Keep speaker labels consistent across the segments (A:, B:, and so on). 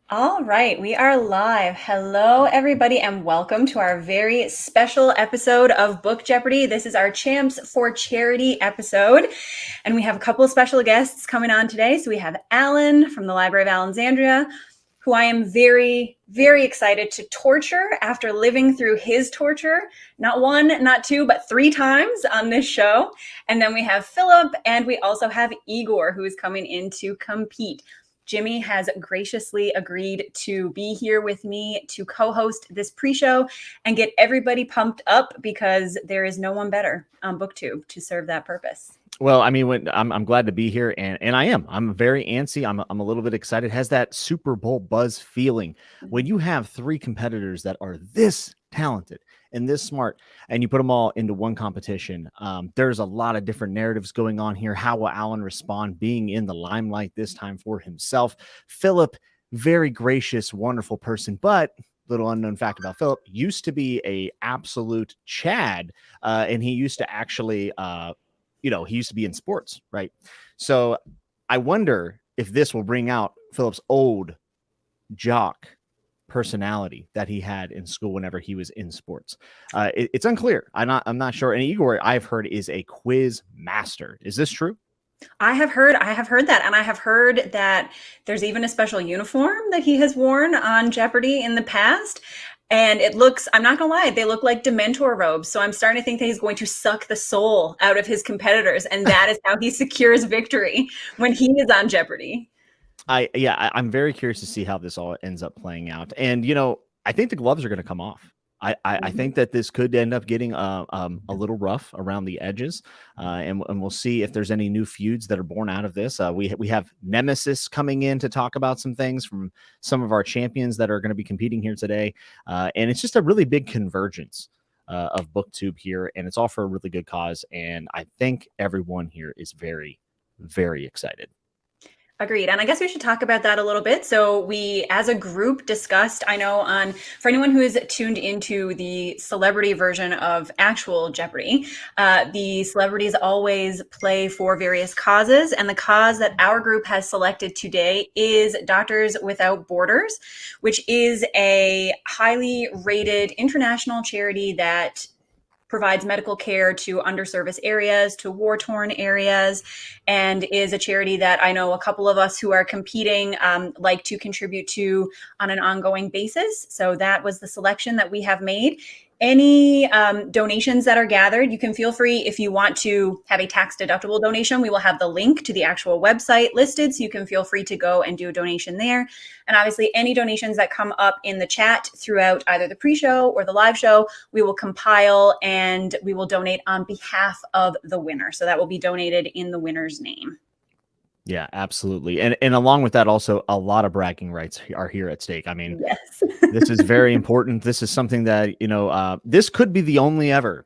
A: All right, we are live. Hello, everybody, and welcome to our very special episode of Book Jeopardy. This is our Champs for Charity episode, and we have a couple of special guests coming on today. So we have Alan from the Library of Alexandria, who I am very, very excited to torture after living through his torture, not one, not two, but three times on this show. And then we have Philip, and we also have Igor, who is coming in to compete. Jimmy has graciously agreed to be here with me to co-host this pre-show and get everybody pumped up because there is no one better on BookTube to serve that purpose.
B: Well, I mean, I'm glad to be here, and I'm very antsy. I'm a little bit excited. Has that Super Bowl buzz feeling when you have three competitors that are this talented and this smart, and you put them all into one competition. There's a lot of different narratives going on here. How will Alan respond, being in the limelight this time for himself? Philip, very gracious, wonderful person, but little unknown fact about Philip, used to be a absolute Chad, and he used to actually he used to be in sports, right? So I wonder if this will bring out Philip's old jock personality that he had in school whenever he was in sports. It's unclear. I'm not sure. And Igor, I've heard, is a quiz master. Is this true?
A: I have heard that, and I have heard that there's even a special uniform that he has worn on Jeopardy in the past. And it looks, I'm not gonna lie, they look like Dementor robes. So I'm starting to think that he's going to suck the soul out of his competitors, and that is how he secures victory when he is on Jeopardy.
B: I'm very curious to see how this all ends up playing out. And I think the gloves are going to come off. I think that this could end up getting a little rough around the edges, and we'll see if there's any new feuds that are born out of this. We have Nemesis coming in to talk about some things from some of our champions that are going to be competing here today, and it's just a really big convergence of BookTube here, and it's all for a really good cause. And I think everyone here is very, very excited.
A: Agreed. And I guess we should talk about that a little bit. So we, as a group, discussed, I know for anyone who is tuned into the celebrity version of actual Jeopardy, the celebrities always play for various causes. And the cause that our group has selected today is Doctors Without Borders, which is a highly rated international charity that provides medical care to underserviced areas, to war-torn areas, and is a charity that I know a couple of us who are competing like to contribute to on an ongoing basis. So that was the selection that we have made. Any donations that are gathered, you can feel free, if you want to have a tax-deductible donation, we will have the link to the actual website listed, so you can feel free to go and do a donation there. And obviously, any donations that come up in the chat throughout either the pre-show or the live show, we will compile and we will donate on behalf of the winner. So that will be donated in the winner's name.
B: Yeah, absolutely. And along with that, also a lot of bragging rights are here at stake. I mean,
A: yes.
B: This is very important. This is something that, this could be the only ever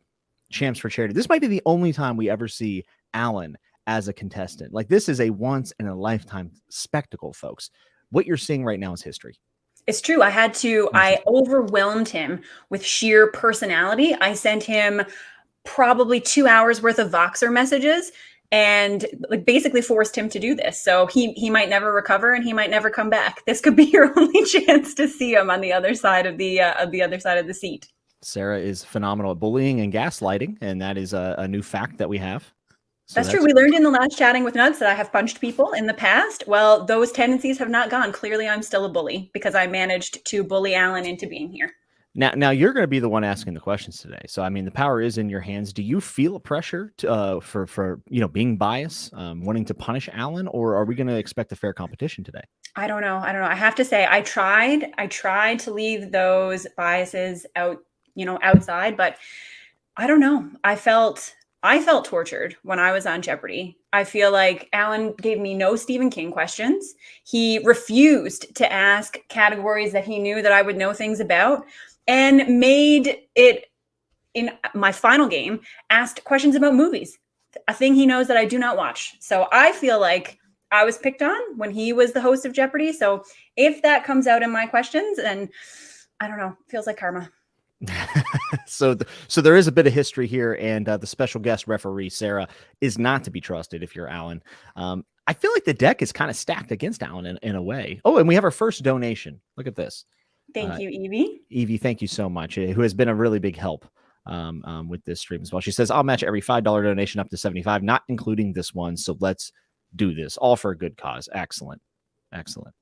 B: Champs for Charity. This might be the only time we ever see Alan as a contestant. Like, this is a once in a lifetime spectacle, folks. What you're seeing right now is history.
A: It's true. I overwhelmed him with sheer personality. I sent him probably 2 hours worth of Voxer messages and like basically forced him to do this. So he might never recover and he might never come back. This could be your only chance to see him on the other side of the other side of the seat.
B: Sarah is phenomenal at bullying and gaslighting, and that is a new fact that we have.
A: So that's true. We learned in the last Chatting with Nugs that I have punched people in the past. Well, those tendencies have not gone. Clearly, I'm still a bully because I managed to bully Alan into being here.
B: Now you're going to be the one asking the questions today. So, I mean, the power is in your hands. Do you feel a pressure to, for being biased, wanting to punish Alan, or are we going to expect a fair competition today?
A: I don't know. I have to say, I tried to leave those biases out, outside, but I don't know. I felt tortured when I was on Jeopardy. I feel like Alan gave me no Stephen King questions. He refused to ask categories that he knew that I would know things about, and made it, in my final game, asked questions about movies, a thing he knows that I do not watch. So I feel like I was picked on when he was the host of Jeopardy. So if that comes out in my questions, then I don't know, feels like karma.
B: So there is a bit of history here, and the special guest referee, Sarah, is not to be trusted if you're Alan. I feel like the deck is kind of stacked against Alan in a way. Oh, and we have our first donation. Look at this.
A: Thank you, Evie.
B: Evie, thank you so much, who has been a really big help with this stream as well. She says, I'll match every $5 donation up to 75, not including this one. So let's do this. All for a good cause. Excellent. Excellent.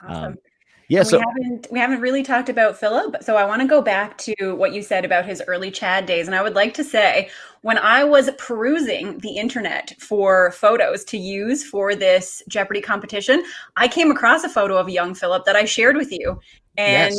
A: Awesome.
B: Yeah,
A: and
B: so
A: we haven't really talked about Philip, so I want to go back to what you said about his early Chad days. And I would like to say, when I was perusing the internet for photos to use for this Jeopardy competition, I came across a photo of young Philip that I shared with you. And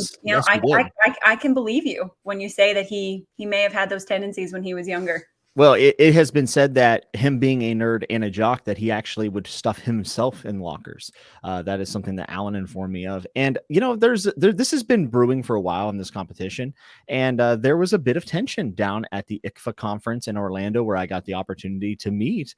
A: I can believe you when you say that he may have had those tendencies when he was younger.
B: Well, it has been said that him being a nerd and a jock, that he actually would stuff himself in lockers. That is something that Alan informed me of. And, this has been brewing for a while in this competition. And there was a bit of tension down at the ICFA conference in Orlando, where I got the opportunity to meet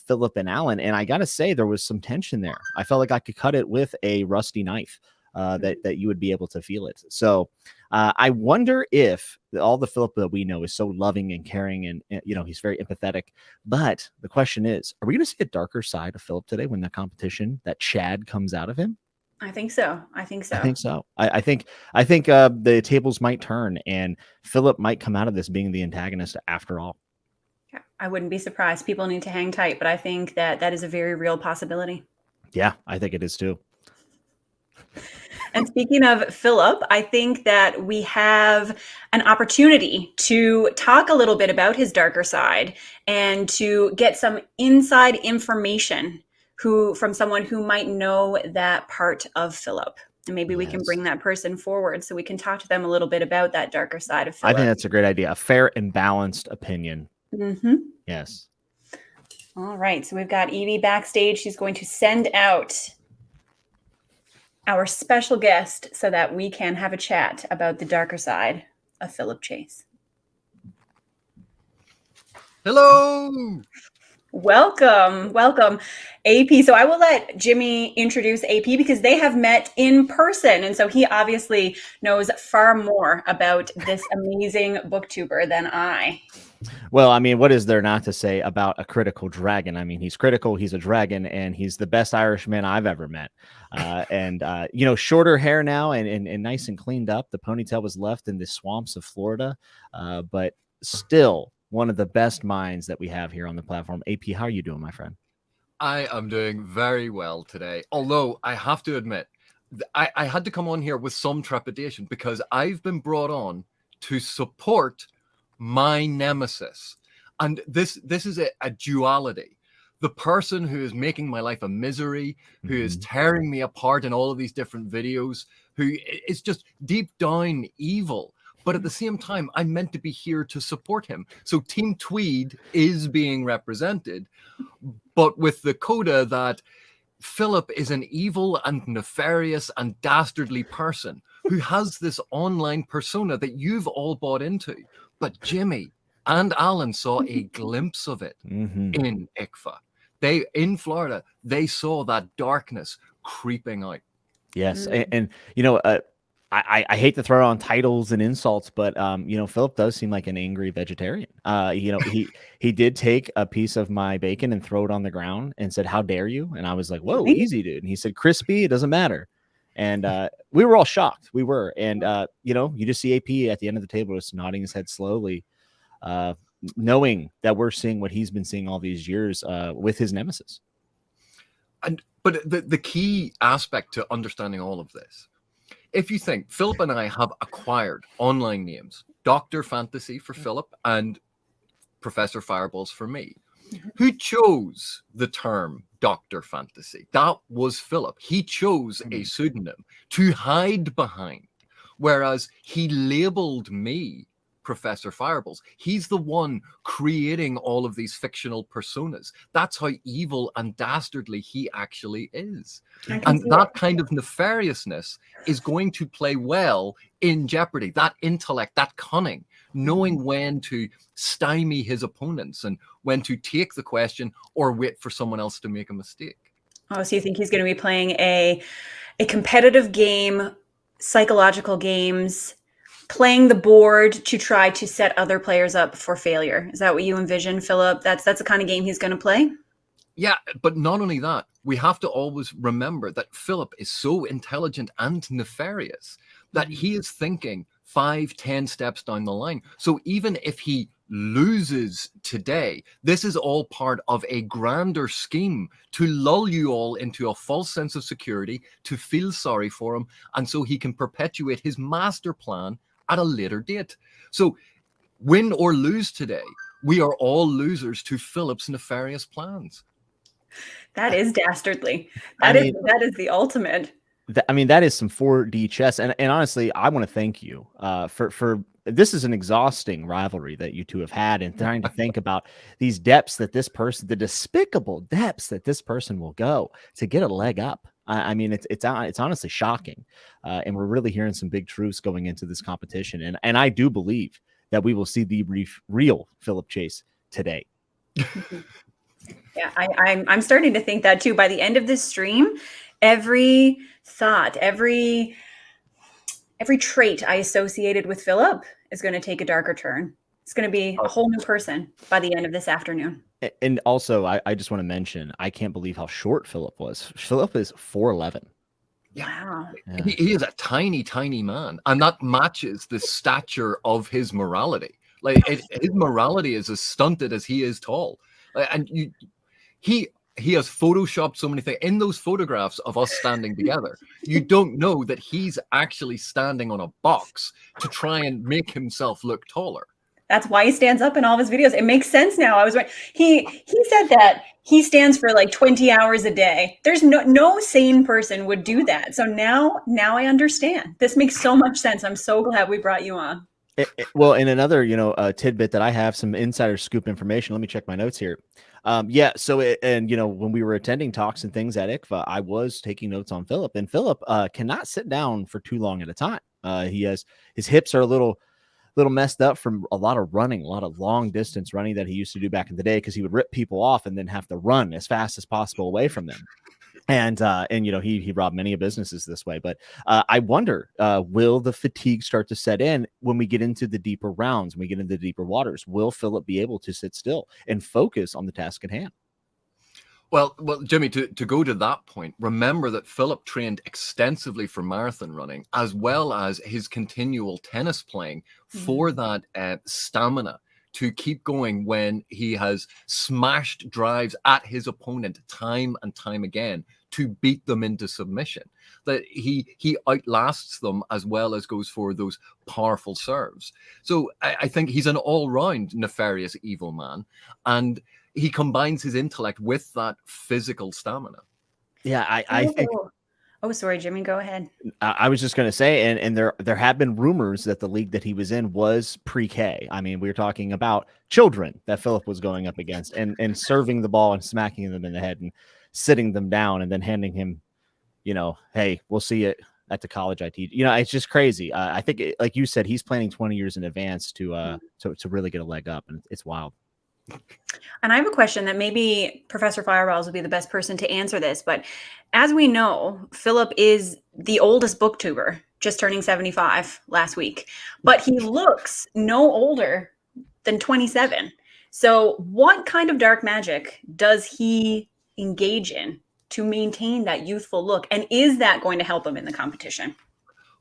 B: Philip and Alan. And I got to say, there was some tension there. I felt like I could cut it with a rusty knife. That you would be able to feel it. So I wonder if all the Philip that we know is so loving and caring, and he's very empathetic. But the question is, are we going to see a darker side of Philip today when that competition, that Chad, comes out of him?
A: I think so. I think so.
B: I think the tables might turn, and Philip might come out of this being the antagonist after all.
A: Yeah, I wouldn't be surprised. People need to hang tight, but I think that is a very real possibility.
B: Yeah, I think it is too.
A: And speaking of Philip, I think that we have an opportunity to talk a little bit about his darker side and to get some inside information from someone who might know that part of Philip. And maybe we can bring that person forward so we can talk to them a little bit about that darker side of Philip.
B: I think that's a great idea. A fair and balanced opinion.
A: Mm-hmm.
B: Yes.
A: All right. So we've got Evie backstage. She's going to send out our special guest so that we can have a chat about the darker side of Philip Chase.
C: Hello.
A: Welcome, AP. So I will let Jimmy introduce AP because they have met in person. And so he obviously knows far more about this amazing booktuber than I.
B: Well, I mean, what is there not to say about a critical dragon? I mean, he's critical, he's a dragon, and he's the best Irishman I've ever met. Shorter hair now and nice and cleaned up. The ponytail was left in the swamps of Florida, but still one of the best minds that we have here on the platform. AP, how are you doing, my friend?
C: I am doing very well today. Although I have to admit, I had to come on here with some trepidation because I've been brought on to support my nemesis. And this is a duality. The person who is making my life a misery, who is tearing me apart in all of these different videos, who is just deep down evil. But at the same time, I'm meant to be here to support him. So Team Tweed is being represented, but with the coda that Philip is an evil and nefarious and dastardly person who has this online persona that you've all bought into. But Jimmy and Alan saw a glimpse of it in ICFA. In Florida, they saw that darkness creeping out.
B: Yes. And I hate to throw on titles and insults, but Philip does seem like an angry vegetarian. He did take a piece of my bacon and throw it on the ground and said, "How dare you?" And I was like, "Whoa, easy, dude." And he said, "Crispy, it doesn't matter." And we were all shocked. We were. And you just see AP at the end of the table just nodding his head slowly, knowing that we're seeing what he's been seeing all these years with his nemesis.
C: But the key aspect to understanding all of this, if you think Philip and I have acquired online names, Dr. Fantasy for Philip and Professor Fireballs for me, who chose the term Dr. Fantasy? That was Philip. He chose a pseudonym to hide behind, whereas he labeled me Professor Fireballs. He's the one creating all of these fictional personas. That's how evil and dastardly he actually is. And that kind of nefariousness is going to play well in Jeopardy. That intellect, that cunning, knowing when to stymie his opponents and when to take the question or wait for someone else to make a mistake.
A: Oh, so you think he's going to be playing a competitive game, psychological games, playing the board to try to set other players up for failure? Is that what you envision, Philip? That's the kind of game he's going to play?
C: Yeah, but not only that, we have to always remember that Philip is so intelligent and nefarious that he is thinking 5, 10 steps down the line. So even if he loses today, this is all part of a grander scheme to lull you all into a false sense of security, to feel sorry for him, and so he can perpetuate his master plan at a later date. So win or lose today, we are all losers to Philip's nefarious plans.
A: That is dastardly.
B: I mean,
A: That is the ultimate.
B: that is some 4D chess, and honestly, I want to thank you for this is an exhausting rivalry that you two have had, and trying to think about these depths that this person, the despicable depths that this person will go to get a leg up. I mean, it's honestly shocking, and we're really hearing some big truths going into this competition, and I do believe that we will see the real Philip Chase today.
A: Yeah, I'm starting to think that too. By the end of this stream, every thought, every trait I associated with Philip is going to take a darker turn. It's going to be a whole new person by the end of this afternoon.
B: And also, I just want to mention, I can't believe how short Philip was. Philip is 4'11".
A: Wow.
B: Yeah.
C: He is a tiny, tiny man, and that matches the stature of his morality. Like his morality is as stunted as he is tall, and he has photoshopped so many things in those photographs of us standing together. You don't know that he's actually standing on a box to try and make himself look taller.
A: That's why he stands up in all of his videos. It makes sense now. I was right. He said that he stands for like 20 hours a day. There's no sane person would do that. So now I understand. This makes so much sense. I'm so glad we brought you on.
B: Well, in another, tidbit that I have, some insider scoop information. Let me check my notes here. So when we were attending talks and things at ICFA, I was taking notes on Philip, and Philip cannot sit down for too long at a time. His hips are a little messed up from a lot of running, a lot of long distance running that he used to do back in the day, because he would rip people off and then have to run as fast as possible away from them. And he robbed many businesses this way. But I wonder, will the fatigue start to set in when we get into the deeper rounds, when we get into the deeper waters? Will Philip be able to sit still and focus on the task at hand?
C: Well, Jimmy, to go to that point, remember that Philip trained extensively for marathon running, as well as his continual tennis playing for that stamina to keep going when he has smashed drives at his opponent time and time again to beat them into submission. That he outlasts them, as well as goes for those powerful serves. So I think he's an all-round nefarious evil man, and he combines his intellect with that physical stamina.
B: Yeah, I think.
A: Oh, sorry, Jimmy, go ahead.
B: I was just going to say, and there have been rumors that the league that he was in was pre-K. I mean, we were talking about children that Philip was going up against, and serving the ball and smacking them in the head and sitting them down, and then handing him, hey, we'll see it at the college I teach. It's just crazy. I think, like you said, he's planning 20 years in advance to really get a leg up, and it's wild.
A: And I have a question that maybe Professor Fireballs would be the best person to answer this. But as we know, Philip is the oldest booktuber, just turning 75 last week. But he looks no older than 27. So what kind of dark magic does he engage in to maintain that youthful look? And is that going to help him in the competition?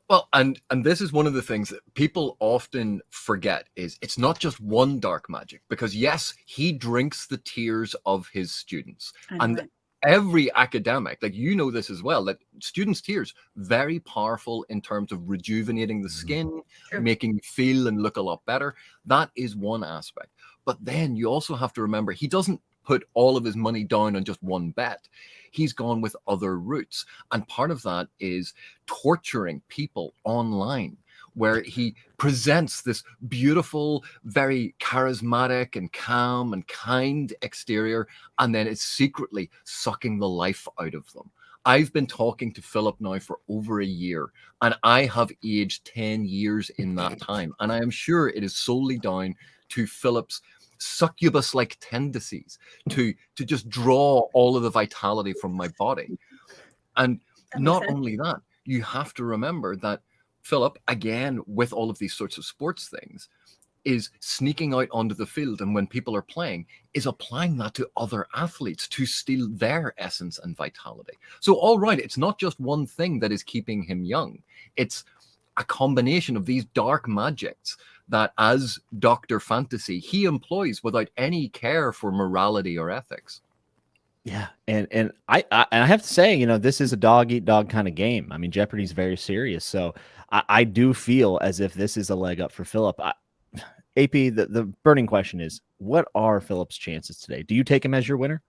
C: Well, and this is one of the things that people often forget, is it's not just one dark magic, because yes, he drinks the tears of his students. And every academic, like this as well, that students' tears, very powerful in terms of rejuvenating the skin, making you feel and look a lot better. That is one aspect. But then you also have to remember, he doesn't put all of his money down on just one bet. He's gone with other routes. And part of that is torturing people online, where he presents this beautiful, very charismatic and calm and kind exterior, and then is secretly sucking the life out of them. I've been talking to Philip now for over a year, and I have aged 10 years in that time. And I am sure it is solely down to Philip's succubus-like tendencies to just draw all of the vitality from my body. And not only that, you have to remember that Philip, again, with all of these sorts of sports things, is sneaking out onto the field, and when people are playing, is applying that to other athletes to steal their essence and vitality. So, all right, it's not just one thing that is keeping him young. It's a combination of these dark magics that, as Dr. Fantasy, he employs without any care for morality or ethics.
B: Yeah, and I have to say, you know, this is a dog eat dog kind of game. I mean, Jeopardy's very serious, so I do feel as if this is a leg up for Philip. AP, the burning question is, what are Philip's chances today? Do you take him as your winner?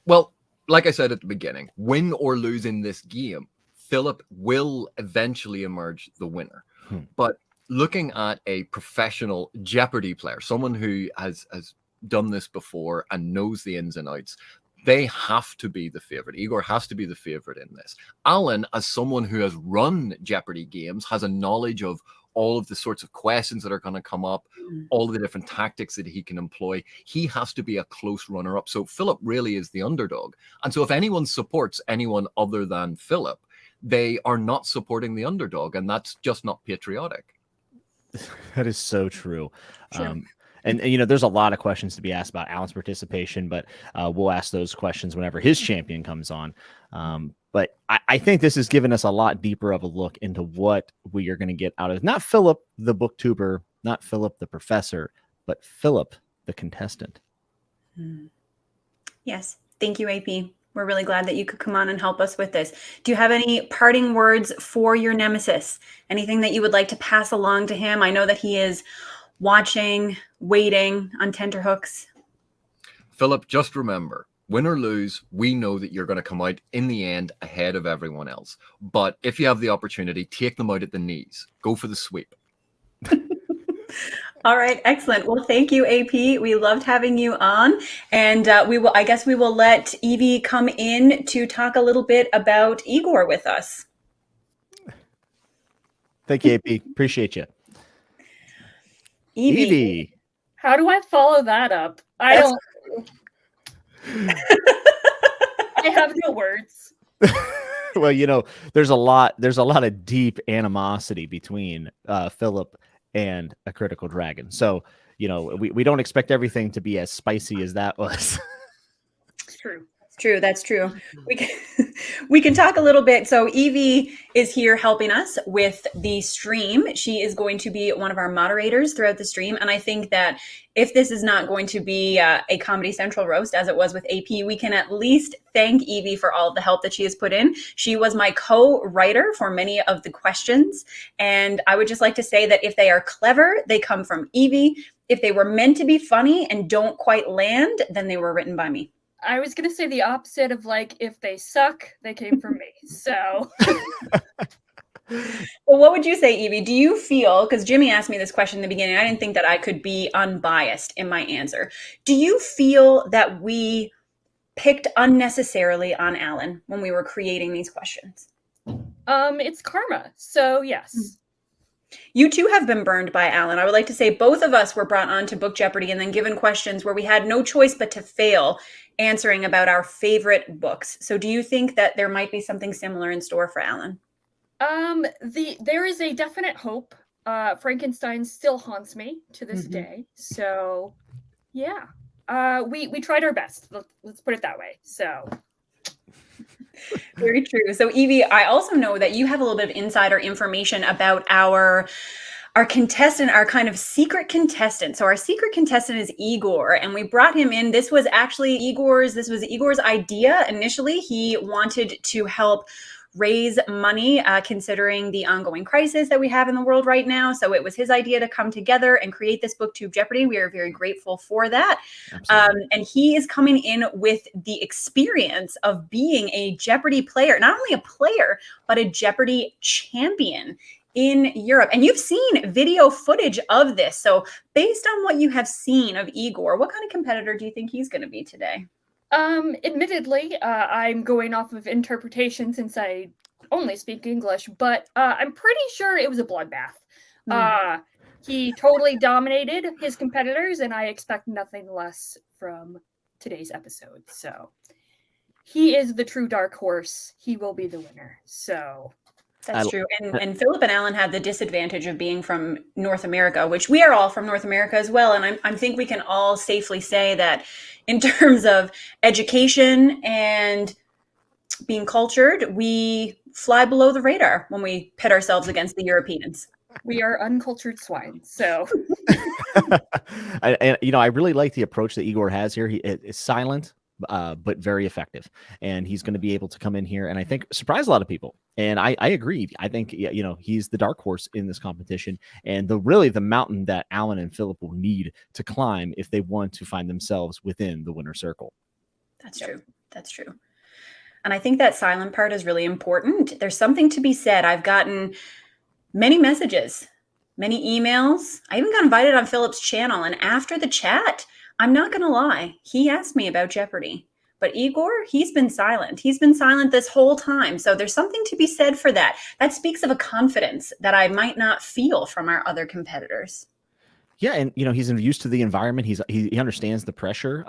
C: Well, like I said at the beginning, win or lose in this game, Philip will eventually emerge the winner. But looking at a professional Jeopardy player, someone who has done this before and knows the ins and outs, they have to be the favorite. Igor has to be the favorite in this. Alan, as someone who has run Jeopardy games, has a knowledge of all of the sorts of questions that are going to come up, all the different tactics that he can employ. He has to be a close runner-up. So Philip really is the underdog. And so if anyone supports anyone other than Philip, they are not supporting the underdog, and that's just not patriotic.
B: That is so true. And, you know, there's a lot of questions to be asked about Alan's participation, but we'll ask those questions whenever his champion comes on. But I think this has given us a lot deeper of a look into what we are going to get out of not Philip, the booktuber, not Philip, the professor, but Philip, the contestant.
A: Yes. Thank you, AP. We're really glad that you could come on and help us with this. Do you have any parting words for your nemesis? Anything that you would like to pass along to him? I know that he is watching, waiting on tenterhooks.
C: Philip, just remember, win or lose, we know that you're going to come out in the end ahead of everyone else. But if you have the opportunity, take them out at the knees. Go for the sweep.
A: All right, excellent. Well, thank you, AP. We loved having you on, and I guess we will let Evie come in to talk a little bit about Igor with us.
B: Thank you, AP. Appreciate you.
A: Evie.
D: How do I follow that up? I don't. I have no words.
B: Well, you know, there's a lot of deep animosity between Philip and A Critical Dragon. So, you know, we don't expect everything to be as spicy as that was.
D: It's true.
A: True, that's true. We can talk a little bit. So Evie is here helping us with the stream. She is going to be one of our moderators throughout the stream. And I think that if this is not going to be a Comedy Central roast, as it was with AP, we can at least thank Evie for all of the help that she has put in. She was my co-writer for many of the questions. And I would just like to say that if they are clever, they come from Evie. If they were meant to be funny and don't quite land, then they were written by me.
D: I was going to say the opposite of, like, if they suck, they came from me. So.
A: Well, what would you say, Evie? Do you feel, because Jimmy asked me this question in the beginning, I didn't think that I could be unbiased in my answer. Do you feel that we picked unnecessarily on Alan when we were creating these questions?
D: It's karma. So yes.
A: You too have been burned by Alan. I would like to say both of us were brought on to Book Jeopardy and then given questions where we had no choice but to fail answering about our favorite books. So do you think that there might be something similar in store for Alan?
D: There is a definite hope. Frankenstein still haunts me to this day. So yeah. We tried our best. Let's put it that way. So
A: very true. So Evie, I also know that you have a little bit of insider information about our contestant, our kind of secret contestant. So our secret contestant is Igor, and we brought him in. This was Igor's idea. Initially, he wanted to help raise money considering the ongoing crisis that we have in the world right now. So it was his idea to come together and create this BookTube Jeopardy. We are very grateful for that. And he is coming in with the experience of being a Jeopardy player, not only a player, but a Jeopardy champion in Europe. And you've seen video footage of this. So based on what you have seen of Igor, what kind of competitor do you think he's going to be today?
D: Admittedly, I'm going off of interpretation since I only speak English, but I'm pretty sure it was a bloodbath. He totally dominated his competitors, and I expect nothing less from today's episode. So he is the true dark horse. He will be the winner. So
A: That's true. And Philip and Alan had the disadvantage of being from North America, which we are all from North America as well. And I think we can all safely say that in terms of education and being cultured, we fly below the radar when we pit ourselves against the Europeans.
D: We are uncultured swine. So,
B: I really like the approach that Igor has here. He is silent, but very effective, and he's going to be able to come in here and I think surprise a lot of people. And I agree. I think he's the dark horse in this competition, and the mountain that Alan and Philip will need to climb if they want to find themselves within the winner circle.
A: That's true. That's true. And I think that silent part is really important. There's something to be said. I've gotten many messages, many emails. I even got invited on Philip's channel. And after the chat, I'm not going to lie, he asked me about Jeopardy. But Igor, he's been silent. He's been silent this whole time. So there's something to be said for that. That speaks of a confidence that I might not feel from our other competitors.
B: Yeah, and he's used to the environment. He understands the pressure.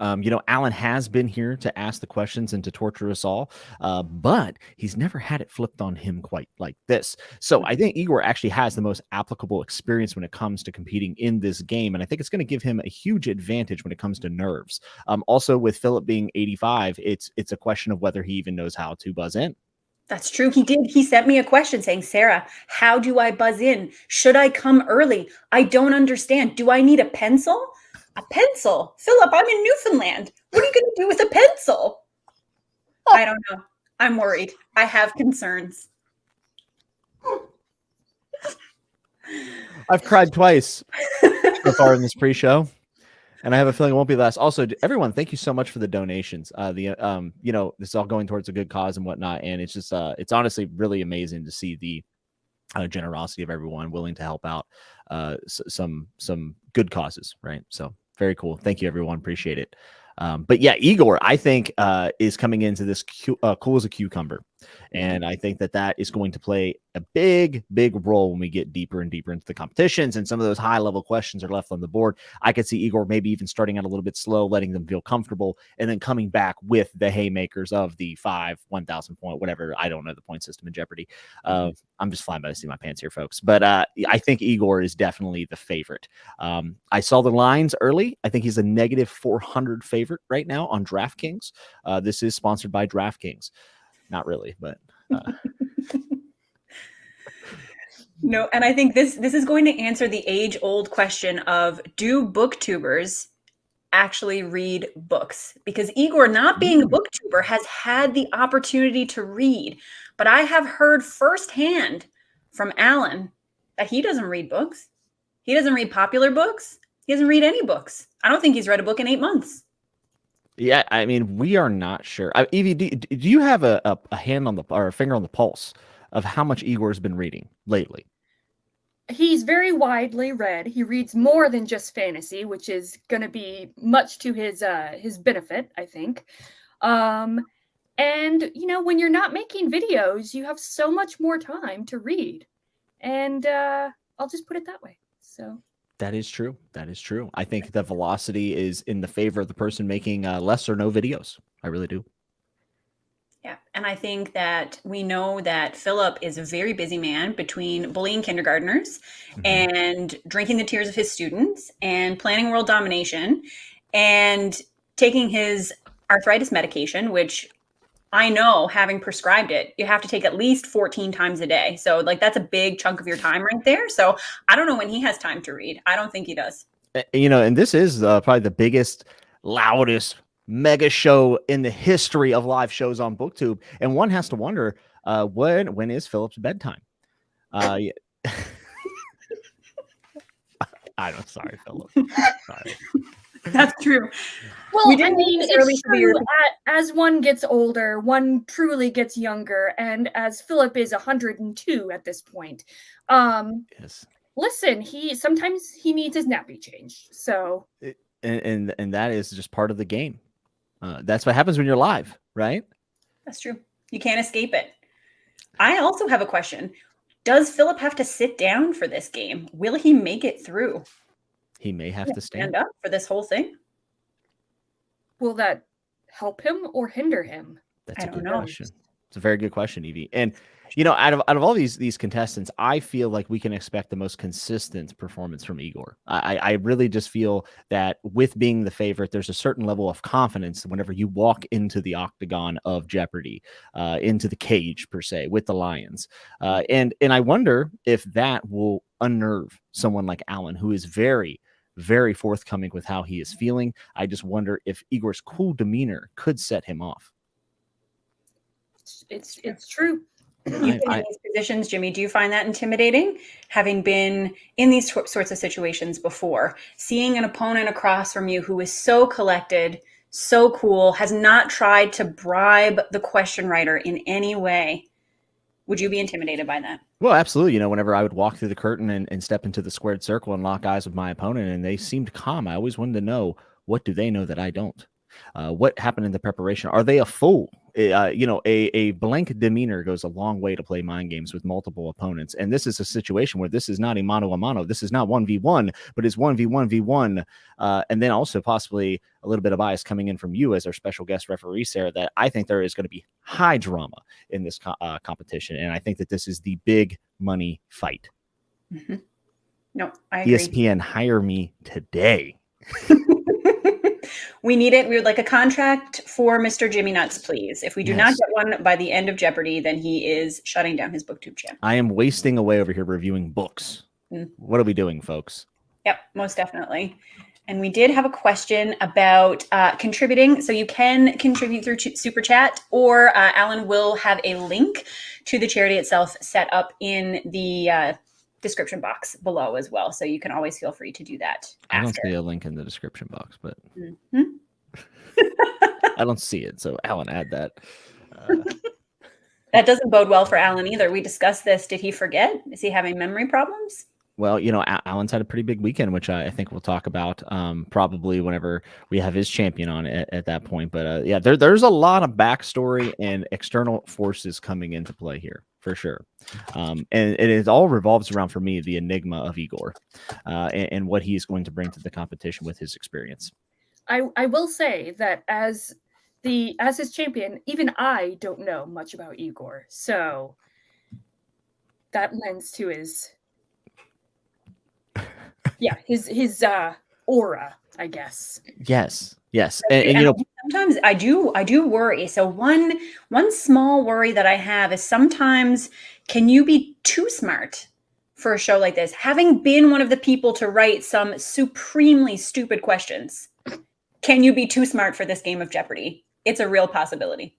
B: Alan has been here to ask the questions and to torture us all, but he's never had it flipped on him quite like this. So I think Igor actually has the most applicable experience when it comes to competing in this game, and I think it's going to give him a huge advantage when it comes to nerves. Also, with Philip being 85, it's a question of whether he even knows how to buzz in.
A: That's true. He did. He sent me a question saying, Sarah, how do I buzz in? Should I come early? I don't understand. Do I need a pencil? A pencil? Philip, I'm in Newfoundland. What are you going to do with a pencil? I don't know. I'm worried. I have concerns.
B: I've cried twice so far in this pre-show. And I have a feeling it won't be the last. Also, everyone, thank you so much for the donations. This is all going towards a good cause and whatnot. And it's just, it's honestly really amazing to see the generosity of everyone willing to help out some good causes, right? So very cool. Thank you, everyone. Appreciate it. But yeah, Igor, I think, is coming into this cool as a cucumber. And I think that is going to play a big role when we get deeper and deeper into the competitions. And some of those high level questions are left on the board. I could see Igor maybe even starting out a little bit slow, letting them feel comfortable, and then coming back with the haymakers of the 1,000 point, whatever. I don't know the point system in Jeopardy. I'm just flying by the seat of my pants here, folks. But I think Igor is definitely the favorite. I saw the lines early. I think he's a -400 favorite right now on DraftKings. This is sponsored by DraftKings. Not really, but
A: no. And I think this is going to answer the age-old question of, do booktubers actually read books? Because Igor, not being a booktuber, has had the opportunity to read, but I have heard firsthand from Alan that he doesn't read books. He doesn't read popular books. He doesn't read any books. I don't think he's read a book in 8 months.
B: Yeah, I mean, we are not sure. Evie, do you have a hand on or a finger on the pulse of how much Igor's been reading lately?
D: He's very widely read. He reads more than just fantasy, which is going to be much to his benefit, I think. And when you're not making videos, you have so much more time to read. And I'll just put it that way. So.
B: That is true. That is true. I think the velocity is in the favor of the person making less or no videos. I really do.
A: Yeah. And I think that we know that Philip is a very busy man between bullying kindergartners and drinking the tears of his students and planning world domination and taking his arthritis medication, which I know, having prescribed it, you have to take at least 14 times a day. So that's a big chunk of your time right there. So I don't know when he has time to read. I don't think he does.
B: And this is probably the biggest, loudest mega show in the history of live shows on BookTube. And one has to wonder, when is Philip's bedtime? Yeah. Sorry, Philip. Sorry.
A: That's true.
D: Well, it's true. As one gets older, one truly gets younger, and as Philip is 102 at this point,
B: yes.
D: Listen, sometimes he needs his nappy changed. So,
B: and that is just part of the game. That's what happens when you're live, right?
A: That's true. You can't escape it. I also have a question. Does Philip have to sit down for this game? Will he make it through?
B: He may have to stand
A: up for this whole thing.
D: Will that help him or hinder him?
B: That's a good question. It's It's a very good question, Evie. And out of all these contestants, I feel like we can expect the most consistent performance from Igor. I really just feel that with being the favorite, there's a certain level of confidence whenever you walk into the octagon of Jeopardy, into the cage per se with the lions, and I wonder if that will unnerve someone like Alan, who is very, very forthcoming with how he is feeling. I just wonder if Igor's cool demeanor could set him off.
D: It's true.
A: You've been in these positions, Jimmy. Do you find that intimidating? Having been in these sorts of situations before, seeing an opponent across from you who is so collected, so cool, has not tried to bribe the question writer in any way. Would you be intimidated by that?
B: Well, absolutely. Whenever I would walk through the curtain and step into the squared circle and lock eyes with my opponent, and they seemed calm, I always wanted to know, what do they know that I don't? What happened in the preparation? Are they a fool? A blank demeanor goes a long way to play mind games with multiple opponents. And this is a situation where this is not a mano. This is not 1v1, but it's 1v1v1. And then also possibly a little bit of bias coming in from you as our special guest referee, Sarah, that I think there is going to be high drama in this competition. And I think that this is the big money fight.
A: Mm-hmm. No, I agree.
B: ESPN, hire me today.
A: We need it. We would like a contract for Mr. Jimmy Nuts, please. If we do not get one by the end of Jeopardy, then he is shutting down his BookTube channel.
B: I am wasting away over here reviewing books. What are we doing, folks?
A: Yep, most definitely. And we did have a question about contributing. So you can contribute through Super Chat, or Alan will have a link to the charity itself set up in the description box below as well. So you can always feel free to do that.
B: I don't see a link in the description box, but
A: mm-hmm.
B: I don't see it. So Alan, add that.
A: That doesn't bode well for Alan either. We discussed this. Did he forget? Is he having memory problems?
B: Well, Alan's had a pretty big weekend, which I think we'll talk about probably whenever we have his champion on at that point. But there's a lot of backstory and external forces coming into play here for sure. And it all revolves around, for me, the enigma of Igor and what he is going to bring to the competition with his experience.
D: I will say that as his champion, even I don't know much about Igor. So that lends to his aura, I guess.
B: Yes. And
A: sometimes I do worry. So one small worry that I have is sometimes, can you be too smart for a show like this? Having been one of the people to write some supremely stupid questions, can you be too smart for this game of Jeopardy? It's a real possibility.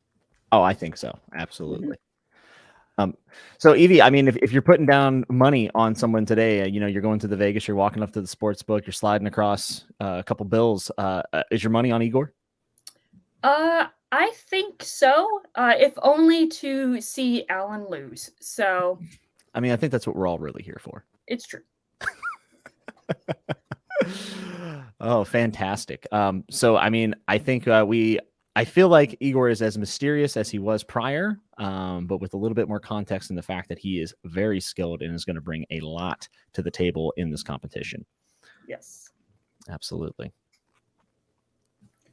B: Oh, I think so. Absolutely. So Evie, I mean, if you're putting down money on someone today, you're going to the Vegas, you're walking up to the sports book, you're sliding across a couple bills. Is your money on Igor?
D: I think so. If only to see Alan lose. So,
B: I mean, I think that's what we're all really here for.
D: It's true.
B: Oh, fantastic. So, I mean, I think I feel like Igor is as mysterious as he was prior, but with a little bit more context in the fact that he is very skilled and is going to bring a lot to the table in this competition.
D: Yes.
B: Absolutely.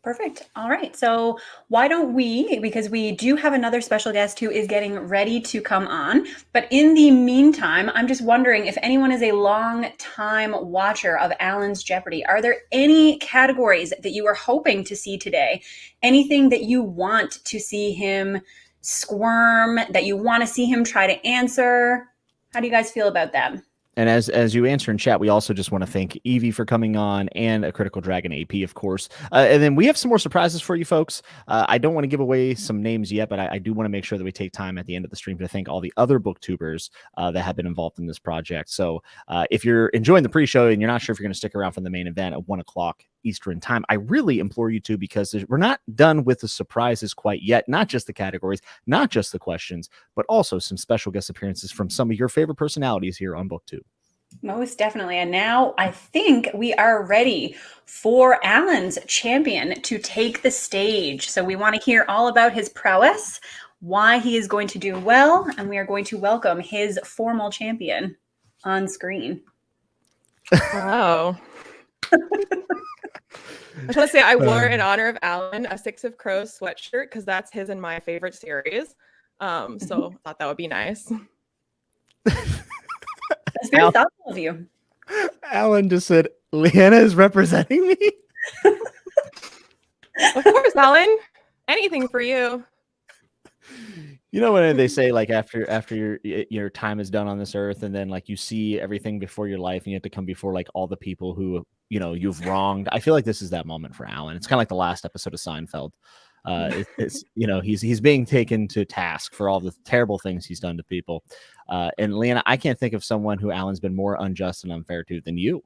A: Perfect. All right. So why don't we, because we do have another special guest who is getting ready to come on, but in the meantime, I'm just wondering if anyone is a long time watcher of Alan's Jeopardy. Are there any categories that you are hoping to see today? Anything that you want to see him squirm, that you want to see him try to answer? How do you guys feel about that?
B: And as you answer in chat, we also just want to thank Evie for coming on, and a Critical Dragon AP, of course. And then we have some more surprises for you folks. I don't want to give away some names yet, but I do want to make sure that we take time at the end of the stream to thank all the other booktubers that have been involved in this project. So if you're enjoying the pre-show and you're not sure if you're going to stick around for the main event at 1 o'clock Eastern time, I really implore you to, because we're not done with the surprises quite yet. Not just the categories, not just the questions, but also some special guest appearances from some of your favorite personalities here on BookTube.
A: Most definitely. And now I think we are ready for Alan's champion to take the stage. So we want to hear all about his prowess, why he is going to do well, and we are going to welcome his formal champion on screen.
E: Wow. I just want to say I wore, in honor of Alan, a Six of Crows sweatshirt, because that's his and my favorite series. So I thought that would be nice.
A: That's very thoughtful of you.
B: Alan just said, Leanna is representing me.
E: Of course, Alan. Anything for you.
B: You know when they say like after your time is done on this earth, and then like you see everything before your life, and you have to come before like all the people who you've wronged. I feel like this is that moment for Alan. It's kind of like the last episode of Seinfeld. It's he's being taken to task for all the terrible things he's done to people. And Leanna, I can't think of someone who Alan's been more unjust and unfair to than you.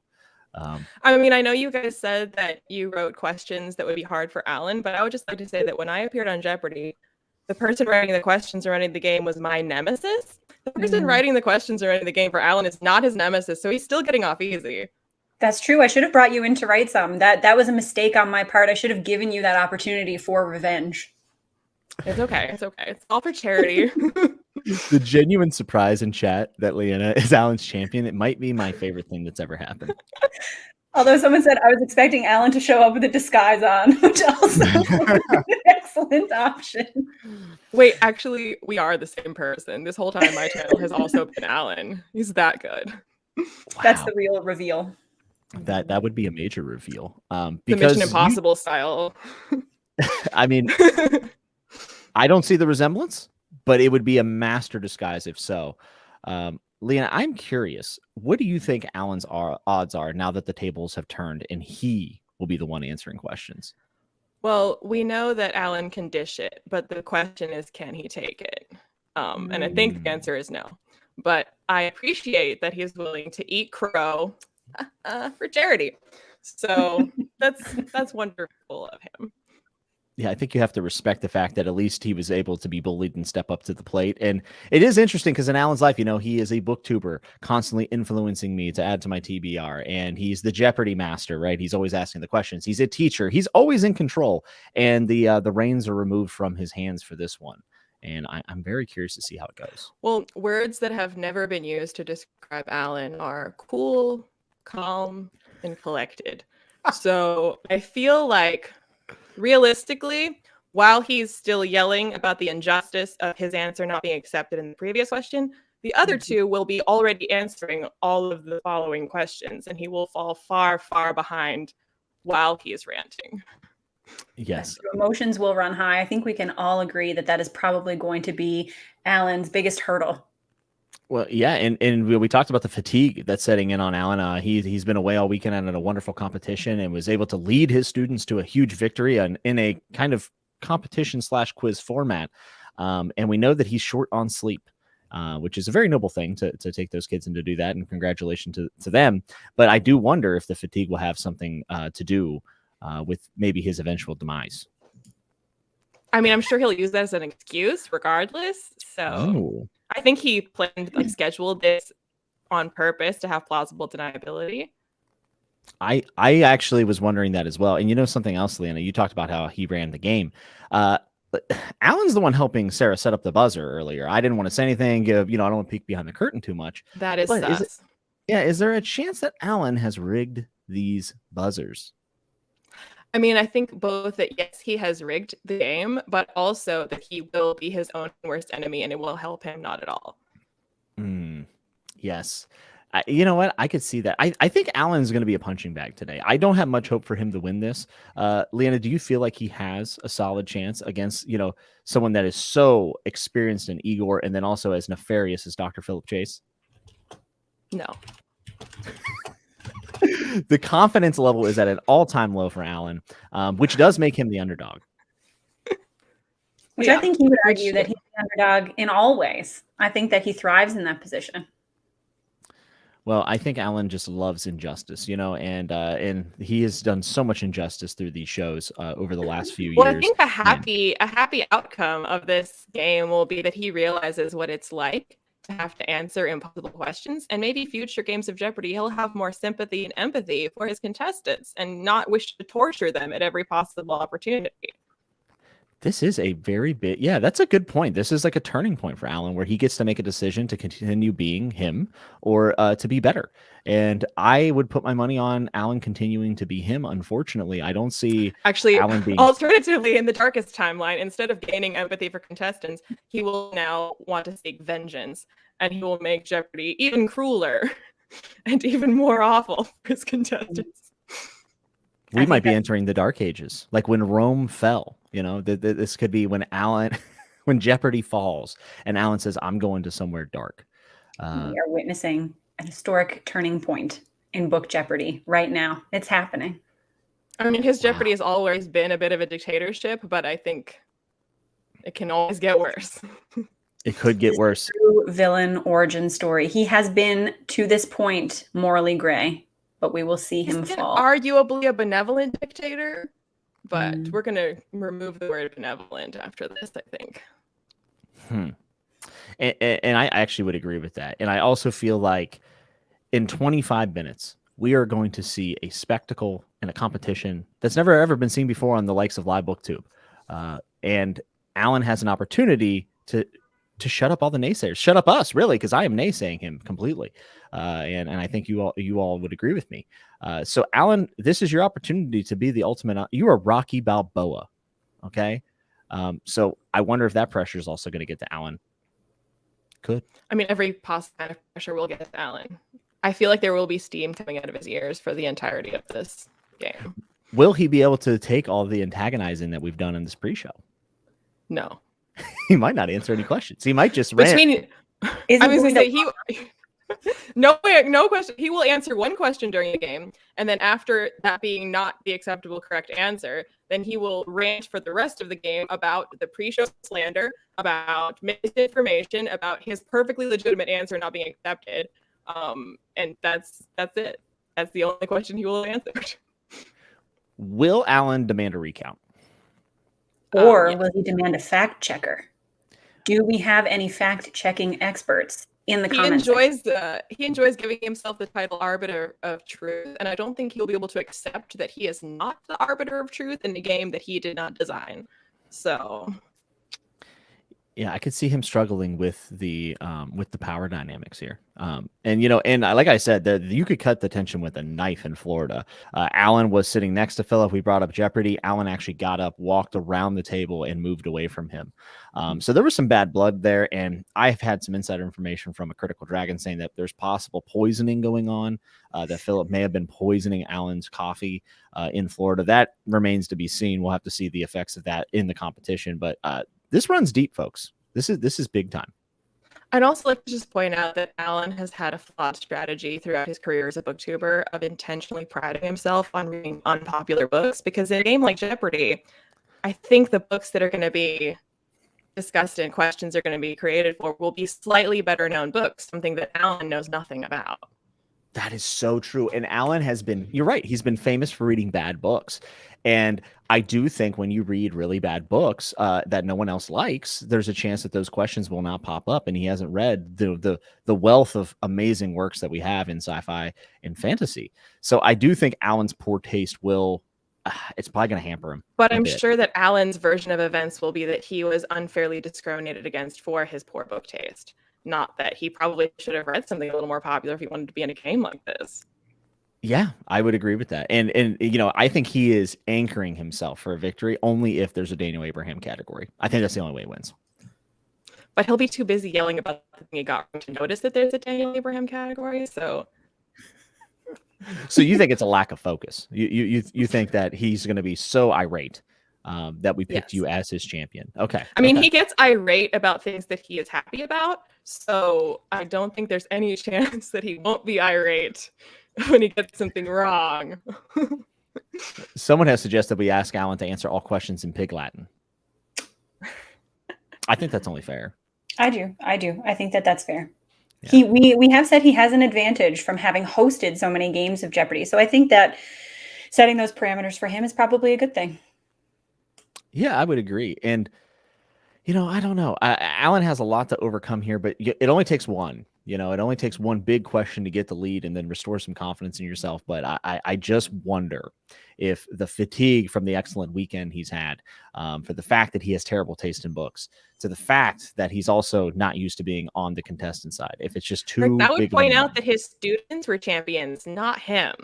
E: I mean, I know you guys said that you wrote questions that would be hard for Alan, but I would just like to say that when I appeared on Jeopardy, the person writing the questions and running the game was my nemesis. The person writing the questions and running the game for Alan is not his nemesis, so he's still getting off easy.
A: That's true. I should have brought you in to write some. That was a mistake on my part. I should have given you that opportunity for revenge.
E: It's okay. It's okay. It's all for charity.
B: The genuine surprise in chat that Leanna is Alan's champion, it might be my favorite thing that's ever happened.
A: Although someone said I was expecting Alan to show up with a disguise on, which also would be an excellent option.
E: Wait, actually, we are the same person. This whole time, my channel has also been Alan. He's that good.
B: Wow.
A: That's the real reveal.
B: That would be a major reveal.
E: The
B: Because
E: Mission Impossible style.
B: I mean, I don't see the resemblance, but it would be a master disguise if so. Leanna, I'm curious. What do you think Alan's odds are now that the tables have turned and he will be the one answering questions?
E: Well, we know that Alan can dish it, but the question is, can he take it? And I think the answer is no. But I appreciate that he's willing to eat crow for charity. So that's wonderful of him.
B: Yeah, I think you have to respect the fact that at least he was able to be bullied and step up to the plate. And it is interesting because in Alan's life, he is a booktuber, constantly influencing me to add to my TBR. And he's the Jeopardy master, right? He's always asking the questions. He's a teacher. He's always in control. And the reins are removed from his hands for this one. And I'm very curious to see how it goes.
E: Well, words that have never been used to describe Alan are cool, calm, and collected. So I feel like realistically, while he's still yelling about the injustice of his answer not being accepted in the previous question, the other two will be already answering all of the following questions, and he will fall far, far behind while he is ranting.
B: Yes.
A: Emotions will run high. I think we can all agree that is probably going to be Alan's biggest hurdle.
B: Well, yeah, and we talked about the fatigue that's setting in on Alan. He's been away all weekend at a wonderful competition and was able to lead his students to a huge victory in a kind of competition/quiz format. And we know that he's short on sleep, which is a very noble thing to take those kids and to do that. And congratulations to them. But I do wonder if the fatigue will have something to do with maybe his eventual demise.
E: I mean, I'm sure he'll use that as an excuse regardless. So I think he planned, scheduled this on purpose to have plausible deniability.
B: I actually was wondering that as well. And something else, Leanna, you talked about how he ran the game. Alan's the one helping Sarah set up the buzzer earlier. I didn't want to say anything. I don't want to peek behind the curtain too much.
E: That is sus.
B: Is there a chance that Alan has rigged these buzzers?
E: I mean, I think both that, yes, he has rigged the game, but also that he will be his own worst enemy and it will help him not at all.
B: Yes. You know what? I could see that. I think Alan's going to be a punching bag today. I don't have much hope for him to win this. Leanna, do you feel like he has a solid chance against, someone that is so experienced in Igor and then also as nefarious as Dr. Philip Chase?
E: No.
B: The confidence level is at an all-time low for Alan, which does make him the underdog.
A: Which I think he would argue that he's the underdog in all ways. I think that he thrives in that position.
B: Well, I think Alan just loves injustice, and he has done so much injustice through these shows over the last few years.
E: Well, I think a happy outcome of this game will be that he realizes what it's like to have to answer impossible questions, and maybe future games of Jeopardy he'll have more sympathy and empathy for his contestants and not wish to torture them at every possible opportunity.
B: This is a very big, yeah, that's a good point. This is like a turning point for Alan where he gets to make a decision to continue being him or to be better. And I would put my money on Alan continuing to be him. Unfortunately, I don't see
E: Actually,
B: Alan being.
E: alternatively, in the darkest timeline, instead of gaining empathy for contestants, he will now want to seek vengeance, and he will make Jeopardy even crueler and even more awful for his contestants.
B: We might be entering the dark ages, like when Rome fell. You know, this could be when Alan, when Jeopardy falls, and Alan says, "I'm going to somewhere dark."
A: We are witnessing a historic turning point in book Jeopardy right now. It's happening.
E: I mean, his Jeopardy has always been a bit of a dictatorship, but I think it can always get worse.
B: It could get worse.
A: True villain origin story. He has been to this point morally gray, but we will see him fall.
E: Arguably a benevolent dictator, but we're going to remove the word benevolent after this, I think.
B: And I actually would agree with that. And I also feel like in 25 minutes, we are going to see a spectacle and a competition that's never ever been seen before on the likes of Live Booktube. And Alan has an opportunity to shut up all the naysayers, shut up us, really, because I am naysaying him completely. And I think you all would agree with me. So, Alan, this is your opportunity to be the ultimate. You are Rocky Balboa, okay? So I wonder if that pressure is also going to get to Alan. Could.
E: I mean, every possible kind of pressure will get to Alan. I feel like there will be steam coming out of his ears for the entirety of this game.
B: Will he be able to take all the antagonizing that we've done in this pre-show?
E: No.
B: He might not answer any questions. He might just rant.
E: I was going to say no question. He will answer one question during the game, and then after that being not the acceptable correct answer, then he will rant for the rest of the game about the pre-show slander, about misinformation, about his perfectly legitimate answer not being accepted. And that's it. That's the only question he will answer.
B: Will Alan demand a recount?
A: Or will he demand a fact checker? Do we have any fact checking experts in the comments?
E: He enjoys giving himself the title arbiter of truth, and I don't think he'll be able to accept that he is not the arbiter of truth in a game that he did not design. So
B: yeah, I could see him struggling with the power dynamics here. And like I said, you could cut the tension with a knife in Florida. Alan was sitting next to Philip. We brought up Jeopardy. Alan actually got up, walked around the table, and moved away from him. So there was some bad blood there. And I've had some insider information from a Critical Dragon saying that there's possible poisoning going on, that Philip may have been poisoning Alan's coffee in Florida. That remains to be seen. We'll have to see the effects of that in the competition. But this runs deep, folks. This is big time.
E: I'd also like to just point out that Alan has had a flawed strategy throughout his career as a booktuber of intentionally priding himself on reading unpopular books, because in a game like Jeopardy, I think the books that are going to be discussed and questions are going to be created for will be slightly better known books, something that Alan knows nothing about.
B: That is so true. And Alan you're right, he's been famous for reading bad books. And I do think when you read really bad books that no one else likes, there's a chance that those questions will not pop up. And he hasn't read the wealth of amazing works that we have in sci-fi and fantasy. So I do think Alan's poor taste will, it's probably going to hamper him.
E: But I'm sure that Alan's version of events will be that he was unfairly discriminated against for his poor book taste. Not that he probably should have read something a little more popular if he wanted to be in a game like this.
B: Yeah, I would agree with that. And I think he is anchoring himself for a victory only if there's a Daniel Abraham category. I think that's the only way he wins.
E: But he'll be too busy yelling about the thing he got to notice that there's a Daniel Abraham category. So
B: you think it's a lack of focus. You think that he's going to be so irate that we picked you as his champion. Okay.
E: I mean, he gets irate about things that he is happy about. So I don't think there's any chance that he won't be irate when he gets something wrong.
B: Someone has suggested we ask Alan to answer all questions in Pig Latin. I think that's only fair.
A: I do. I think that's fair. Yeah. We have said he has an advantage from having hosted so many games of Jeopardy. So I think that setting those parameters for him is probably a good thing.
B: Yeah, I would agree. And, I don't know. Alan has a lot to overcome here, but it only takes one. You know, it only takes one big question to get the lead and then restore some confidence in yourself. But I just wonder if the fatigue from the excellent weekend he's had, for the fact that he has terrible taste in books, to the fact that he's also not used to being on the contestant side, if it's just too
E: That would
B: big
E: point
B: of a
E: out that his students were champions, not him.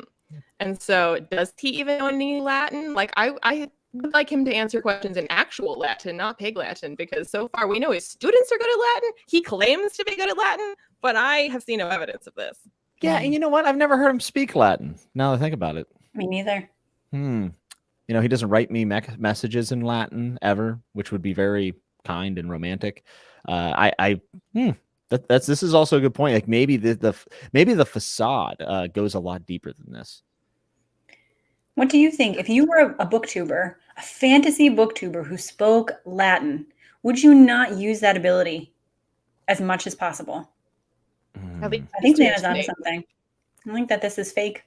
E: And so, does he even know any Latin? Like, I would like him to answer questions in actual Latin, not pig Latin, because so far we know his students are good at Latin. He claims to be good at Latin, but I have seen no evidence of this.
B: Yeah, and you know what? I've never heard him speak Latin. Now that I think about it.
A: Me neither.
B: You know, he doesn't write me messages in Latin ever, which would be very kind and romantic. This is also a good point. Like maybe the facade goes a lot deeper than this.
A: What do you think? If you were a booktuber, a fantasy booktuber who spoke Latin, would you not use that ability as much as possible?
E: At least
A: I think
E: his
A: Nana's
E: students
A: onto
E: make-
A: something. I think that this is fake.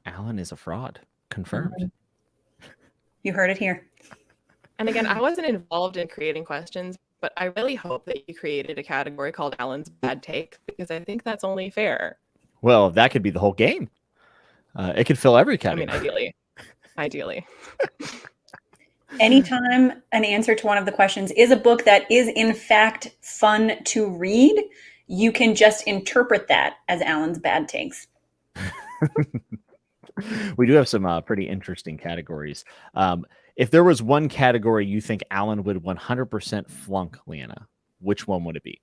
B: Alan is a fraud. Confirmed.
A: You heard it here.
E: And again, I wasn't involved in creating questions, but I really hope that you created a category called Alan's Bad Take, because I think that's only fair.
B: Well, that could be the whole game. It could fill every category.
E: I mean, ideally.
A: Anytime an answer to one of the questions is a book that is in fact fun to read, you can just interpret that as Alan's bad takes.
B: We do have some pretty interesting categories. If there was one category you think Alan would 100% flunk, Leanna, which one would it be?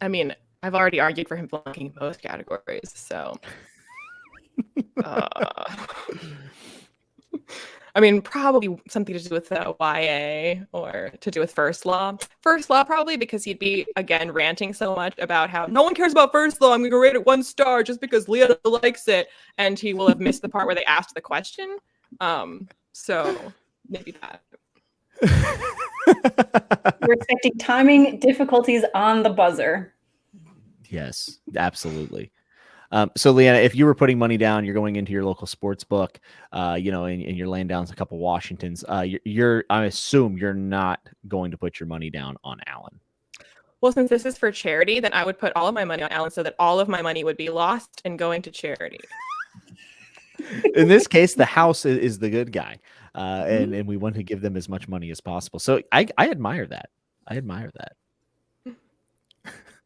E: I mean, I've already argued for him flunking most categories, so. I mean, probably something to do with YA or to do with First Law. First Law, probably because he'd be, again, ranting so much about how no one cares about First Law. I'm going to rate it 1 star just because Leah likes it. And he will have missed the part where they asked the question. So maybe that.
A: We're expecting timing difficulties on the buzzer.
B: Yes, absolutely. So Leanna, if you were putting money down, you're going into your local sports book, you know, and you're laying down a couple Washingtons. I assume you're not going to put your money down on Alan.
E: Well, since this is for charity, then I would put all of my money on Alan so that all of my money would be lost and going to charity.
B: In this case, the house is the good guy, and we want to give them as much money as possible. So I admire that. I admire that.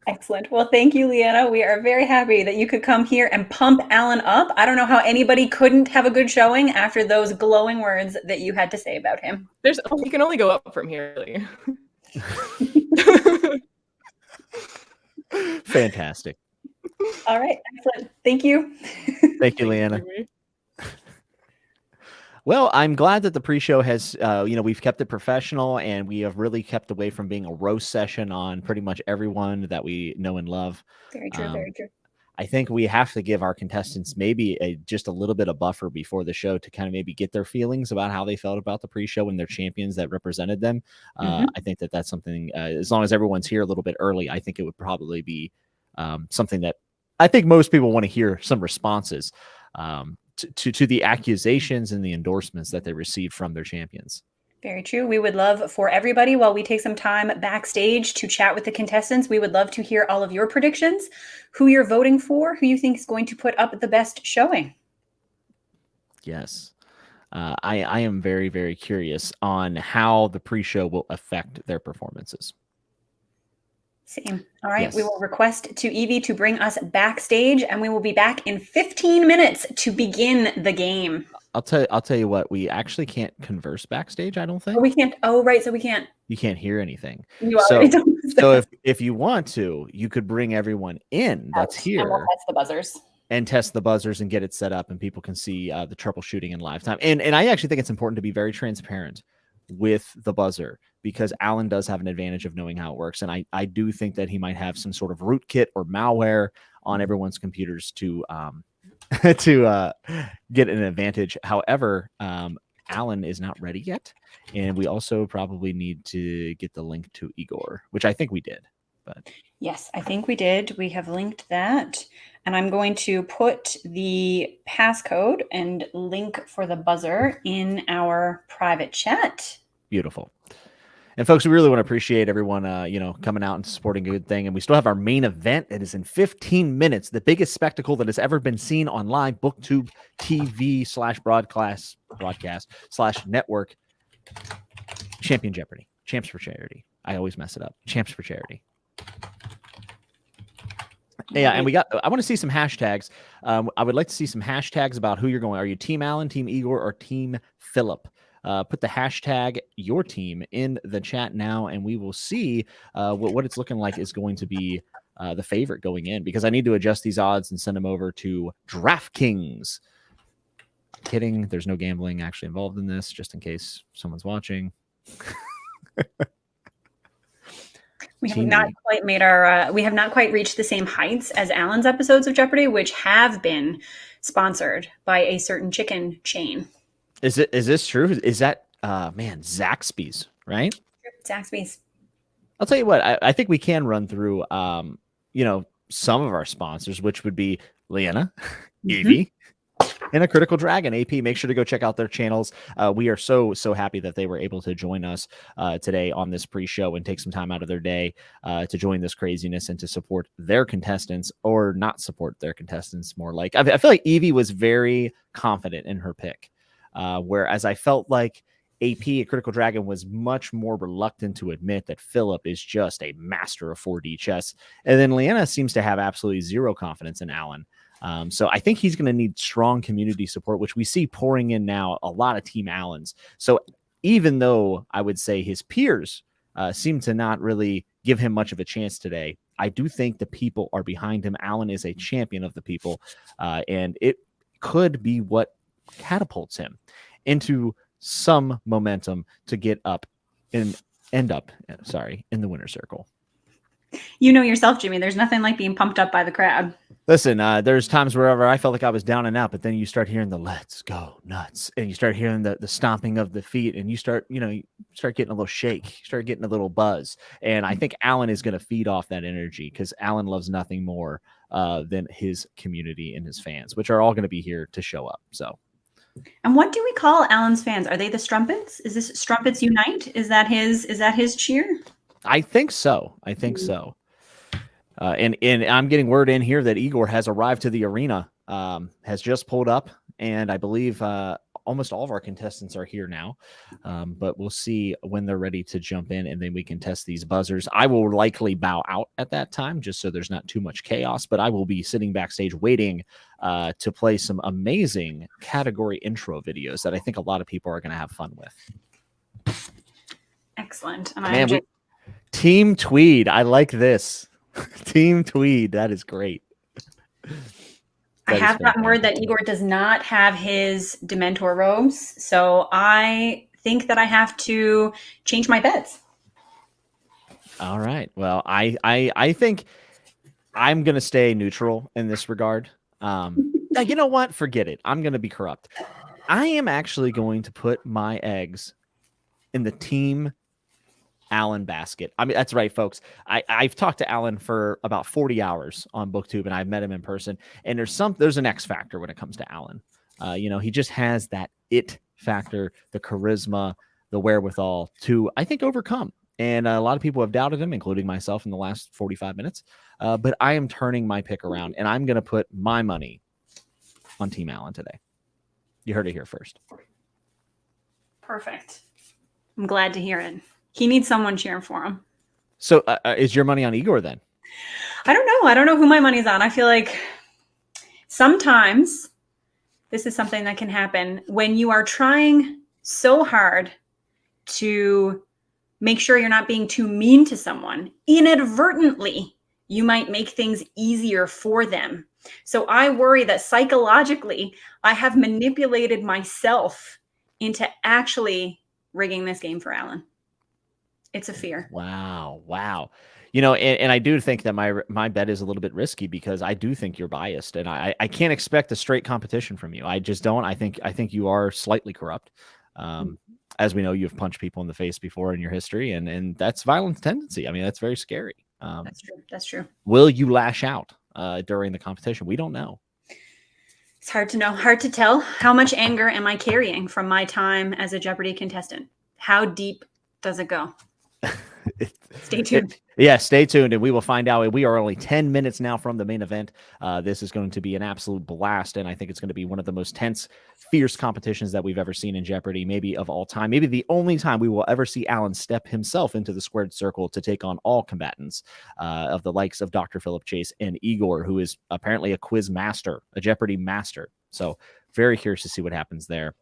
A: Excellent. Well, thank you, Leanna. We are very happy that you could come here and pump Alan up. I don't know how anybody couldn't have a good showing after those glowing words that you had to say about him.
E: You can only go up from here, really.
B: Fantastic.
A: All right. Excellent. Thank you.
B: Thank you, Leanna. Well, I'm glad that the pre-show has, we've kept it professional and we have really kept away from being a roast session on pretty much everyone that we know and love.
A: Very true. Very true.
B: I think we have to give our contestants maybe just a little bit of buffer before the show to kind of maybe get their feelings about how they felt about the pre-show and their champions that represented them. I think that's something, as long as everyone's here a little bit early, I think it would probably be something that I think most people want to hear some responses to the accusations and the endorsements that they received from their champions.
A: Very true. We would love for everybody, while we take some time backstage to chat with the contestants, we would love to hear all of your predictions, who you're voting for, who you think is going to put up the best showing.
B: Yes. I am very, very curious on how the pre-show will affect their performances.
A: Same. All right.
B: Yes.
A: We will request to Evie to bring us backstage, and we will be back in 15 minutes to begin the game.
B: I'll tell you what, we actually can't converse backstage, I don't think.
A: Oh, we can't. Oh, right. So we can't.
B: You can't hear anything.
A: You already told us
B: So
A: that.
B: if you want to, you could bring everyone in that's
A: Out,
B: here
A: and we'll test the buzzers.
B: and test the buzzers and get it set up, and people can see the troubleshooting in live time. And I actually think it's important to be very transparent with the buzzer, because Alan does have an advantage of knowing how it works. And I do think that he might have some sort of rootkit or malware on everyone's computers to get an advantage. However, Alan is not ready yet. And we also probably need to get the link to Igor, which I think we did. But
A: Yes, I think we did. We have linked that. And I'm going to put the passcode and link for the buzzer in our private chat.
B: beautiful. And folks, we really want to appreciate everyone, coming out and supporting a good thing. And we still have our main event. It is in 15 minutes, the biggest spectacle that has ever been seen online, Booktube TV /broadcast/network. Champion Jeopardy, Champs for Charity. I always mess it up. Champs for Charity. Yeah, and I want to see some hashtags. I would like to see some hashtags about who you're going. Are you Team Alan, Team Igor, or Team Philip? Put the hashtag your team in the chat now, and we will see what it's looking like is going to be the favorite going in, because I need to adjust these odds and send them over to DraftKings. Kidding. There's no gambling actually involved in this, just in case someone's watching.
A: We have not quite made our. We have not quite reached the same heights as Alan's episodes of Jeopardy, which have been sponsored by a certain chicken chain.
B: Is this true? Is that Zaxby's, right?
A: Zaxby's.
B: I'll tell you what. I think we can run through some of our sponsors, which would be Leanna, Evie, and A Critical Dragon. AP, make sure to go check out their channels. We are so happy that they were able to join us today on this pre-show and take some time out of their day to join this craziness and to support their contestants, or not support their contestants, more like. I feel like Evie was very confident in her pick, whereas I felt like AP, A Critical Dragon, was much more reluctant to admit that Philip is just a master of 4D chess. And then Leanna seems to have absolutely zero confidence in Alan. So I think he's going to need strong community support, which we see pouring in now, a lot of Team Allens. So even though I would say his peers seem to not really give him much of a chance today, I do think the people are behind him. Alan is a champion of the people, and it could be what catapults him into some momentum to get up and end up in the winner's circle.
A: You know yourself, Jimmy. There's nothing like being pumped up by the crowd.
B: Listen, there's times wherever I felt like I was down and out, but then you start hearing the "let's go nuts," and you start hearing the stomping of the feet, and you start getting a little shake, you start getting a little buzz. And I think Alan is going to feed off that energy, because Alan loves nothing more than his community and his fans, which are all going to be here to show up. So.
A: And what do we call Alan's fans? Are they the Strumpets? Is this Strumpets Unite? Is that his cheer?
B: I think so. And I'm getting word in here that Igor has arrived to the arena, has just pulled up, and I believe almost all of our contestants are here now. But we'll see when they're ready to jump in, and then we can test these buzzers. I will likely bow out at that time, just so there's not too much chaos, but I will be sitting backstage waiting to play some amazing category intro videos that I think a lot of people are going to have fun with.
A: Excellent.
B: And Team Tweed. I like this. Team Tweed. That is great.
A: I have gotten word that Igor does not have his Dementor robes, so I think that I have to change my bets.
B: All right. Well, I think I'm going to stay neutral in this regard. You know what? Forget it. I'm going to be corrupt. I am actually going to put my eggs in the Team Alan basket. I mean, that's right, folks. I've talked to Alan for about 40 hours on BookTube, and I've met him in person. And there's an X factor when it comes to Alan. He just has that it factor, the charisma, the wherewithal to, I think, overcome. And a lot of people have doubted him, including myself, in the last 45 minutes. But I am turning my pick around, and I'm going to put my money on Team Alan today. You heard it here first.
A: Perfect. I'm glad to hear it. He needs someone cheering for him.
B: So is your money on Igor then?
A: I don't know. I don't know who my money's on. I feel like sometimes this is something that can happen when you are trying so hard to make sure you're not being too mean to someone. Inadvertently, you might make things easier for them. So I worry that psychologically, I have manipulated myself into actually rigging this game for Alan. It's a fear.
B: Wow. And I do think that my bet is a little bit risky, because I do think you're biased, and I can't expect a straight competition from you. I just don't. I think you are slightly corrupt. As we know, you've punched people in the face before in your history, and that's violent tendency. I mean, that's very scary.
A: That's true.
B: Will you lash out during the competition? We don't know.
A: It's hard to know, hard to tell. How much anger am I carrying from my time as a Jeopardy contestant? How deep does it go? Stay tuned.
B: Yeah, stay tuned, and we will find out. We are only 10 minutes now from the main event. This is going to be an absolute blast, and I think it's going to be one of the most tense, fierce competitions that we've ever seen in Jeopardy, maybe of all time. Maybe the only time we will ever see Alan step himself into the squared circle to take on all combatants of the likes of Dr. Philip Chase and Igor, who is apparently a quiz master, a Jeopardy master. So very curious to see what happens there.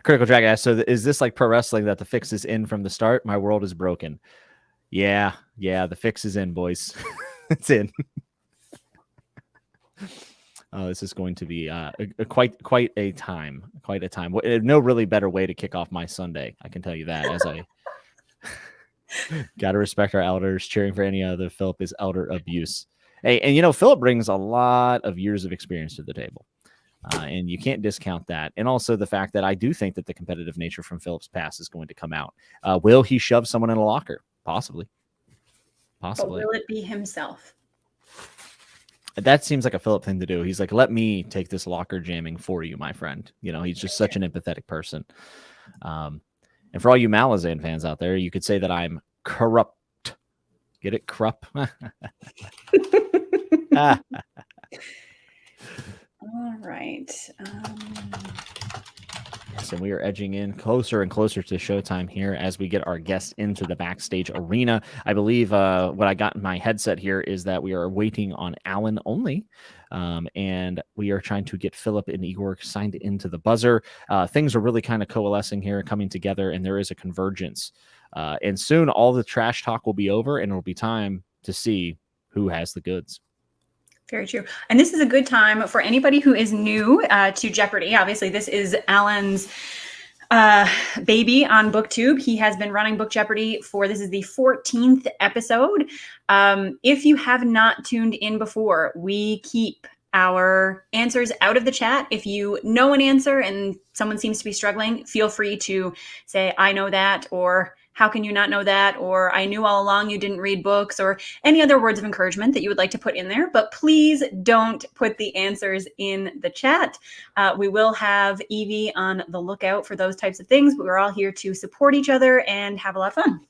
B: Critical Dragon asks, so is this like pro wrestling that the fix is in from the start? My world is broken. Yeah, the fix is in, boys. It's in. Oh, this is going to be quite a time. Quite a time. No really better way to kick off my Sunday. I can tell you that. As I got to respect our elders. Cheering for any other Philip is elder abuse. Hey, and Philip brings a lot of years of experience to the table. And you can't discount that. And also the fact that I do think that the competitive nature from Philip's past is going to come out. Will he shove someone in a locker? Possibly.
A: But will it be himself?
B: That seems like a Philip thing to do. He's like, let me take this locker jamming for you, my friend. He's just such an empathetic person. And for all you Malazan fans out there, you could say that I'm corrupt. Get it? Corrupt.
A: All right.
B: So we are edging in closer and closer to showtime here as we get our guests into the backstage arena. I believe what I got in my headset here is that we are waiting on Alan only. And we are trying to get Philip and Igor signed into the buzzer. Things are really kind of coalescing here, coming together, and there is a convergence. And soon all the trash talk will be over, and it'll be time to see who has the goods.
A: Very true. And this is a good time for anybody who is new to Jeopardy. Obviously, this is Alan's baby on BookTube. He has been running Book Jeopardy this is the 14th episode. If you have not tuned in before, we keep our answers out of the chat. If you know an answer and someone seems to be struggling, feel free to say, I know that, or how can you not know that? Or I knew all along you didn't read books, or any other words of encouragement that you would like to put in there. But please don't put the answers in the chat. We will have Evie on the lookout for those types of things, but we're all here to support each other and have a lot of fun.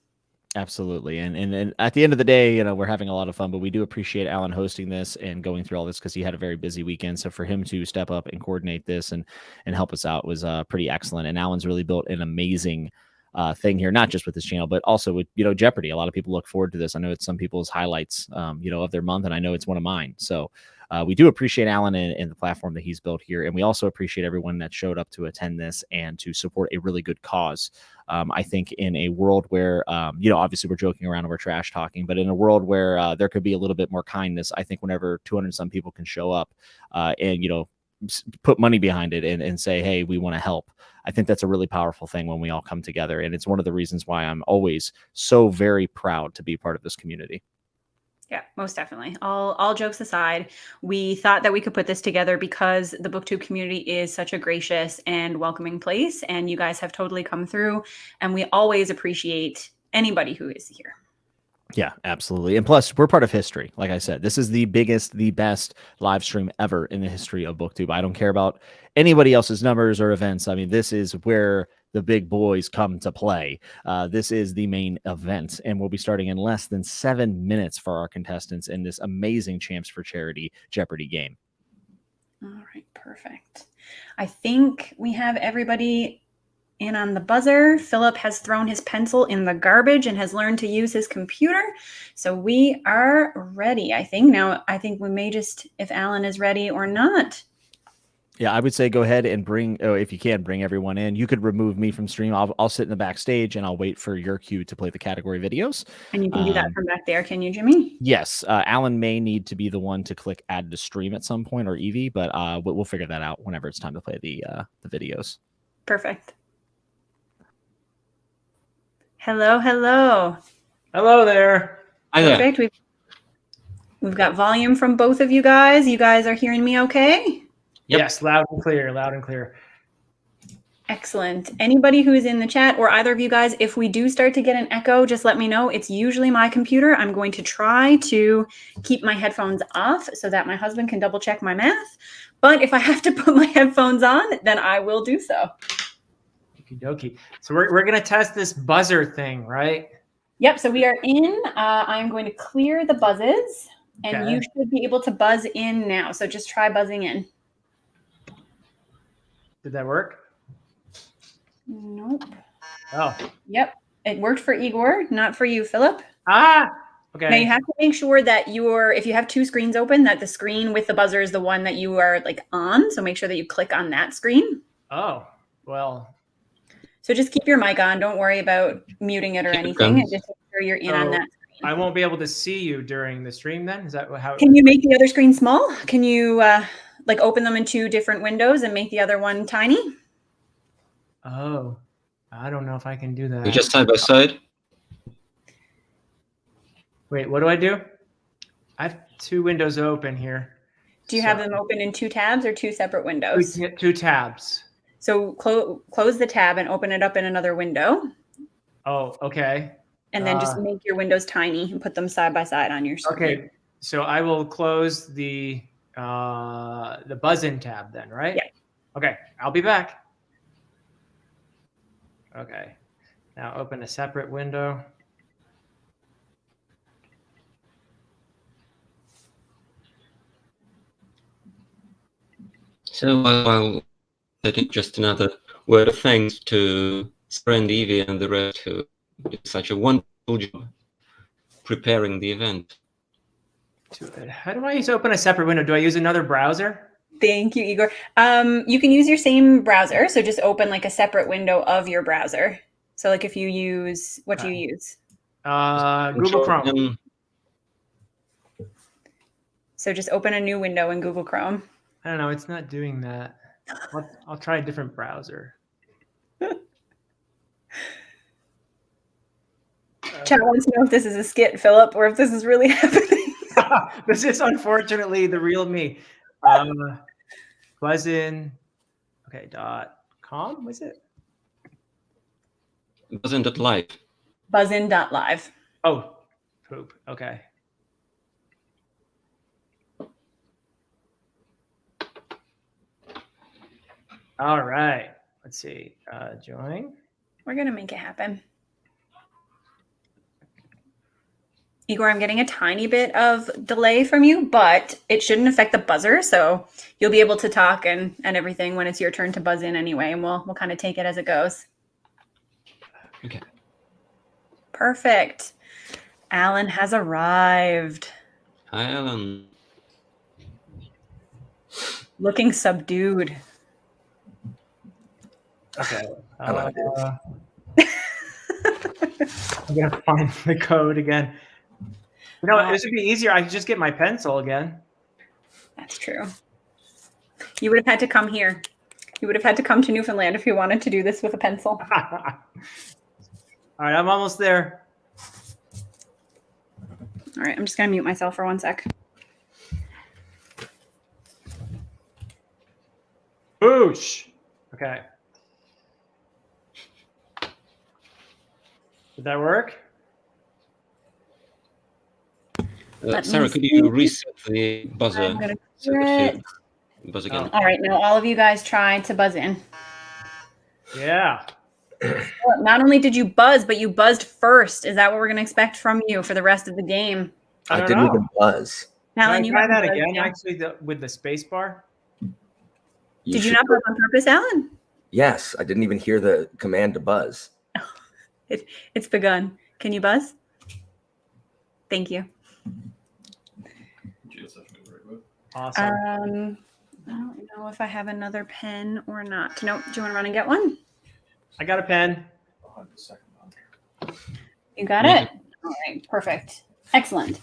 B: Absolutely. And at the end of the day, we're having a lot of fun, but we do appreciate Alan hosting this and going through all this because he had a very busy weekend. So for him to step up and coordinate this and help us out was pretty excellent. And Alan's really built an amazing thing here, not just with this channel, but also with, Jeopardy. A lot of people look forward to this. I know it's some people's highlights, of their month, and I know it's one of mine. So we do appreciate Alan and the platform that he's built here. And we also appreciate everyone that showed up to attend this and to support a really good cause. I think in a world where, obviously we're joking around and we're trash talking, but in a world where there could be a little bit more kindness, I think whenever 200 some people can show up and, put money behind it and say, hey, we want to help. I think that's a really powerful thing when we all come together. And it's one of the reasons why I'm always so very proud to be part of this community.
A: Yeah, most definitely. All jokes aside, we thought that we could put this together because the BookTube community is such a gracious and welcoming place. And you guys have totally come through. And we always appreciate anybody who is here.
B: Yeah, absolutely. And plus, we're part of history. Like I said, this is the biggest, the best live stream ever in the history of BookTube. I don't care about anybody else's numbers or events. I mean, this is where the big boys come to play. This is the main event, and we'll be starting in less than 7 minutes for our contestants in this amazing Champs for Charity Jeopardy game.
A: All right, perfect. I think we have everybody in on the buzzer. Philip has thrown his pencil in the garbage and has learned to use his computer. So we are ready, I think. Now, I think we may just, if Alan is ready or not.
B: Yeah, I would say go ahead and if you can, bring everyone in. You could remove me from stream. I'll sit in the backstage and I'll wait for your cue to play the category videos.
A: And you can do that from back there, can you, Jimmy?
B: Yes. Alan may need to be the one to click add to stream at some point, or Evie, but we'll figure that out whenever it's time to play the videos.
A: Perfect. Hello.
F: Hello there.
C: Hi there.
A: Perfect. We've got volume from both of you guys. You guys are hearing me okay?
C: Yep.
F: Yes, loud and clear.
A: Excellent. Anybody who is in the chat, or either of you guys, if we do start to get an echo, just let me know. It's usually my computer. I'm going to try to keep my headphones off so that my husband can double check my math. But if I have to put my headphones on, then I will do so.
F: Okie dokie. So we're gonna test this buzzer thing, right?
A: Yep. So we are in. I'm going to clear the buzzes, and
F: Okay.
A: you should be able to buzz in now. So just try buzzing in.
F: Did that work?
A: Nope.
F: Oh.
A: Yep. It worked for Igor, not for you, Philip.
F: Ah. Okay.
A: Now you have to make sure that if you have two screens open, that the screen with the buzzer is the one that you are like on. So make sure that you click on that screen.
F: Oh, well.
A: So just keep your mic on. Don't worry about muting it or anything. And just make sure you're in on that screen.
F: I won't be able to see you during the stream then? Is that how?
A: Can you make the other screen small? Can you like open them in two different windows and make the other one tiny?
F: Oh, I don't know if I can do that.
G: We just side by side.
F: Wait, what do I do? I have two windows open here.
A: Do you have them open in two tabs or two separate windows?
F: We can get two tabs.
A: So close the tab and open it up in another window.
F: Oh, okay.
A: And then just make your windows tiny and put them side by side on your screen.
F: Okay, so I will close the buzz-in tab then, right?
A: Yeah.
F: Okay, I'll be back. Okay, now open a separate window.
G: So I'll say just another word of thanks to Sarah and Evie and the rest who did such a wonderful job preparing the event.
F: How do I open a separate window? Do I use another browser?
A: Thank you, Igor. You can use your same browser. So just open like a separate window of your browser. So like if you use, what do you use?
F: Google Chrome.
A: So just open a new window in Google Chrome.
F: I don't know. It's not doing that. I'll try a different browser.
A: Chat wants to know if this is a skit, Philip, or if this is really happening.
F: This is unfortunately the real me. Buzzin. Okay, .com was it?
G: Buzzin.live.
A: Buzzin.live.
F: Oh, poop. Okay. All right. Let's see. Join.
A: We're going to make it happen. Igor, I'm getting a tiny bit of delay from you, but it shouldn't affect the buzzer. So you'll be able to talk and everything when it's your turn to buzz in anyway. And we'll kind of take it as it goes.
G: Okay.
A: Perfect. Alan has arrived.
G: Hi, Alan.
A: Looking subdued.
F: Okay. I'm going to find the code again. You know, this would be easier. I could just get my pencil again.
A: That's true. You would have had to come here. You would have had to come to Newfoundland if you wanted to do this with a pencil.
F: All right, I'm almost there.
A: All right, I'm just going to mute myself for 1 sec.
F: Boosh. Okay. Did that work?
G: Sarah, could you reset the buzzer?
A: I'm gonna
G: so
A: clear
G: that
A: it.
G: you buzz again?
A: All right, now all of you guys try to buzz in.
F: Yeah.
A: Not only did you buzz, but you buzzed first. Is that what we're going to expect from you for the rest of the game?
F: I
H: didn't
F: know.
H: even buzz.
A: Alan,
F: Can
A: you
F: I try
A: haven't
F: that
A: buzzed
F: again?
A: yet.
F: Actually, with the space bar.
A: Did you not buzz on purpose, Alan?
H: Yes, I didn't even hear the command to buzz.
A: It's begun. Can you buzz? Thank you.
F: Awesome.
A: I don't know if I have another pen or not. No, do you want to run and get one?
F: I got a pen.
A: You got it? All right, perfect. Excellent.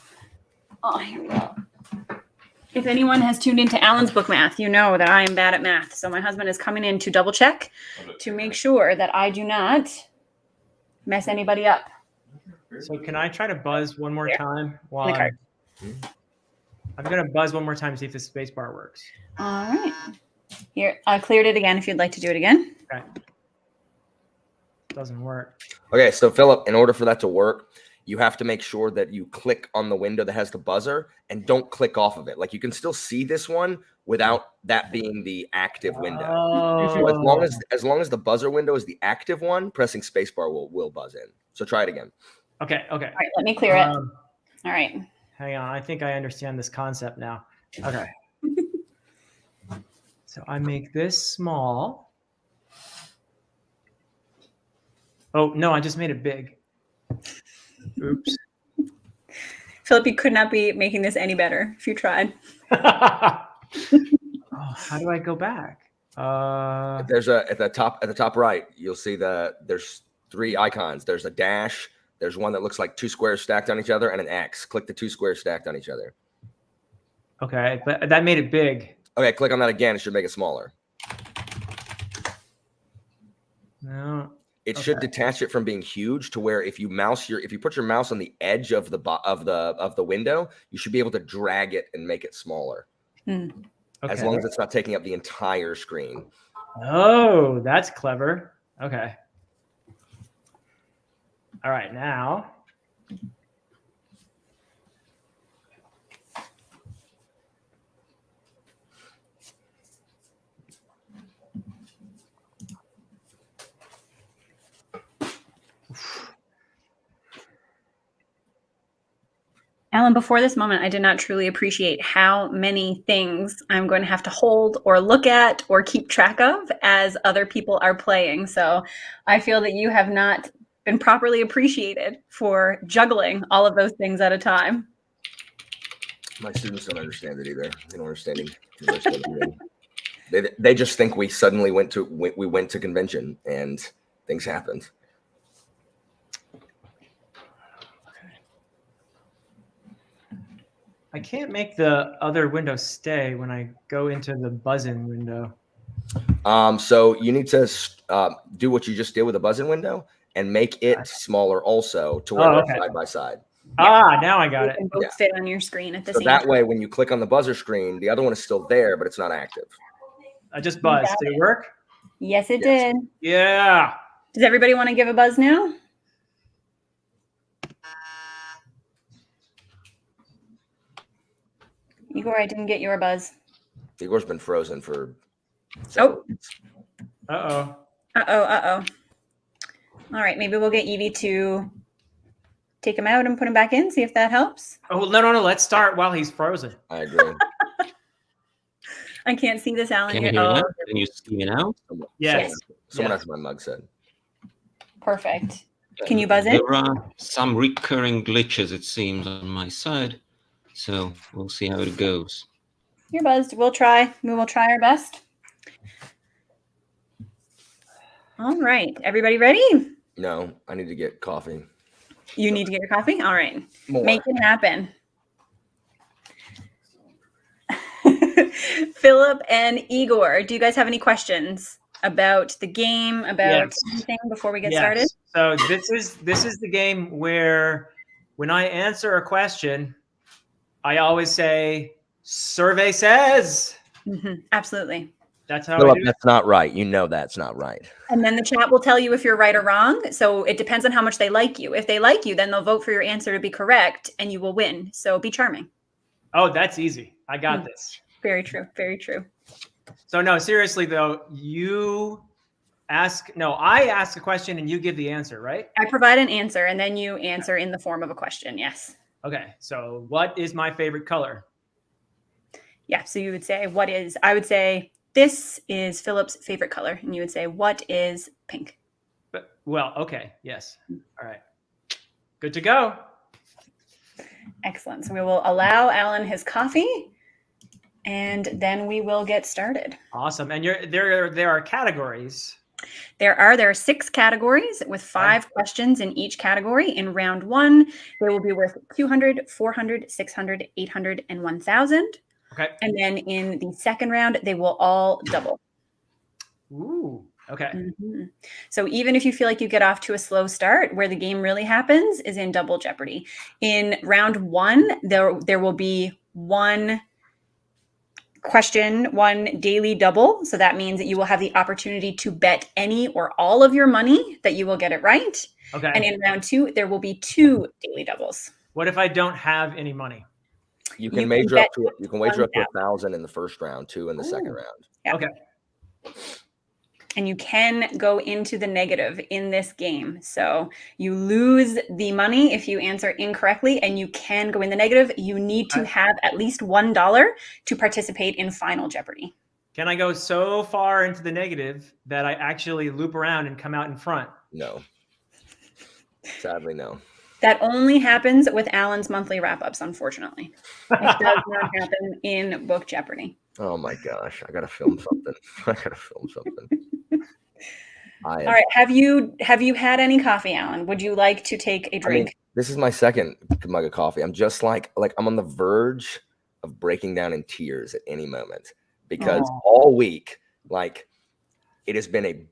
A: Oh, here we go. If anyone has tuned into Alan's book math, you know that I am bad at math. So my husband is coming in to double check to make sure that I do not mess anybody up.
F: So can I try to buzz one more time?
A: In the cart.
F: I'm going to buzz one more time to see if the space bar works.
A: All right. Here, I cleared it again if you'd like to do it again.
F: Okay. Doesn't work.
H: Okay, so Philip, in order for that to work, you have to make sure that you click on the window that has the buzzer and don't click off of it. Like you can still see this one without that being the active window.
F: Oh.
H: So as long as the buzzer window is the active one, pressing spacebar will buzz in. So try it again.
F: Okay.
A: All right, let me clear it. All right.
F: Hang on. I think I understand this concept now. Okay. So I make this small. Oh, no, I just made it big. Oops.
A: Philip, you could not be making this any better if you tried.
F: Oh, how do I go back?
H: There's at the top right, you'll see there's 3 icons. There's a dash. There's one that looks like 2 squares stacked on each other, and an X. Click the 2 squares stacked on each other.
F: Okay, but that made it big.
H: Okay, click on that again. It should make it smaller.
F: No.
H: It should detach it from being huge to where if you put your mouse on the edge of the window, you should be able to drag it and make it smaller.
F: Okay.
H: As long as it's not taking up the entire screen.
F: Oh, that's clever. Okay. All right, now.
A: Alan, before this moment, I did not truly appreciate how many things I'm going to have to hold or look at or keep track of as other people are playing. So I feel that you have not been properly appreciated for juggling all of those things at a time.
H: My students don't understand it either. They don't understand it. They just think we suddenly went to convention and things happened.
F: I can't make the other window stay when I go into the buzz-in window.
H: So you need to do what you just did with the buzz-in window and make it smaller also to where they're side by side.
F: Ah, now I got it.
A: Both fit on your screen at the
H: So
A: same
H: that
A: time.
H: way, when you click on the buzzer screen, the other one is still there, but it's not active.
F: I just buzzed. Did it work?
A: Yes, it did.
F: Yeah.
A: Does everybody want to give a buzz now? Igor, I didn't get your buzz.
H: Igor's been frozen for
A: Oh.
F: Uh-oh.
A: Uh-oh. All right, maybe we'll get Evie to take him out and put him back in, see if that helps.
F: Oh, no. Let's start while he's frozen.
H: I agree.
A: I can't see this, Alan.
G: Can you hear that? Can you see me now?
F: Yes.
H: Someone has my mug said.
A: Perfect. Can you buzz in?
G: There are some recurring glitches, it seems, on my side. So we'll see how it goes.
A: You're buzzed. We'll try. We will try our best. All right. Everybody ready?
H: No, I need to get coffee.
A: You need to get your coffee? All right.
H: More.
A: Make it happen. Philip and Igor, do you guys have any questions about the game, about anything before we get started?
F: So this is the game where when I answer a question, I always say, survey says.
A: Absolutely.
F: That's how
H: Philip,
F: I do it.
H: that's not right. You know that's not right.
A: And then the chat will tell you if you're right or wrong. So it depends on how much they like you. If they like you, then they'll vote for your answer to be correct and you will win. So be charming.
F: Oh, that's easy. I got this.
A: Very true. Very true.
F: So no, seriously though, I ask a question and you give the answer, right?
A: I provide an answer and then you answer in the form of a question. Yes.
F: Okay. So what is my favorite color?
A: Yeah. So you would say, I would say, this is Philip's favorite color. And you would say, what is pink?
F: Well, okay. Yes. All right. Good to go.
A: Excellent. So we will allow Alan his coffee and then we will get started.
F: Awesome. And there are categories.
A: There are 6 categories with 5 questions in each category. In round 1, they will be worth 200, 400, 600, 800, and 1,000.
F: Okay.
A: And then in the second round, they will all double.
F: Ooh. Okay.
A: So even if you feel like you get off to a slow start, where the game really happens is in Double Jeopardy. In round 1, there will be 1 question, 1 daily double. So that means that you will have the opportunity to bet any or all of your money that you will get it right.
F: Okay.
A: And in round 2, there will be 2 daily doubles.
F: What if I don't have any money?
H: You can
A: bet
H: wager up to
A: 1,000.
H: 1,000 in the first round, 2 in the second round.
A: Yeah.
F: Okay.
A: And you can go into the negative in this game. So you lose the money if you answer incorrectly, and you can go in the negative. You need to have at least $1 to participate in Final Jeopardy.
F: Can I go so far into the negative that I actually loop around and come out in front?
H: No. Sadly, no.
A: That only happens with Alan's monthly wrap-ups, unfortunately. It does not happen in Book Jeopardy.
H: Oh my gosh, I gotta film something.
A: All right, have you had any coffee, Alan? Would you like to take a drink?
H: This is my second mug of coffee. I'm just like I'm on the verge of breaking down in tears at any moment because all week, it has been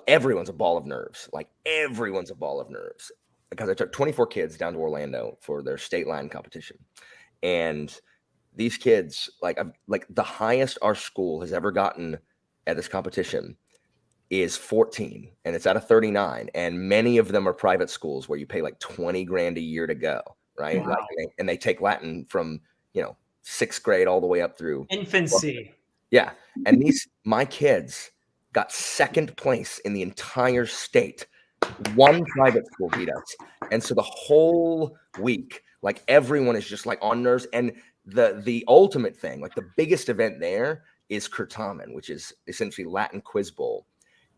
H: everyone's a ball of nerves. Everyone's a ball of nerves because I took 24 kids down to Orlando for their state line competition, and these kids, the highest our school has ever gotten at this competition is 14, and it's out of 39. And many of them are private schools where you pay like 20 grand a year to go, right?
F: Wow.
H: And they take Latin from, 6th grade all the way up through
F: infancy.
H: Yeah. And my kids got second place in the entire state. One private school beat us. And so the whole week, everyone is just on nerves. And the ultimate thing, the biggest event there is Curtamen, which is essentially Latin Quiz Bowl.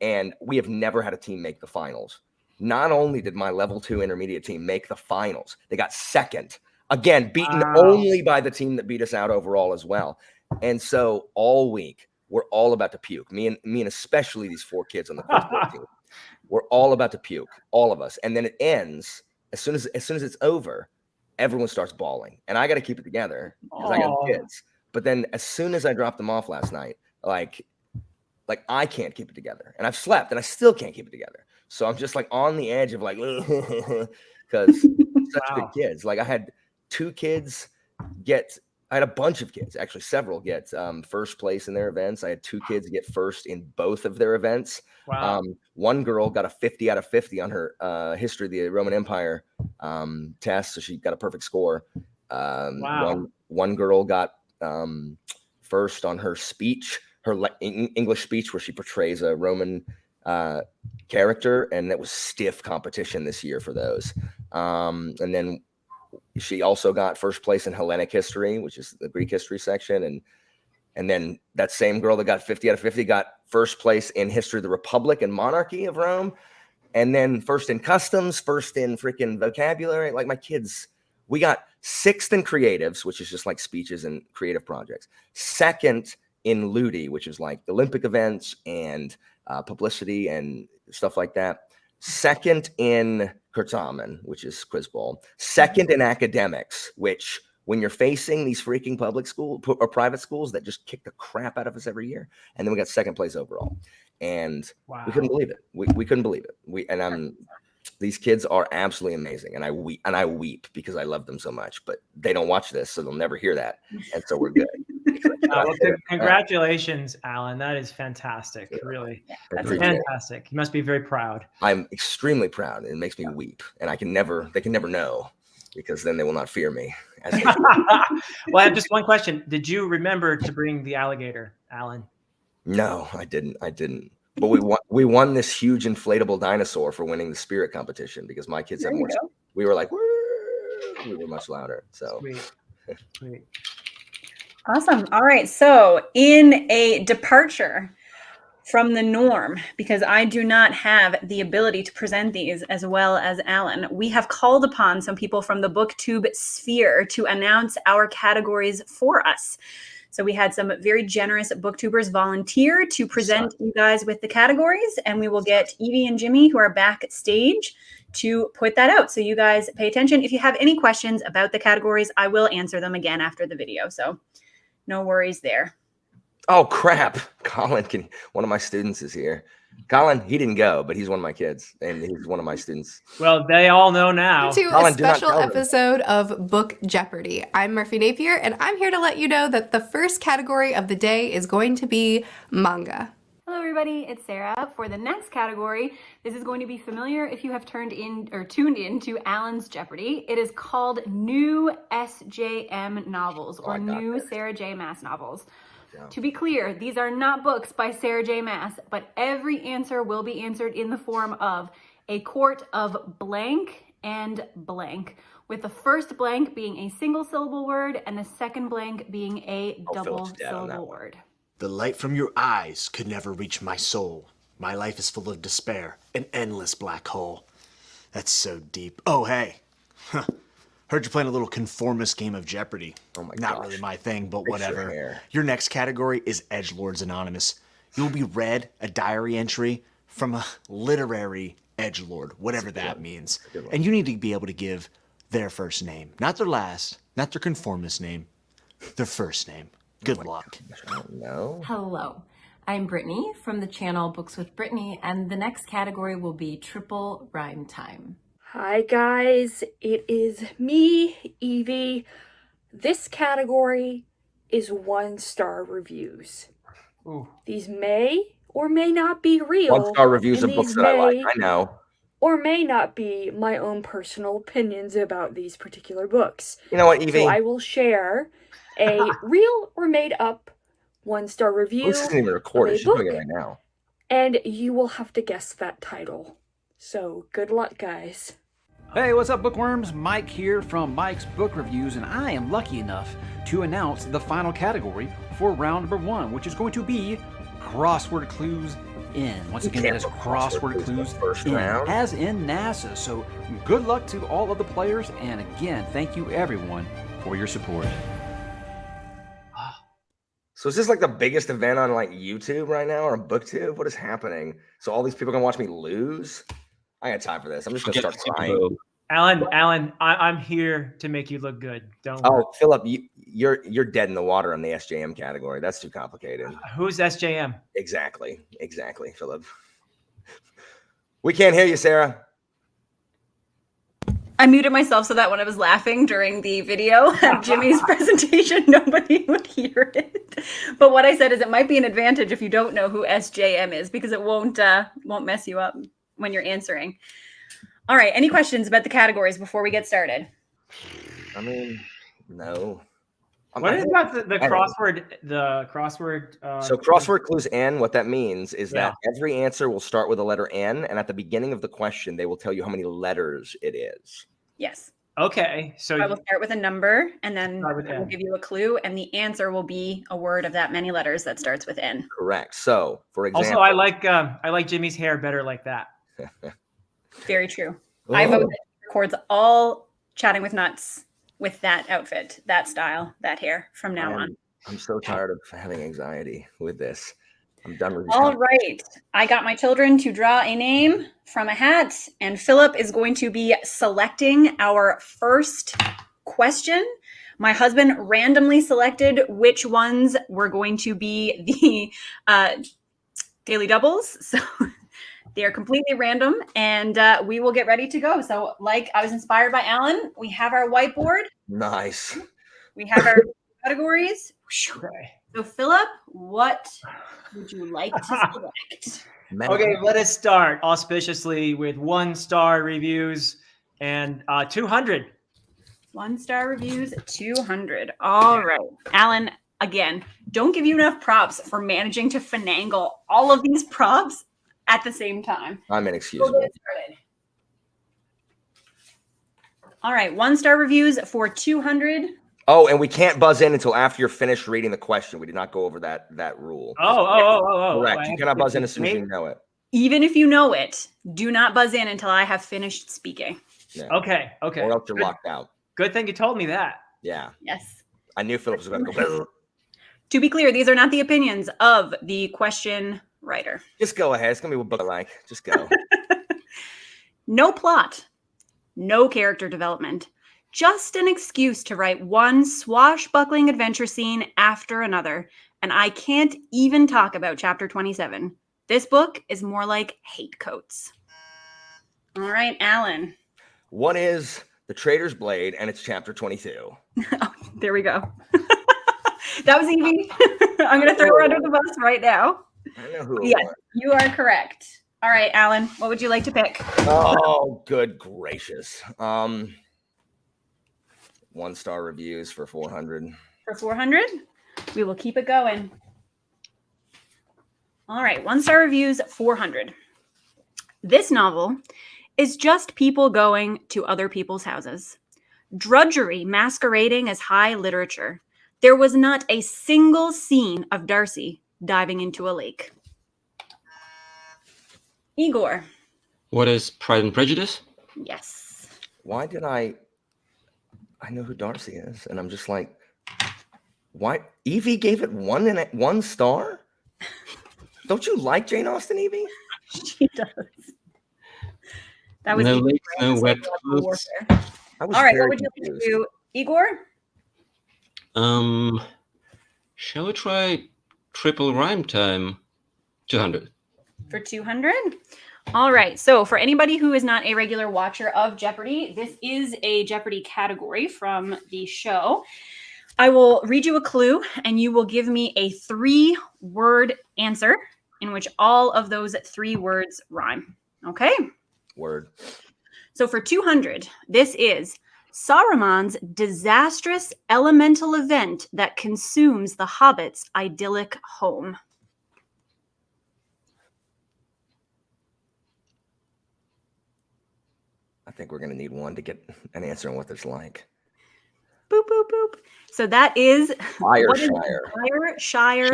H: And we have never had a team make the finals. Not only did my level 2 intermediate team make the finals, they got second. Again, beaten only by the team that beat us out overall as well. And so all week, we're all about to puke. Me and especially these 4 kids on the quiz bowl team. We're all about to puke, all of us. And then it ends, as soon as it's over, everyone starts bawling. And I got to keep it together because I got kids. But then as soon as I dropped them off last night, I can't keep it together. And I've slept and I still can't keep it together. So I'm just on the edge of because such good kids. I had 2 kids I had a bunch of kids, actually several get first place in their events. I had 2 kids get first in both of their events.
F: Wow.
H: One girl got a 50 out of 50 on her history of the Roman Empire test. So she got a perfect score.
F: Wow.
H: One girl got first on her speech, her English speech, where she portrays a Roman character. And that was stiff competition this year for those. And then she also got first place in Hellenic history, which is the Greek history section. And then that same girl that got 50 out of 50 got first place in history of the Republic and monarchy of Rome. And then first in customs, first in freaking vocabulary. My kids, we got 6th in creatives, which is just speeches and creative projects. 2nd in Ludi, which is the Olympic events and publicity and stuff like that. 2nd in Curtamen, which is Quiz Bowl. 2nd in academics, which when you're facing these freaking public school or private schools that just kick the crap out of us every year. And then we got 2nd place overall. And we couldn't believe it. We couldn't believe it. These kids are absolutely amazing. And I weep because I love them so much, but they don't watch this, so they'll never hear that. And so we're good.
F: Congratulations, Alan. That is fantastic. Yeah. Really. That's fantastic. You must be very proud.
H: I'm extremely proud. It makes me weep. And they can never know because then they will not fear me.
F: Well, I have just one question. Did you remember to bring the alligator, Alan?
H: No, I didn't. But we won this huge inflatable dinosaur for winning the spirit competition because my kids have more. We were like, woo! We were much louder. So
F: Sweet.
A: Awesome. All right. So in a departure from the norm, because I do not have the ability to present these as well as Alan, we have called upon some people from the BookTube sphere to announce our categories for us. So we had some very generous BookTubers volunteer to present you guys with the categories, and we will get Evie and Jimmy, who are backstage, to put that out. So you guys pay attention. If you have any questions about the categories, I will answer them again after the video. So no worries there.
H: Oh, crap. Colin, one of my students is here. Colin, he didn't go, but he's one of my kids, and he's one of my students.
F: Well, they all know now.
I: To a special episode of Book Jeopardy. I'm Murphy Napier, and I'm here to let you know that the first category of the day is going to be manga.
A: Hello everybody, it's Sarah. For the next category, this is going to be familiar if you have tuned in to Alan's Jeopardy. It is called New SJM Novels or New Sarah J. Maas Novels. Yeah. To be clear, these are not books by Sarah J. Maas, but every answer will be answered in the form of a court of blank and blank, with the first blank being a single syllable word and the second blank being a double syllable word.
J: The light from your eyes could never reach my soul. My life is full of despair, an endless black hole. That's so deep. Oh, hey. Huh. Heard you're playing a little conformist game of Jeopardy.
H: Oh my
J: Not
H: gosh.
J: really my thing, but whatever.
H: Your
J: Your next category is Edgelords Anonymous. You'll be read a diary entry from a literary edgelord, whatever that means. And you need to be able to give their first name. Not their last, not their conformist name, their first name. Good luck.
H: I don't know.
K: Hello, I'm Brittany from the channel Books with Brittany, and the next category will be Triple Rhyme Time.
D: Hi guys, it is me, Evie. This category is 1-star reviews.
F: Ooh.
D: These may or may not be real.
H: 1-star reviews
D: and
H: of books
D: these
H: that I like.
D: may
H: I know.
D: or may not be my own personal opinions about these particular books.
H: You know what, Evie?
D: So I will share a real or made up 1-star review.
H: This isn't even recorded. She's doing it right now.
D: And you will have to guess that title. So good luck, guys.
L: Hey, what's up, bookworms? Mike here from Mike's Book Reviews, and I am lucky enough to announce the final category for round number 1, which is going to be Crossword Clues in. Once again, that is Crossword Clues in, as in NASA. So good luck to all of the players, and again, thank you everyone for your support.
H: So is this like the biggest event on like YouTube right now or on BookTube? What is happening? So all these people are gonna watch me lose? I got time for this. I'm just gonna start crying.
F: Alan, I'm here to make you look good. Don't worry.
H: Oh, Philip, you're dead in the water on the SJM category. That's too complicated.
F: Who's SJM?
H: Exactly, Philip. We can't hear you, Sarah.
A: I muted myself so that when I was laughing during the video of Jimmy's presentation, nobody would hear it. But what I said is it might be an advantage if you don't know who SJM is, because it won't mess you up when you're answering. All right, any questions about the categories before we get started?
H: I mean, no.
F: What is about the crossword?
H: So crossword clues N. What that means is that every answer will start with a letter N, and at the beginning of the question, they will tell you how many letters it is.
A: Yes.
F: Okay. So
A: I will start with a number, and then I will give you a clue, and the answer will be a word of that many letters that starts with N.
H: Correct. So, for example,
F: also I like Jimmy's hair better like that.
A: Very true. I vote that he records all Chatting with Nuts with that outfit, that style, that hair from now on.
H: I'm so tired of having anxiety with this. I'm done with this.
A: All right. I got my children to draw a name from a hat, and Philip is going to be selecting our first question. My husband randomly selected which ones were going to be the daily doubles. So they are completely random, and we will get ready to go. So like I was inspired by Alan, we have our whiteboard.
H: Nice.
A: We have our categories.
F: Okay.
A: So Philip, what would you like to select?
F: Okay, let us start auspiciously with 1-star reviews and 200.
A: 1-star reviews, 200. All right. Alan, again, don't give you enough props for managing to finagle all of these props at the same time.
H: I'm inexcusable.
A: We'll get started. All right, 1-star reviews for 200.
H: Oh, and we can't buzz in until after you're finished reading the question. We did not go over that rule.
F: Oh.
H: Correct. You cannot buzz in as soon as you know it.
A: Even if you know it, do not buzz in until I have finished speaking.
H: Yeah.
F: Okay.
H: Or else you're locked out.
F: Good thing you told me that.
H: Yeah.
A: Yes.
H: I knew Philip was going to go.
A: To be clear, these are not the opinions of the question writer.
H: Just go ahead. It's going to be what book I like. Just go.
A: No plot, no character development, just an excuse to write one swashbuckling adventure scene after another. And I can't even talk about chapter 27. This book is more like hate coats. All right, Alan.
H: What is The Trader's Blade? And it's chapter 22.
A: Oh, there we go. That was easy. I'm going to throw her under the bus right now.
H: I know who it
A: Yes,
H: was.
A: you are correct. All right, Alan, what would you like to pick?
H: Oh, good gracious. 1-star reviews for 400.
A: For 400, we will keep it going. All right, 1-star reviews, 400. This novel is just people going to other people's houses. Drudgery masquerading as high literature. There was not a single scene of Darcy diving into a lake. Igor.
G: What is Pride and Prejudice?
A: Yes.
H: Why did I know who Darcy is, and I'm just like, why? Evie gave it 1 star? Don't you like Jane Austen, Evie?
A: She does. That was
G: No
A: Igor.
G: lakes, no wet clothes.
A: Warfare. All right, what would you like to do, Igor?
G: Shall we try triple rhyme time? 200.
A: For 200? All right, so for anybody who is not a regular watcher of Jeopardy, this is a Jeopardy category from the show. I will read you a clue, and you will give me a 3-word answer in which all of those 3 words rhyme. Okay?
H: Word.
A: So for 200, this is Saruman's disastrous elemental event that consumes the Hobbit's idyllic home.
H: I think we're going to need one to get an answer on what it's like.
A: Boop, boop, boop. So that is
H: Shire.
A: Shire.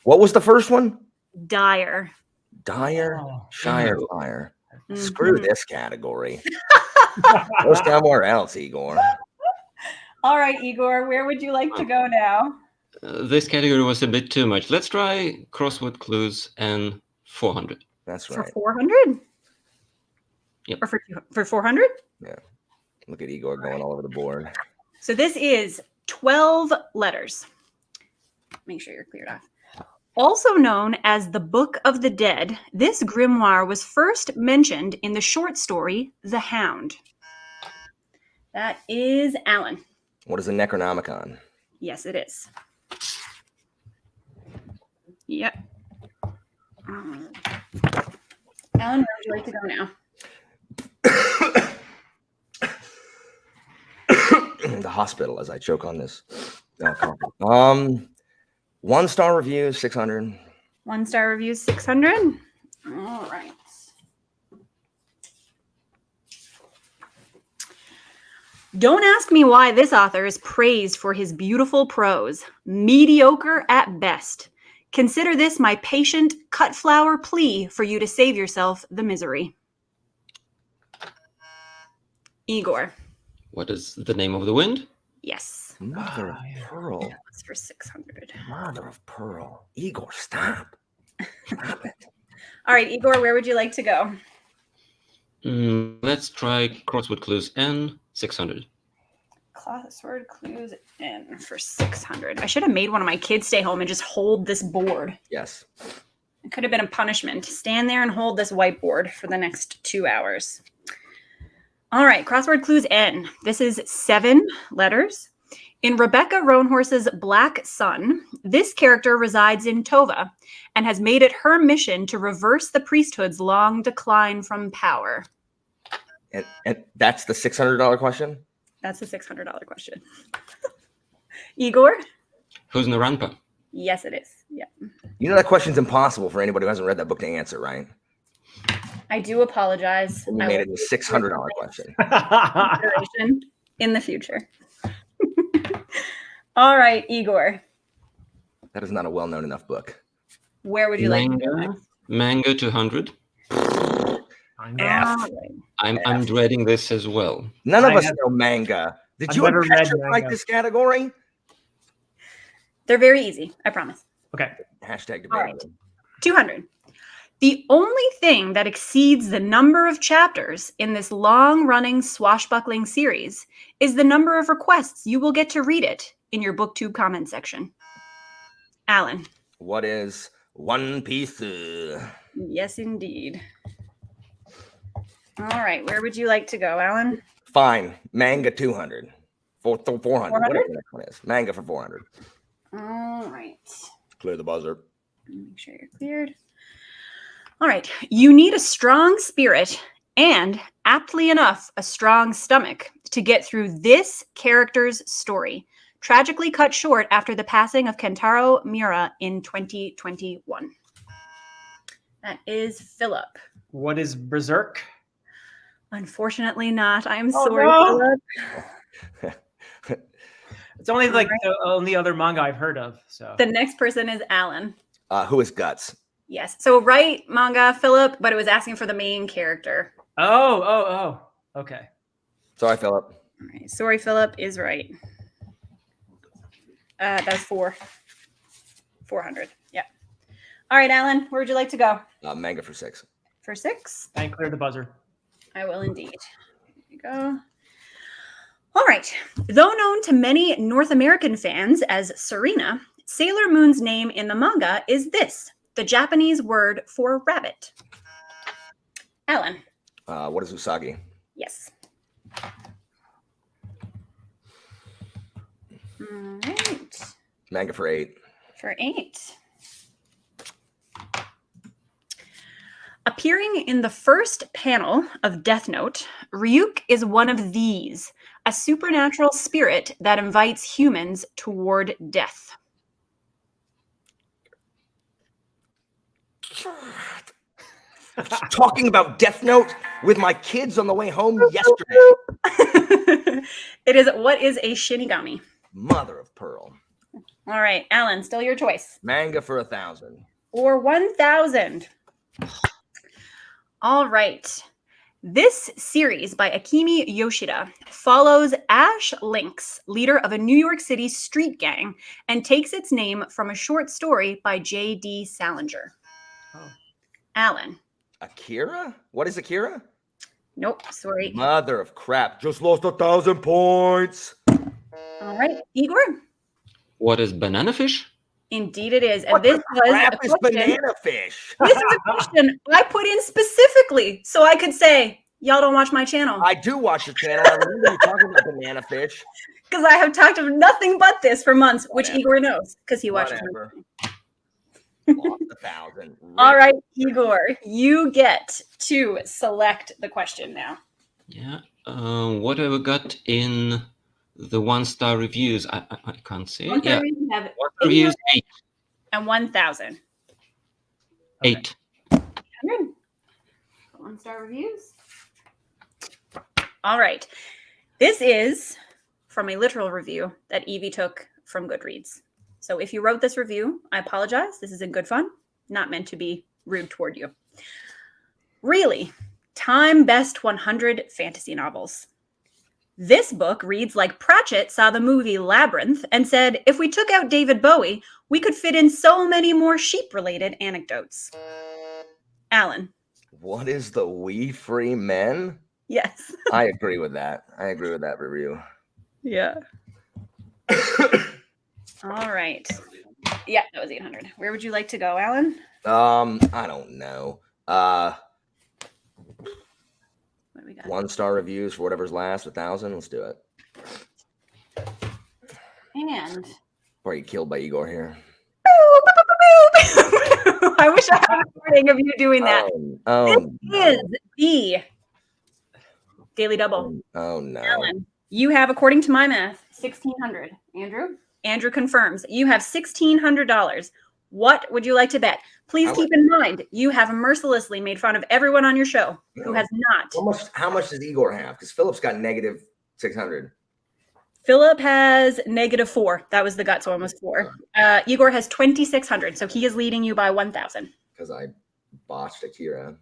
H: What was the first one?
A: Dire.
H: Shire Fire.
A: Mhm.
H: Screw this category. Go somewhere else, Igor.
A: All right, Igor, where would you like to go now?
G: This category was a bit too much. Let's try Crossword Clues and 400.
H: That's
A: For
H: right.
A: 400?
G: Yep.
A: Or for 400?
H: Yeah. Look at Igor going all over the board.
A: So this is 12 letters. Make sure you're cleared off. Also known as the Book of the Dead, this grimoire was first mentioned in the short story The Hound. That is Alan.
H: What is a Necronomicon?
A: Yes, it is. Yep. Alan, where would you like to go now?
H: The hospital as I choke on this. Coffee. 1-star review, 600.
A: 1-star reviews, 600. All right. Don't ask me why this author is praised for his beautiful prose. Mediocre at best. Consider this my patient, cut flower plea for you to save yourself the misery. Igor.
G: What is the name of the wind?
A: Yes.
H: Mother of Pearl.
A: That's for 600.
H: Mother of Pearl. Igor, stop. Stop it.
A: All right, Igor, where would you like to go?
G: Let's try Crossword Clues and 600.
A: Crossword Clues in for 600. I should have made one of my kids stay home and just hold this board.
H: Yes.
A: It could have been a punishment. Stand there and hold this whiteboard for the next 2 hours. All right, Crossword Clues N. This is 7 letters. In Rebecca Roanhorse's Black Sun, this character resides in Tova and has made it her mission to reverse the priesthood's long decline from power.
H: And that's the $600 question?
A: That's the $600 question. Igor?
G: Who's Naranpa?
A: Yes, it is. Yeah.
H: You know that question's impossible for anybody who hasn't read that book to answer, right?
A: I do apologize.
H: And you made it a $600 question.
A: Consideration in the future. All right, Igor.
H: That is not a well-known enough book.
A: Where would you like to go next?
G: Manga 200.
H: F.
G: I'm dreading this as well.
H: None of us know manga. Did
F: I've
H: you
F: never read
H: write
F: manga.
H: this category?
A: They're very easy, I promise.
F: Okay.
H: Hashtag
A: All right.
H: debatable.
A: 200. The only thing that exceeds the number of chapters in this long-running swashbuckling series is the number of requests you will get to read it in your BookTube comment section. Alan.
H: What is One Piece?
A: Yes, indeed. All right, where would you like to go, Alan?
H: Fine. Manga 200. 400.
A: 400?
H: Whatever the next one is. Manga for 400.
A: All right.
H: Clear the buzzer.
A: Make sure you're cleared. All right. You need a strong spirit and, aptly enough, a strong stomach to get through this character's story, tragically cut short after the passing of Kentaro Miura in 2021. That is Philip.
F: What is Berserk?
A: Unfortunately not. I am
F: Oh,
A: sorry,
F: no.
A: Philip.
F: It's only like the only other manga I've heard of. So
A: The next person is Alan.
H: Who is Guts?
A: Yes. So right manga, Philip, but it was asking for the main character.
F: Oh. Okay.
H: Sorry, Philip.
A: All right. Sorry, Philip is right. That's 400. Yeah. All right, Alan, where would you like to go?
H: Manga for 6.
A: For 6?
F: And clear the buzzer.
A: I will indeed. Here you go. All right. Though known to many North American fans as Serena, Sailor Moon's name in the manga is this, the Japanese word for rabbit. Alan.
H: What is Usagi?
A: Yes. All right.
H: Manga for 8.
A: For 8. Appearing in the first panel of Death Note, Ryuk is one of these, a supernatural spirit that invites humans toward death.
H: Talking about Death Note with my kids on the way home yesterday.
A: It is, what is a Shinigami?
H: Mother of pearl.
A: All right, Alan, still your choice.
H: Manga for 1,000.
A: Or 1,000. All right. This series by Akemi Yoshida follows Ash Lynx, leader of a New York City street gang, and takes its name from a short story by J.D. Salinger.
F: Oh.
A: Alan.
H: Akira? What is Akira?
A: Nope, sorry.
H: Mother of crap. Just lost 1,000 points.
A: All right, Igor?
G: What is banana fish?
A: Indeed it is. And
H: What
A: this
H: the
A: was
H: crap
A: a
H: is
A: question.
H: banana fish?
A: This is a question I put in specifically so I could say, y'all don't watch my channel.
H: I do watch your channel. I remember you talking about banana fish.
A: Because I have talked of nothing but this for months, which
H: Whatever.
A: Igor knows because he watches my
H: Whatever.
A: channel.
H: Lost 1,000.
A: All right, Igor, you get to select the question now.
G: Yeah. What have we got in the 1-star reviews? I can't see.
A: One
G: Yeah.
A: you have
G: 1-star reviews 8.
A: and 1,000.
G: 8.
A: 100. 1-star reviews. All right. This is from a literal review that Evie took from Goodreads. So if you wrote this review, I apologize. This is in good fun, not meant to be rude toward you. Really, time best 100 fantasy novels. This book reads like Pratchett saw the movie Labyrinth and said, if we took out David Bowie, we could fit in so many more sheep-related anecdotes. Alan.
H: What is the We Free Men?
A: Yes.
H: I agree with that. I agree with that review.
A: Yeah. All right. Yeah, that was 800. Where would you like to go, Alan?
H: I don't know.
A: What do we got?
H: 1-star reviews for whatever's last, 1,000. Let's do it.
A: And
H: Before you killed by Igor here.
A: I wish I had a recording of you doing that. This is the Daily Double.
H: Oh no.
A: Alan, you have, according to my math, 1,600. Andrew? Andrew confirms you have $1,600. What would you like to bet? Please keep in mind, you have mercilessly made fun of everyone on your show who has not.
H: How much does Igor have? Because Philip's got negative 600.
A: Philip has -4. That was the Guts one, was 4. Igor has 2,600, so he is leading you by 1,000.
H: Because I botched Akira.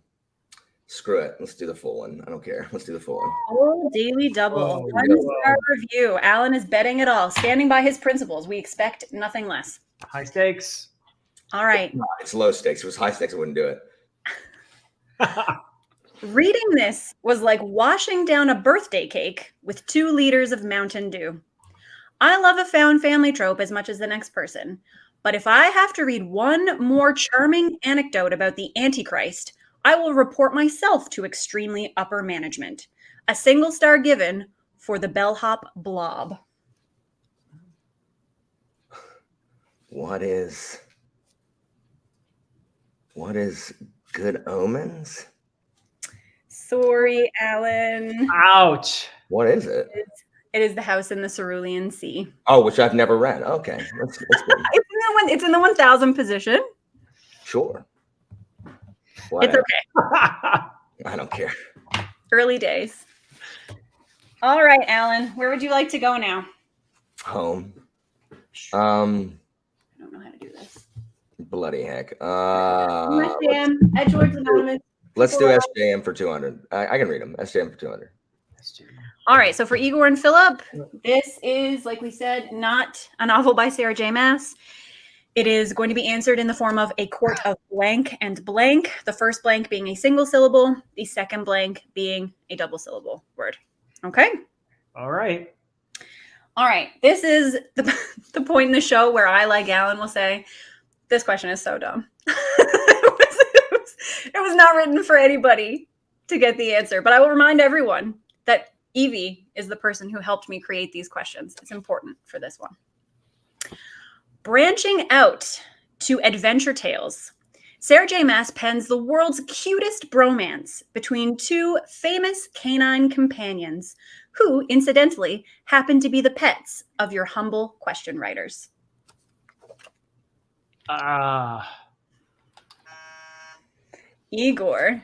H: Screw it. Let's do the full one. I don't care. Let's do the full one.
A: Full Daily Double. 1-star review. Alan is betting it all. Standing by his principles. We expect nothing less.
F: High stakes.
A: All right.
H: It's low stakes. If it was high stakes, I wouldn't do it.
A: Reading this was like washing down a birthday cake with 2 liters of Mountain Dew. I love a found family trope as much as the next person. But if I have to read one more charming anecdote about the Antichrist, I will report myself to extremely upper management. A single star given for the bellhop blob.
H: What is What is Good Omens?
A: Sorry, Alan.
F: Ouch.
H: What is it?
A: It is The House in the Cerulean Sea.
H: Oh, which I've never read. Okay, that's good.
A: It's in the 1,000 position.
H: Sure.
A: It's
H: Whatever.
A: okay.
H: I don't care.
A: Early days. All right, Alan. Where would you like to go now?
H: Home.
A: I don't know how to do this.
H: Bloody heck.
A: SJM, Edgewords Anonymous.
H: Let's do SJM for 200. I can read them. SJM for 200.
A: All right. So for Igor and Philip, this is, like we said, not a novel by Sarah J. Maas. It is going to be answered in the form of a court of blank and blank. The first blank being a single syllable, the second blank being a double syllable word. Okay?
F: All right.
A: All right. This is the point in the show where I, like Alan, will say, this question is so dumb. It was not written for anybody to get the answer. But I will remind everyone that Evie is the person who helped me create these questions. It's important for this one. Branching out to adventure tales, Sarah J. Maas pens the world's cutest bromance between two famous canine companions who, incidentally, happen to be the pets of your humble question writers. Igor.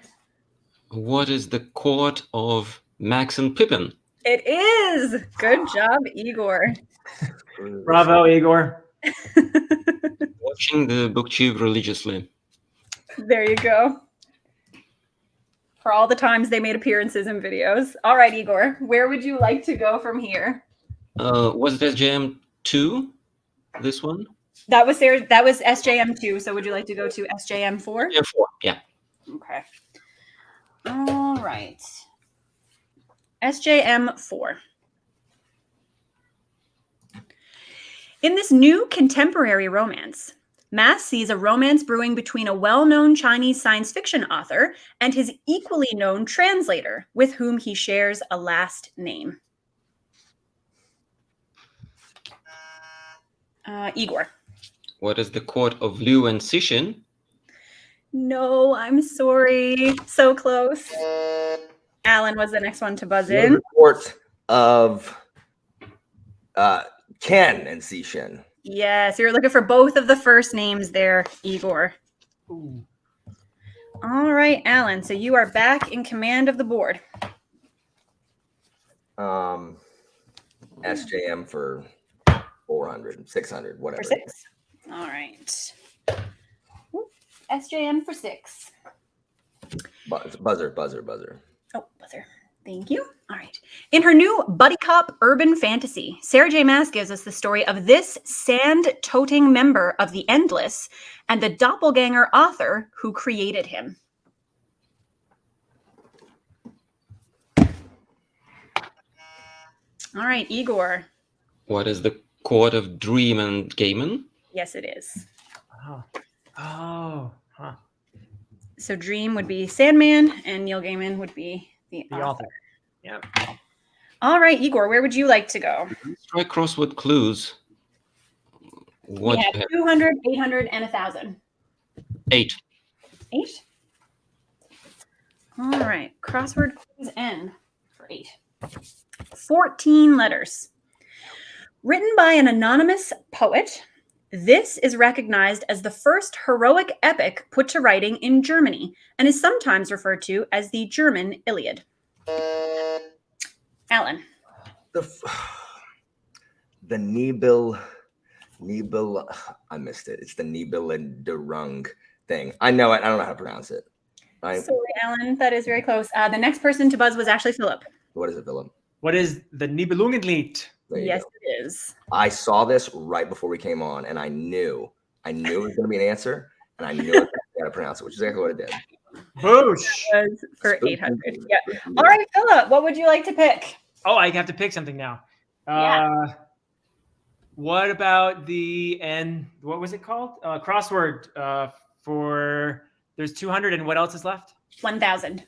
G: What is the court of Max and Pippin?
A: It is. Good job, Igor.
F: Bravo, Igor.
G: Watching the Booktube religiously.
A: There you go. For all the times they made appearances in videos. All right, Igor, where would you like to go from here?
G: Was it SJM 2? This one?
A: That was Sarah. That was SJM 2. So would you like to go to SJM 4?
G: Yeah, 4. Yeah.
A: Okay. All right. SJM 4. In this new contemporary romance, Maas sees a romance brewing between a well-known Chinese science fiction author and his equally known translator, with whom he shares a last name. Igor.
G: What is the court of Liu and Cixin?
A: No, I'm sorry. So close. Alan was the next one to buzz in.
H: The court of Ken and Cixin.
A: Yes, you're looking for both of the first names there, Igor.
F: Ooh.
A: All right, Alan. So you are back in command of the board.
H: SJM for 400, 600, whatever.
A: For 6? All right. Ooh, SJM for 6.
H: Buzzer.
A: Oh, buzzer. Thank you. All right. In her new buddy cop urban fantasy, Sarah J. Maas gives us the story of this sand-toting member of the Endless and the doppelganger author who created him. All right, Igor.
G: What is the court of Dream and Gaiman?
A: Yes, it is.
F: Huh.
A: So Dream would be Sandman, and Neil Gaiman would be the author.
F: Yep.
A: All right, Igor, where would you like to go?
G: Let's try Crossword Clues. What
A: We have 200, 800, and 1,000.
G: 8.
A: 8? All right. Crossword Clues N for 8. 14 letters. Written by an anonymous poet, this is recognized as the first heroic epic put to writing in Germany and is sometimes referred to as the German Iliad. Alan.
H: The Nibel, I missed it. It's the Nibelungenlied thing. I know it. I don't know how to pronounce it. Right?
A: Sorry, Alan. That is very close. The next person to buzz was actually Philip.
H: What is it, Philip?
F: What is the Nibelungenlied?
A: Yes, it is.
H: I saw this right before we came on, and I knew it was going to be an answer, and I knew how to pronounce it, which is exactly what it did.
F: Boosh!
A: For 800. Yeah. All right, Philip, what would you like to pick?
F: Oh, I have to pick something now.
A: Yeah.
F: What about what was it called? Crossword for there's 200 and what else is left?
A: 1,000.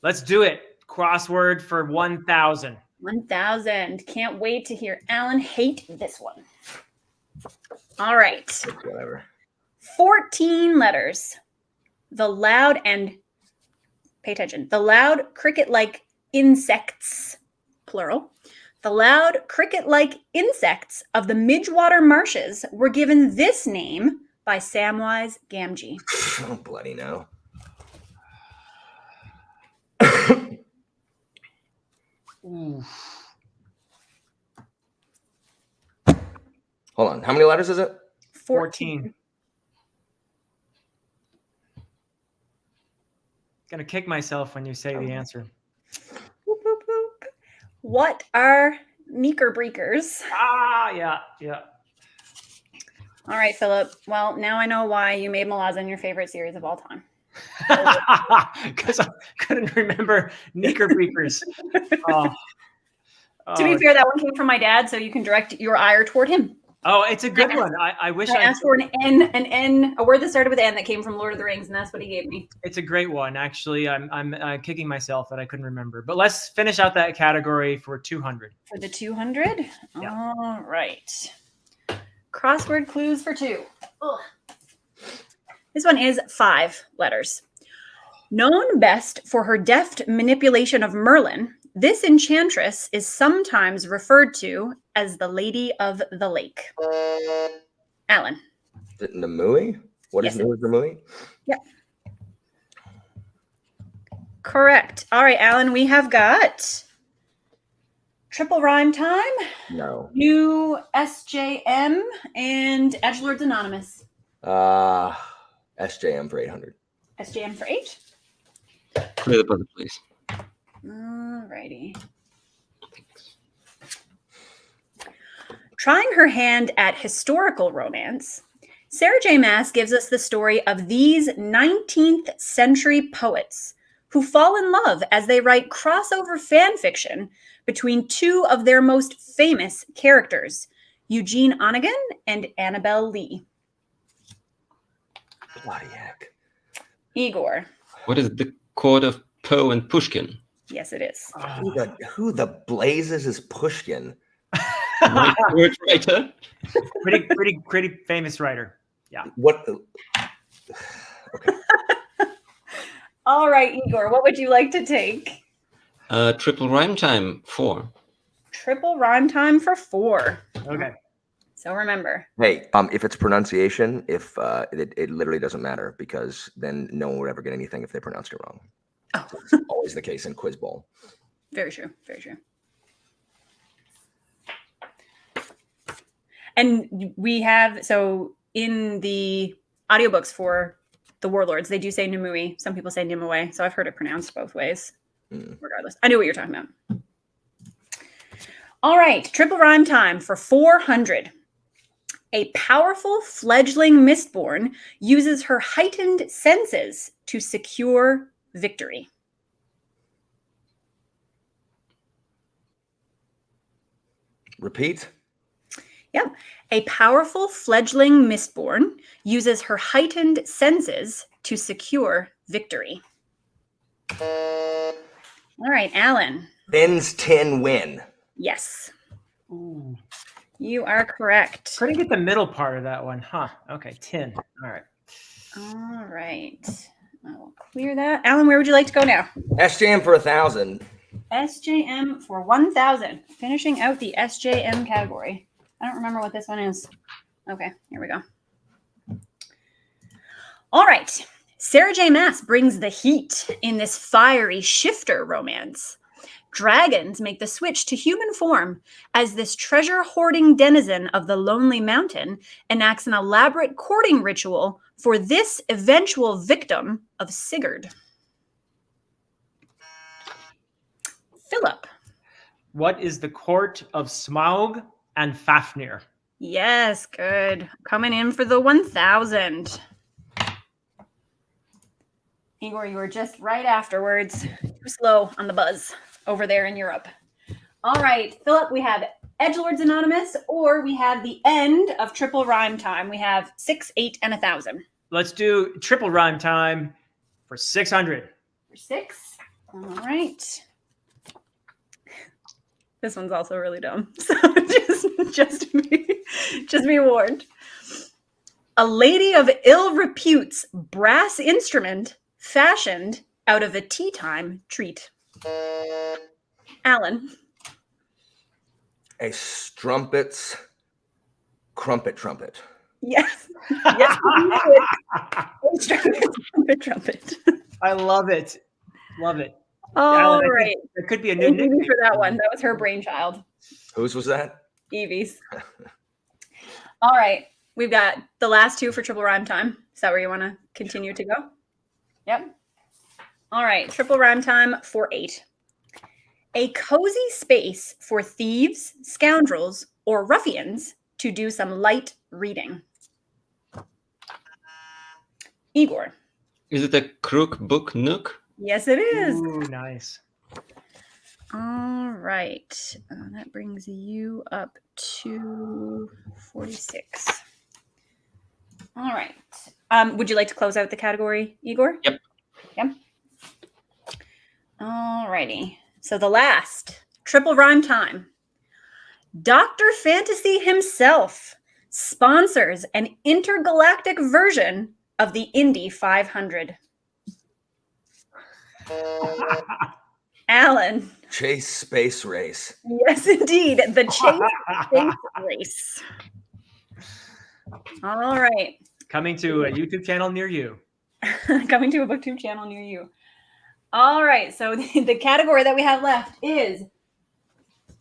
F: Let's do it. Crossword for 1,000.
A: 1,000. Can't wait to hear Alan hate this one. All right.
H: Whatever.
A: 14 letters. the loud and pay attention. The loud cricket-like insects, plural. The loud cricket-like insects of the Midgewater Marshes were given this name by Samwise Gamgee.
H: Oh, bloody no. Hold on. How many letters is it?
F: 14. Gonna kick myself when you say the answer.
A: Boop, boop, boop. What are Knickerbreakers?
F: Yeah.
A: All right, Philip. Well, now I know why you made Malazan your favorite series of all time.
F: Because I couldn't remember Knickerbreakers.
A: To be fair, that one came from my dad, so you can direct your ire toward him.
F: Oh, it's a good one. I wish
A: I asked for a word that started with N that came from Lord of the Rings, and that's what he gave me.
F: It's a great one, actually. I'm kicking myself that I couldn't remember. But let's finish out that category for 200.
A: For the 200?
F: Yeah.
A: All right. Crossword clues for 2. Ugh. This one is 5 letters. Known best for her deft manipulation of Merlin, this enchantress is sometimes referred to as the Lady of the Lake. Alan.
H: Is it Nimue? What is Nimue?
A: Yep. Correct. All right, Alan, we have got triple rhyme time.
H: No.
A: New SJM and Edgelords Anonymous.
H: SJM for 800.
A: SJM for 8.
G: Clear the buzzer, please.
A: All righty. Trying her hand at historical romance, Sarah J. Maas gives us the story of these 19th century poets who fall in love as they write crossover fan fiction between 2 of their most famous characters, Eugene Onegin and Annabelle Lee.
H: Bloody heck.
A: Igor.
G: What is the Court of Poe and Pushkin?
A: Yes, it is.
H: Who the blazes is Pushkin?
G: Word writer.
F: Pretty famous writer. Yeah.
H: What? Okay.
A: All right, Igor, what would you like to take?
G: Triple rhyme time 4.
A: Triple rhyme time for 4.
F: Okay.
A: So remember.
H: Hey, if it's pronunciation, if it literally doesn't matter because then no one would ever get anything if they pronounced it wrong.
A: Oh.
H: That's always the case in Quiz Bowl.
A: Very true. Very true. And we have, so in the audiobooks for the Warlords, they do say Nimue. Some people say Nimue. So I've heard it pronounced both ways. Regardless, I knew what you're talking about. All right. Triple rhyme time for 400. A powerful fledgling Mistborn uses her heightened senses to secure victory.
H: Repeat.
A: Yep. A powerful fledgling Mistborn uses her heightened senses to secure victory. All right, Alan.
H: Ben's 10 win.
A: Yes.
F: Ooh.
A: You are correct.
F: Couldn't get the middle part of that one, huh? Okay, 10. All right.
A: All right. I will clear that. Alan, where would you like to go now?
H: SJM for 1,000.
A: SJM for 1,000. Finishing out the SJM category. I don't remember what this one is. Okay, here we go. All right. Sarah J. Maas brings the heat in this fiery shifter romance. Dragons make the switch to human form as this treasure-hoarding denizen of the Lonely Mountain enacts an elaborate courting ritual for this eventual victim of Sigurd. Philip.
F: What is the court of Smaug and Fafnir?
A: Yes, good. Coming in for the 1,000. Igor, you were just right afterwards. Too slow on the buzz over there in Europe. All right, Philip, we have Edgelords Anonymous, or we have the end of triple rhyme time. We have 6, 8, and 1,000.
F: Let's do triple rhyme time for 600.
A: For 6. All right. This one's also really dumb. So just be warned. A lady of ill repute's brass instrument fashioned out of a tea time treat. Alan.
H: A strumpet's crumpet trumpet.
A: Yes. Yes, you did. Trumpet.
F: I love it. Love it.
A: All
F: Alan,
A: right.
F: There could be a
A: Thank
F: new
A: Evie
F: nickname
A: for that one. That was her brainchild.
H: Whose was that?
A: Evie's. All right. We've got the last two for triple rhyme time. Is that where you want to continue to go? Yep. All right. Triple rhyme time for 8. A cozy space for thieves, scoundrels, or ruffians to do some light reading. Igor.
G: Is it a crook book nook?
A: Yes, it is.
F: Ooh, nice.
A: All right. That brings you up to 46. All right. Would you like to close out the category, Igor?
G: Yep.
A: Yep. All righty. So the last triple rhyme time. Dr. Fantasy himself sponsors an intergalactic version of the Indy 500. Alan.
H: Chase Space Race.
A: Yes, indeed. The Chase Space Race. All right.
F: Coming to a YouTube channel near you.
A: Coming to a BookTube channel near you. All right. So the category that we have left is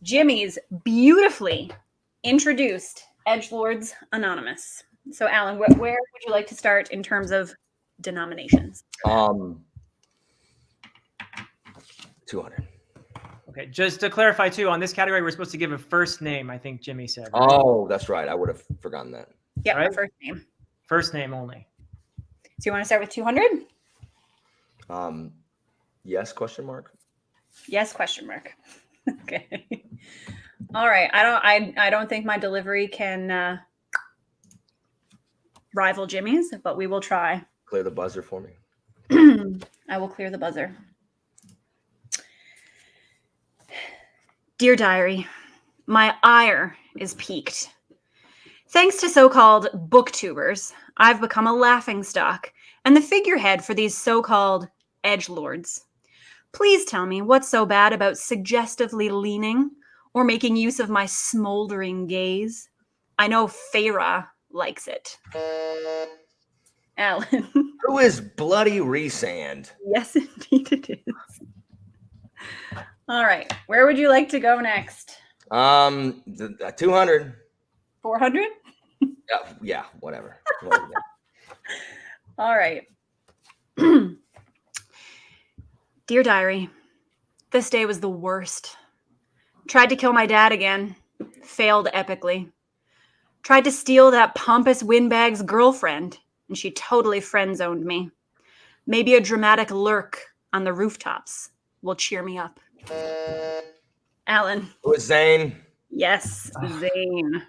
A: Jimmy's beautifully introduced Edgelords Anonymous. So, Alan, where would you like to start in terms of denominations?
H: 200.
F: Okay, just to clarify too, on this category, we're supposed to give a first name, I think Jimmy said. Right?
H: Oh, that's right. I would have forgotten that.
A: Yeah,
F: Right.
A: first name.
F: First name only.
A: So you want to start with 200?
H: Yes, question mark.
A: Yes, question mark. Okay. All right. I don't think my delivery can rival Jimmy's, but we will try.
H: Clear the buzzer for me.
A: I will clear the buzzer. Dear Diary, my ire is piqued. Thanks to so-called booktubers, I've become a laughingstock and the figurehead for these so-called edgelords. Please tell me what's so bad about suggestively leaning or making use of my smoldering gaze. I know Feyre likes it. Alan.
H: Who is Bloody Resand?
A: Yes, indeed it is. All right. Where would you like to go next?
H: 200.
A: 400?
H: Yeah, whatever.
A: All right. Dear Diary, this day was the worst. Tried to kill my dad again. Failed epically. Tried to steal that pompous windbag's girlfriend, and she totally friend-zoned me. Maybe a dramatic lurk on the rooftops will cheer me up. Alan.
H: Who is Zane?
A: Yes, Zane.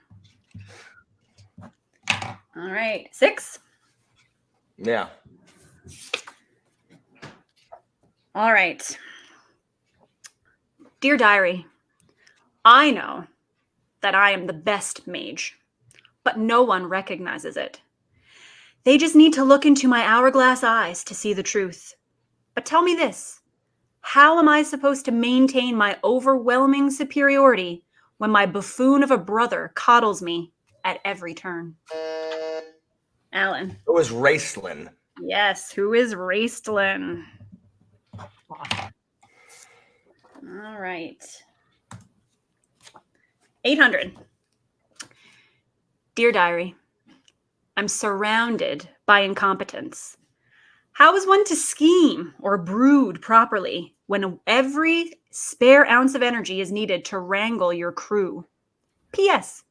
A: All right. 6.
H: Yeah.
A: All right. Dear Diary, I know that I am the best mage, but no one recognizes it. They just need to look into my hourglass eyes to see the truth. But tell me this. How am I supposed to maintain my overwhelming superiority when my buffoon of a brother coddles me at every turn? Alan.
H: Who is Raistlin?
A: Yes, who is Raistlin? All right. 800. Dear Diary, I'm surrounded by incompetence. How is one to scheme or brood properly when every spare ounce of energy is needed to wrangle your crew? P.S.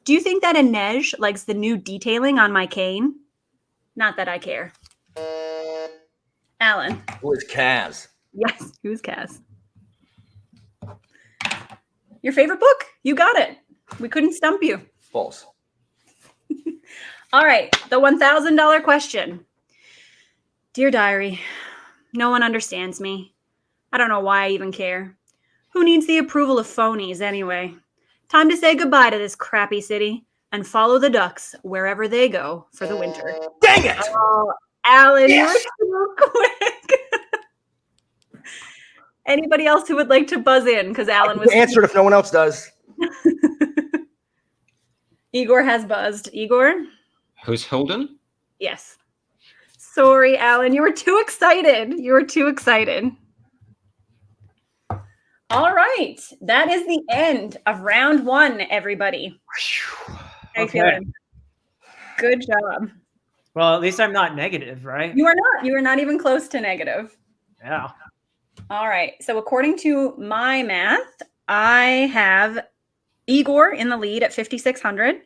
A: Do you think that Inej likes the new detailing on my cane? Not that I care. Alan.
H: Who is Kaz?
A: Yes, who's Kaz? Your favorite book? You got it. We couldn't stump you.
H: False.
A: All right, the $1,000 question. Dear Diary, no one understands me. I don't know why I even care. Who needs the approval of phonies anyway? Time to say goodbye to this crappy city. and follow the ducks wherever they go for the winter.
H: Dang it!
A: Oh, Alan,
H: Yes!
A: you were too quick. Anybody else who would like to buzz in? Because Alan was
H: answered if no one else does.
A: Igor has buzzed. Igor?
G: Who's Holden?
A: Yes. Sorry, Alan. You were too excited. You were too excited. All right. That is the end of round 1, everybody. How you feeling? Good job.
F: Well, at least I'm not negative, right?
A: You are not. You are not even close to negative.
F: Yeah.
A: All right. So according to my math, I have Igor in the lead at 5,600,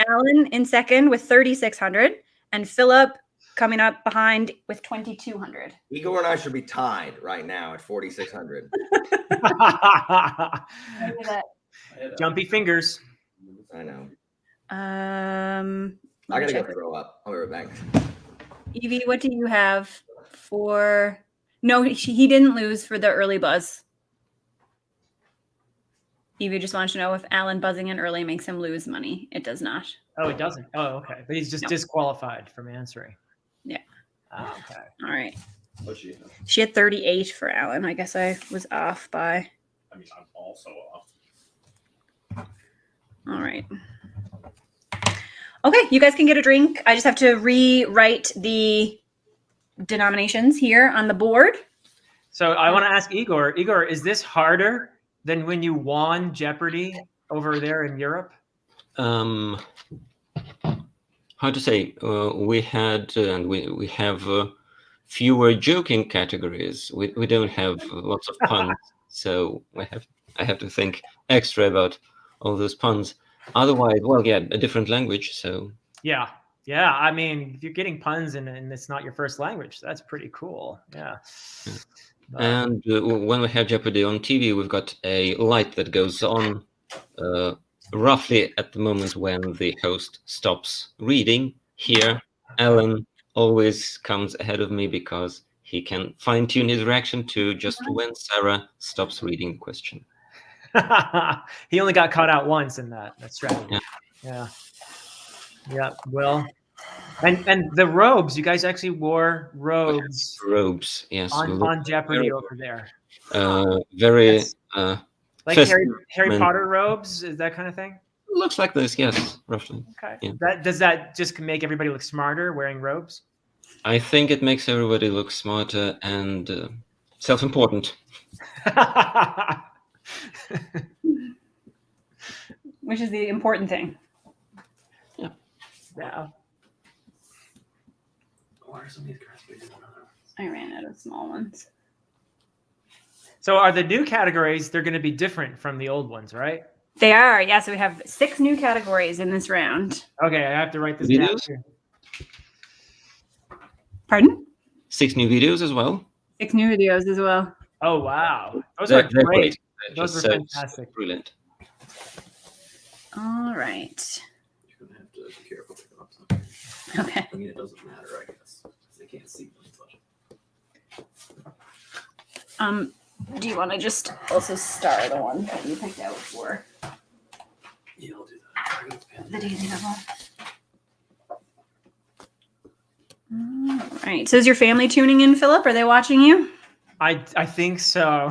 A: Alan in second with 3,600, and Philip coming up behind with 2,200.
H: Igor and I should be tied right now at 4,600.
F: Jumpy fingers.
H: I know.
A: I
H: gotta go throw up. I'll be right back.
A: Evie, what do you have for? No, he didn't lose for the early buzz. Evie just wants to know if Alan buzzing in early makes him lose money. It does not.
F: Oh, it doesn't. Oh, okay. But he's just disqualified from answering.
A: Yeah.
F: Oh, okay.
A: All right.
M: What'd she have?
A: She had 38 for Alan. I guess I was off by.
M: I mean, I'm also off.
A: All right. Okay, you guys can get a drink. I just have to rewrite the denominations here on the board.
F: So I want to ask Igor. Igor, is this harder than when you won Jeopardy over there in Europe?
G: How to say? We had and we have fewer joking categories. We don't have lots of puns, so I have to think extra about all those puns. Otherwise, well, yeah, a different language. So
F: yeah. I mean, if you're getting puns and it's not your first language, that's pretty cool. Yeah.
G: And when we have Jeopardy on TV, we've got a light that goes on roughly at the moment when the host stops reading. Here, Alan always comes ahead of me because he can fine-tune his reaction to just when Sarah stops reading the question.
F: He only got caught out once in that strategy. Yeah. Well, and the robes. You guys actually wore robes.
G: Robes, yes.
F: On Jeopardy over there.
G: Very
F: like Harry Potter robes, is that kind of thing?
G: Looks like this, yes, roughly.
F: Okay.
G: Yeah.
F: Does that just make everybody look smarter wearing robes?
G: I think it makes everybody look smarter and self-important.
A: Which is the important thing.
F: Yeah.
M: Why are some of these cards bigger than others?
A: I ran out of small ones.
F: So are the new categories, they're going to be different from the old ones, right?
A: They are, yeah. So we have 6 new categories in this round.
F: Okay, I have to write this down.
A: Pardon?
G: 6 new videos as well.
A: 6 new videos as well.
F: Oh, wow. Those are great. Those were fantastic.
G: Brilliant.
A: All right.
M: You're going to have to be careful picking up something.
A: Okay.
M: I mean, it doesn't matter, I guess. They can't see when you touch it.
A: Do you want to just also star the one that you picked out for?
M: Yeah, I'll do that.
A: The daily double. All right. So is your family tuning in, Philip? Are they watching you?
F: I think so.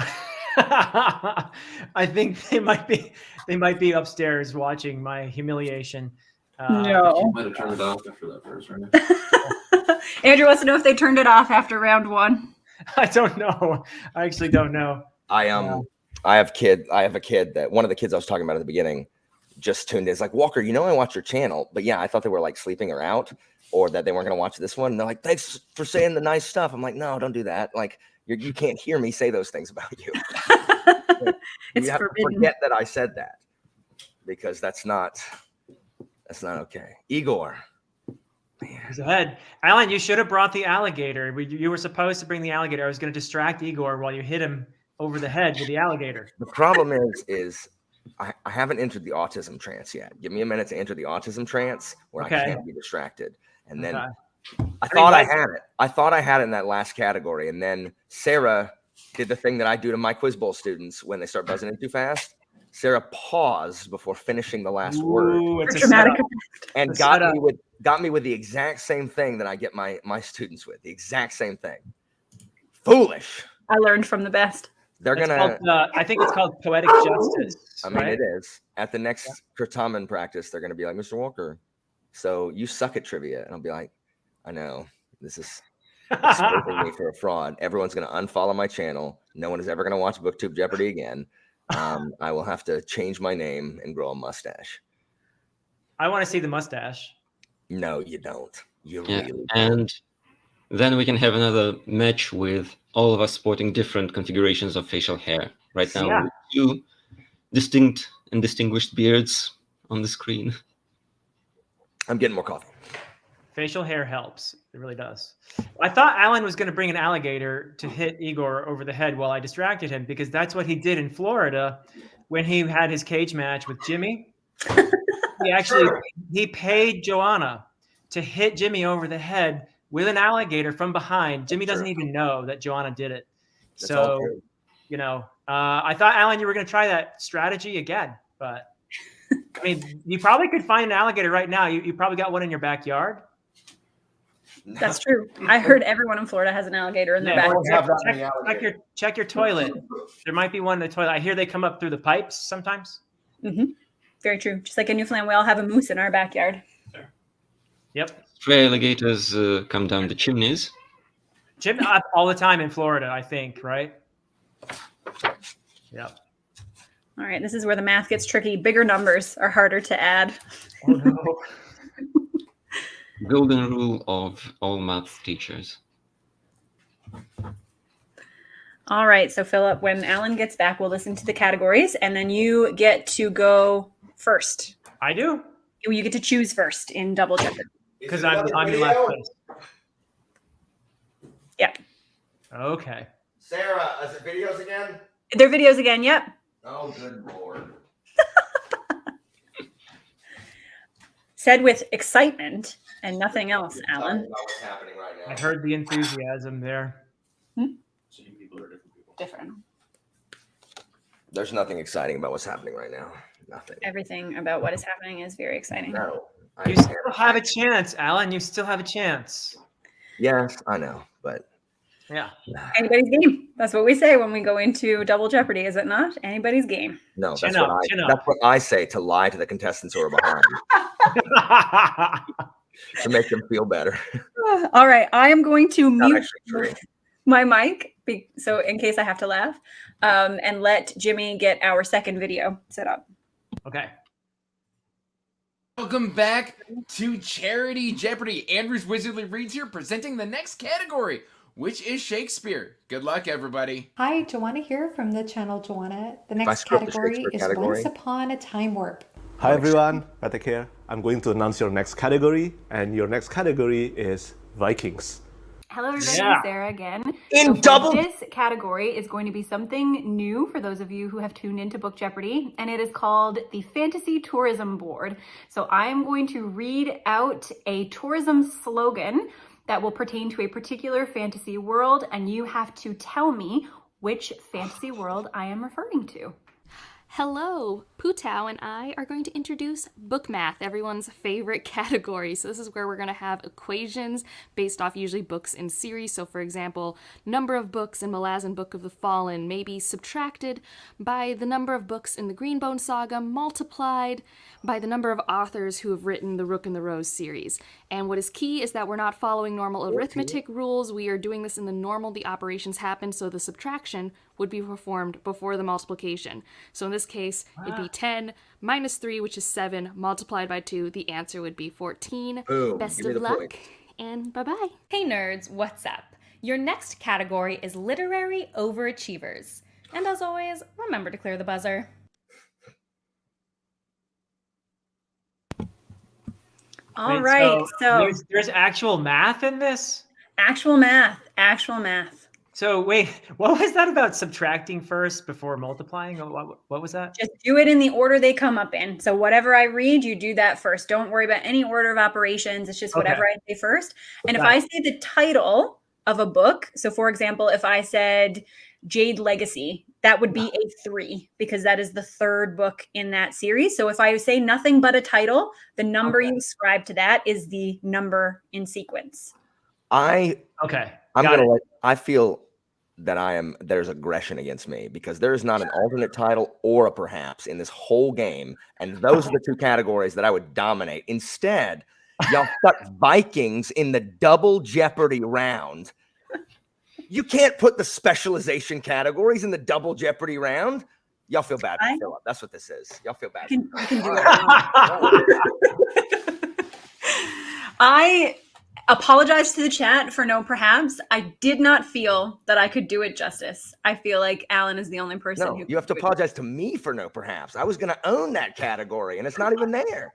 F: I think they might be upstairs watching my humiliation.
A: No.
M: Might have turned it off after that first round.
A: Andrew wants to know if they turned it off after round 1.
F: I don't know. I actually don't know.
H: I have a kid that one of the kids I was talking about at the beginning just tuned in. It's like, Walker, I watch your channel, but yeah, I thought they were like sleeping or out, or that they weren't going to watch this one. And they're like, thanks for saying the nice stuff. I'm like, no, don't do that. Like, you can't hear me say those things about you.
A: It's
H: you have
A: forbidden.
H: to forget that I said that, because that's not okay. Igor.
F: He's ahead. Alan, you should have brought the alligator. You were supposed to bring the alligator. I was going to distract Igor while you hit him over the head with the alligator.
H: The problem is I haven't entered the autism trance yet. Give me a minute to enter the autism trance where I can't be distracted. And then I thought I had it. I thought I had it in that last category. And then Sarah did the thing that I do to my Quiz Bowl students when they start buzzing in too fast. Sarah paused before finishing the last word.
F: Ooh, it's a
A: Dramatic.
F: setup.
H: And
F: It's
H: got
F: setup.
H: me with the exact same thing that I get my students with. The exact same thing. Foolish.
A: I learned from the best.
H: They're
F: It's
H: gonna.
F: called, I think it's called poetic justice.
H: I mean,
F: right?
H: it is. At the next Kurtaman practice, they're gonna be like, Mr. Walker, so you suck at trivia, and I'll be like, I know this is exposing me for a fraud. Everyone's gonna unfollow my channel. No one is ever gonna watch BookTube Jeopardy again. I will have to change my name and grow a mustache.
F: I want to see the mustache.
H: No, you don't. You
G: Yeah,
H: really don't.
G: and then we can have another match with all of us sporting different configurations of facial hair. Right now,
F: Yeah.
G: with 2 distinct and distinguished beards on the screen.
H: I'm getting more coffee.
F: Facial hair helps. It really does. I thought Alan was going to bring an alligator to hit Igor over the head while I distracted him, because that's what he did in Florida when he had his cage match with Jimmy. He paid Joanna to hit Jimmy over the head with an alligator from behind. Jimmy doesn't even know that Joanna did it.
H: That's all
F: So,
H: true.
F: I thought, Alan, you were going to try that strategy again, but I mean, you probably could find an alligator right now. You probably got one in your backyard.
A: That's true. I heard everyone in Florida has an alligator in their backyard.
F: Check your toilet. There might be one in the toilet. I hear they come up through the pipes sometimes.
A: Mm-hmm. Very true. Just like in Newfoundland, we all have a moose in our backyard.
F: Yep.
G: Stray alligators come down the chimneys.
F: All the time in Florida, I think, right? Yep.
A: All right, this is where the math gets tricky. Bigger numbers are harder to add.
F: Oh, no.
G: Golden rule of all math teachers.
A: All right, so Philip, when Alan gets back, we'll listen to the categories, and then you get to go first.
F: I do.
A: You get to choose first in Double Jeopardy.
F: Because I'm in last place.
A: Yeah.
F: Okay.
H: Sarah, is it videos again?
A: They're videos again, yep.
H: Oh, good Lord.
A: Said with excitement and nothing else, Alan.
H: About what's happening right now.
F: I heard the enthusiasm there.
M: Same people are different people.
A: Different.
H: There's nothing exciting about what's happening right now. Nothing.
A: Everything about what is happening is very exciting.
H: No.
F: You still have a chance, Alan. You still have a chance.
H: Yes, I know, but
F: Yeah.
A: Anybody's game. That's what we say when we go into Double Jeopardy, is it not? Anybody's game.
H: no,
F: Chin
H: that's
F: up, chin up.
H: that's what I say to lie to the contestants who are behind to make them feel better.
A: All right, I am going to
H: Not
A: mute
H: actually true.
A: my mic, so in case I have to laugh, and let Jimmy get our second video set up.
F: Okay.
N: Welcome back to Charity Jeopardy. Andrew's Wizardly Reads here, presenting the next category, which is Shakespeare. Good luck, everybody.
O: Hi, Joanna here from the channel Joanna. The
H: I
O: next
H: screwed up the
O: category
H: Shakespeare
O: is
H: category.
O: Once Upon a Time Warp.
P: Hi everyone, Patek here. I'm going to announce your next category, and your next category is Vikings.
K: Hello, everybody.
F: Yeah.
K: Sarah again.
H: In
K: So
H: double-
K: This category is going to be something new for those of you who have tuned into Book Jeopardy, and it is called the Fantasy Tourism Board. So I'm going to read out a tourism slogan that will pertain to a particular fantasy world, and you have to tell me which fantasy world I am referring to.
Q: Hello, Putao and I are going to introduce book math, everyone's favorite category. So this is where we're going to have equations based off usually books in series. So for example, number of books in Malazan Book of the Fallen may be subtracted by the number of books in the Greenbone Saga multiplied by the number of authors who have written the Rook and the Rose series. And what is key is that we're not following normal arithmetic rules. We are doing this in the normal the operations happen, so the subtraction would be performed before the multiplication. So in this case, it'd be 10 minus 3, which is 7, multiplied by 2. The answer would be 14.
H: Boom.
Q: Best
H: Give me
Q: of
H: the
Q: luck,
H: point.
Q: and bye-bye.
R: Hey nerds, what's up? Your next category is Literary Overachievers. And as always, remember to clear the buzzer.
A: All
F: Wait,
A: right, so
F: there's actual math in this?
A: actual math.
F: So wait, what was that about subtracting first before multiplying? What was that?
A: Just do it in the order they come up in. So whatever I read, you do that first. Don't worry about any order of operations. It's just whatever I say first. And if
F: Got
A: I
F: it.
A: say the title of a book, so for example, if I said Jade Legacy, that would be a 3 because that is the third book in that series. So if I say nothing but a title, the number you ascribe to that is the number in sequence.
H: I feel that there's aggression against me because there is not an alternate title or a perhaps in this whole game. And those are the two categories that I would dominate. Instead, y'all stuck Vikings in the double Jeopardy round. You can't put the specialization categories in the double Jeopardy round. Y'all feel bad for Philip. That's what this is. Y'all feel bad.
A: You can do it. I apologize to the chat for no perhaps. I did not feel that I could do it justice. I feel like Alan is the only person who
H: you have to apologize to me for no perhaps. I was going to own that category, and it's not even there.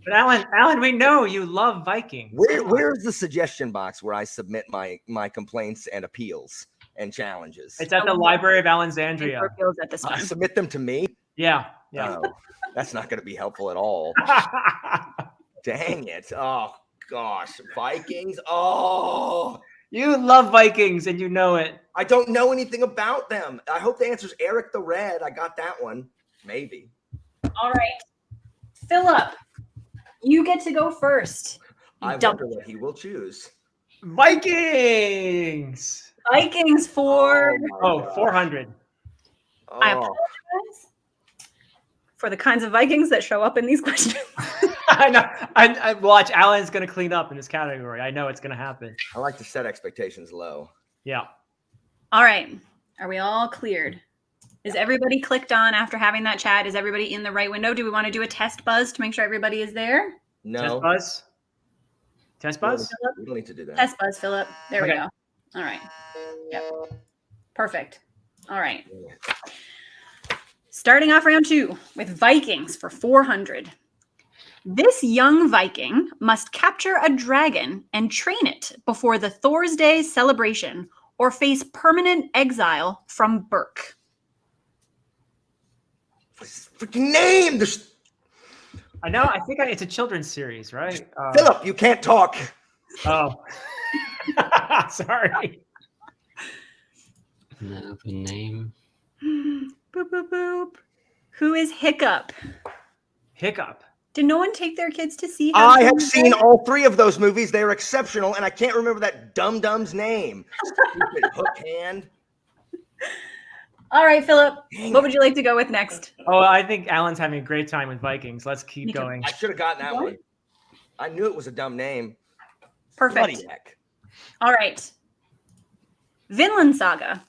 F: But Alan, we know you love Vikings.
H: Where's the suggestion box where I submit my complaints and appeals and challenges?
F: It's at the Library of Alexandria.
A: At this time.
H: Submit them to me?
F: Yeah.
H: Oh, that's not going to be helpful at all. Dang it. Oh, gosh. Vikings. Oh.
F: You love Vikings, and you know it.
H: I don't know anything about them. I hope the answer's Eric the Red. I got that one. Maybe.
A: All right. Philip, you get to go first.
H: I wonder what he will choose.
F: Vikings.
A: Vikings for
F: 400.
A: I apologize for the kinds of Vikings that show up in these questions.
F: I know. I watch. Alan's going to clean up in this category. I know it's going to happen.
H: I like to set expectations low.
F: Yeah.
A: All right. Are we all cleared? Is everybody clicked on after having that chat? Is everybody in the right window? Do we want to do a test buzz to make sure everybody is there?
H: No.
F: Test buzz? Test buzz?
H: We don't need to do that.
A: Test buzz, Philip. There we
F: Okay.
A: go. All right. Yep. Perfect. All right. Starting off round 2 with Vikings for 400. This young Viking must capture a dragon and train it before the Thor's Day celebration or face permanent exile from Burke.
H: Freaking name!
F: I know. I think it's a children's series, right?
H: Philip, you can't talk.
F: Oh. Sorry.
G: No, the name.
A: Boop, boop, boop. Who is Hiccup?
F: Hiccup.
A: Did no one take their kids to see?
H: I have seen all 3 of those movies. They are exceptional, and I can't remember that dum-dum's name. Stupid hook hand.
A: All right, Philip. What would you like to go with next?
F: Oh, I think Alan's having a great time with Vikings. Let's keep going.
H: I should have gotten that one. I knew it was a dumb name.
A: Perfect.
H: Bloody heck.
A: All right. Vinland Saga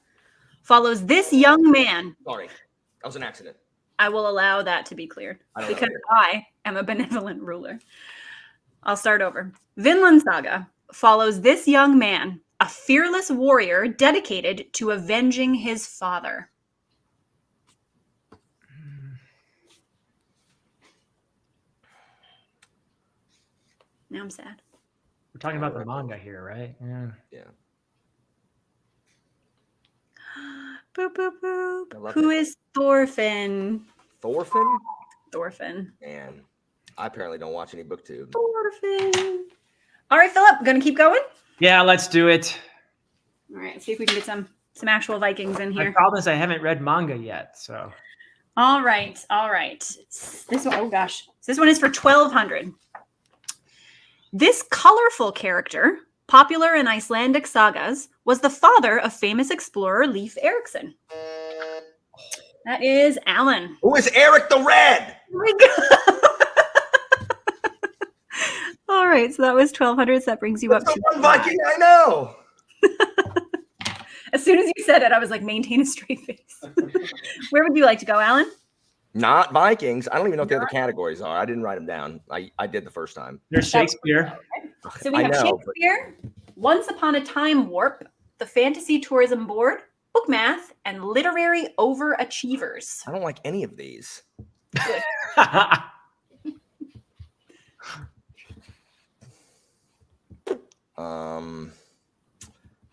A: follows this young man.
H: Sorry, that was an accident.
A: I will allow that to be cleared because I am a benevolent ruler. I'll start over. Vinland Saga follows this young man, a fearless warrior dedicated to avenging his father. Now I'm sad.
F: We're talking about the manga here, right?
H: Yeah.
A: Boop, boop, boop. Who is Thorfinn?
H: Thorfinn?
A: Thorfinn.
H: Man, I apparently don't watch any booktube.
A: Thorfinn. All right, Philip, gonna keep going?
F: Yeah, let's do it.
A: All right, see if we can get some actual Vikings in
F: My
A: here.
F: problem is I haven't read manga yet, so.
A: All right. This one, oh gosh. This one is for 1,200. This colorful character, popular in Icelandic sagas, was the father of famous explorer Leif Erikson. That is Alan.
H: Who is Eric the Red?
A: Oh my God. All right, so that was 1,200. So that brings you up to
H: one Viking I know.
A: As soon as you said it, I was like, maintain a straight face. Where would you like to go, Alan?
H: Not Vikings. I don't even know what the other categories are. I didn't write them down. I did the first time.
F: There's Shakespeare.
A: So we have Shakespeare, Once Upon a Time Warp, the Fantasy Tourism Board, Book Math, and Literary Overachievers.
H: I don't like any of these.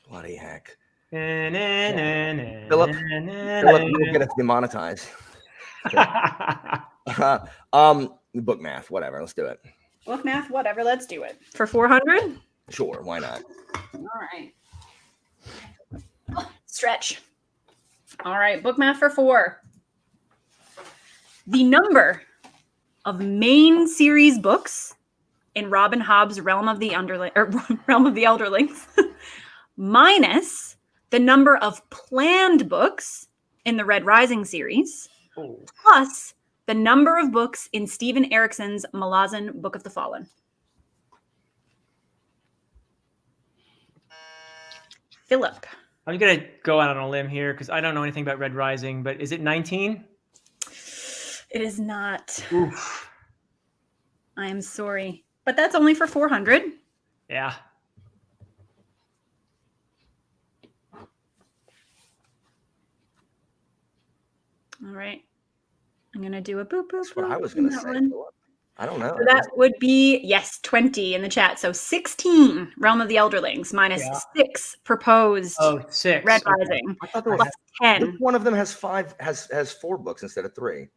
H: Bloody heck. Philip, you'll get us demonetized. Book Math, whatever. Let's do it.
A: Book Math, whatever. Let's do it. For 400?
H: Sure, why not?
A: All right. Stretch. All right, book math for 4. The number of main series books in Robin Hobb's Realm of the Elderlings minus the number of planned books in the Red Rising series plus the number of books in Stephen Erickson's Malazan Book of the Fallen. Philip.
F: I'm going to go out on a limb here because I don't know anything about Red Rising, but is it 19?
A: It is not.
F: Oof.
A: I am sorry. But that's only for 400.
F: Yeah.
A: All right. I'm going to do a boop, boop,
H: That's what
A: boop
H: I was going to
A: on
H: say.
A: that one.
H: Philip. I don't know.
A: So that would be, yes, 20 in the chat. So 16 Realm of the Elderlings minus 6 proposed
F: 6.
A: Red Rising.
H: I thought there
A: plus
H: was
A: 10.
H: one of them has 4 books instead of 3.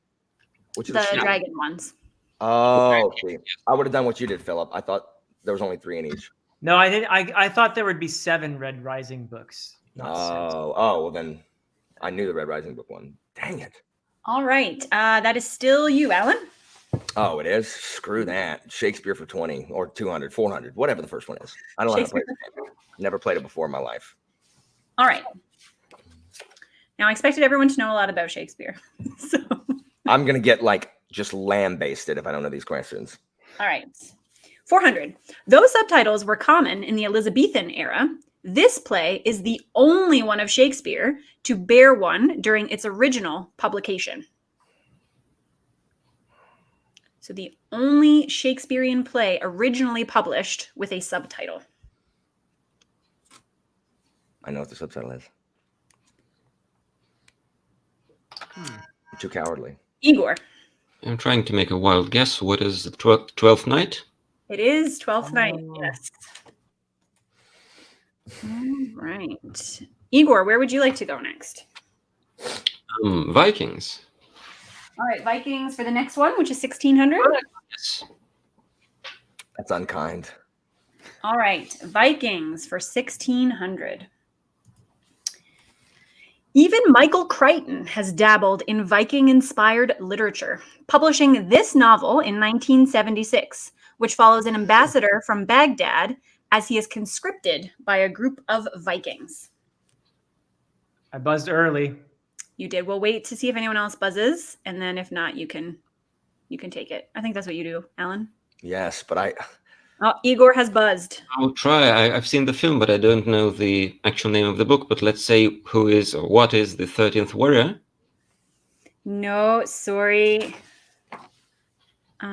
H: Which is
A: The dragon ones.
H: Oh, see. I would have done what you did, Philip. I thought there was only 3 in each.
F: No, I did. I thought there would be 7 Red Rising books. Not 6.
H: Well then I knew the Red Rising book one. Dang it.
A: All right. That is still you, Alan.
H: Oh, it is? Screw that. Shakespeare for 20 or 200, 400, whatever the first one is. I don't know how to play this game. Never played it before in my life.
A: All right. Now, I expected everyone to know a lot about Shakespeare. So
H: I'm going to get just lambasted if I don't know these questions.
A: all right. 400. Though subtitles were common in the Elizabethan era, this play is the only one of Shakespeare to bear one during its original publication. So the only Shakespearean play originally published with a subtitle.
H: I know what the subtitle is. I'm too cowardly.
A: Igor.
G: I'm trying to make a wild guess. What is the 12th night?
A: It is 12th night, yes. All right. Igor, where would you like to go next?
G: Vikings.
A: All right, Vikings for the next one, which is 1600.
G: Yes.
H: That's unkind.
A: All right, Vikings for 1600. Even Michael Crichton has dabbled in Viking-inspired literature, publishing this novel in 1976, which follows an ambassador from Baghdad as he is conscripted by a group of Vikings.
F: I buzzed early.
A: You did. We'll wait to see if anyone else buzzes, and then if not, you can take it. I think that's what you do, Alan.
H: Yes, but
A: Oh, Igor has buzzed.
G: I'll try. I've seen the film, but I don't know the actual name of the book. But let's say who is or what is the 13th warrior?
A: No, sorry. So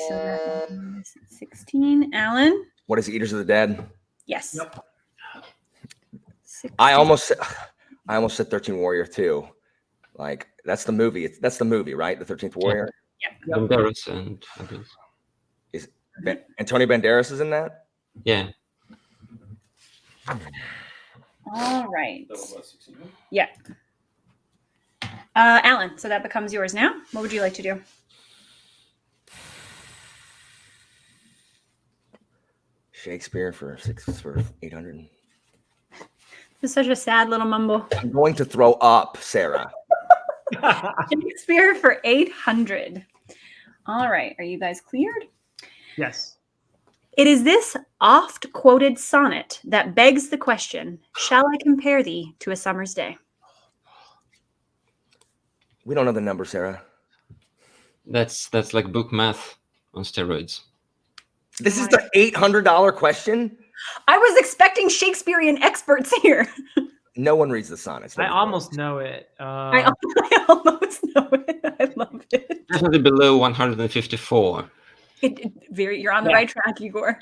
A: that is 16. Alan?
H: What is Eaters of the Dead?
A: Yes.
F: Yep.
H: I almost said 13 Warrior too. That's the movie. That's the movie, right? The 13th Warrior.
A: Yeah.
G: Banderas and others.
H: Is Antonio Banderas is in that?
G: Yeah.
A: All right. Yeah. Alan, so that becomes yours now. What would you like to do?
H: Shakespeare for 800.
A: It's such a sad little mumble.
H: I'm going to throw up, Sarah.
A: Shakespeare for 800. All right. Are you guys cleared?
F: Yes.
A: It is this oft-quoted sonnet that begs the question, shall I compare thee to a summer's day?
H: We don't know the number, Sarah.
G: That's like book math on steroids.
H: This is the $800 question?
A: I was expecting Shakespearean experts here.
H: No one reads the sonnets.
F: I almost know it.
A: I almost know it. I love it.
G: Definitely below 154.
A: You're on the right track, Igor.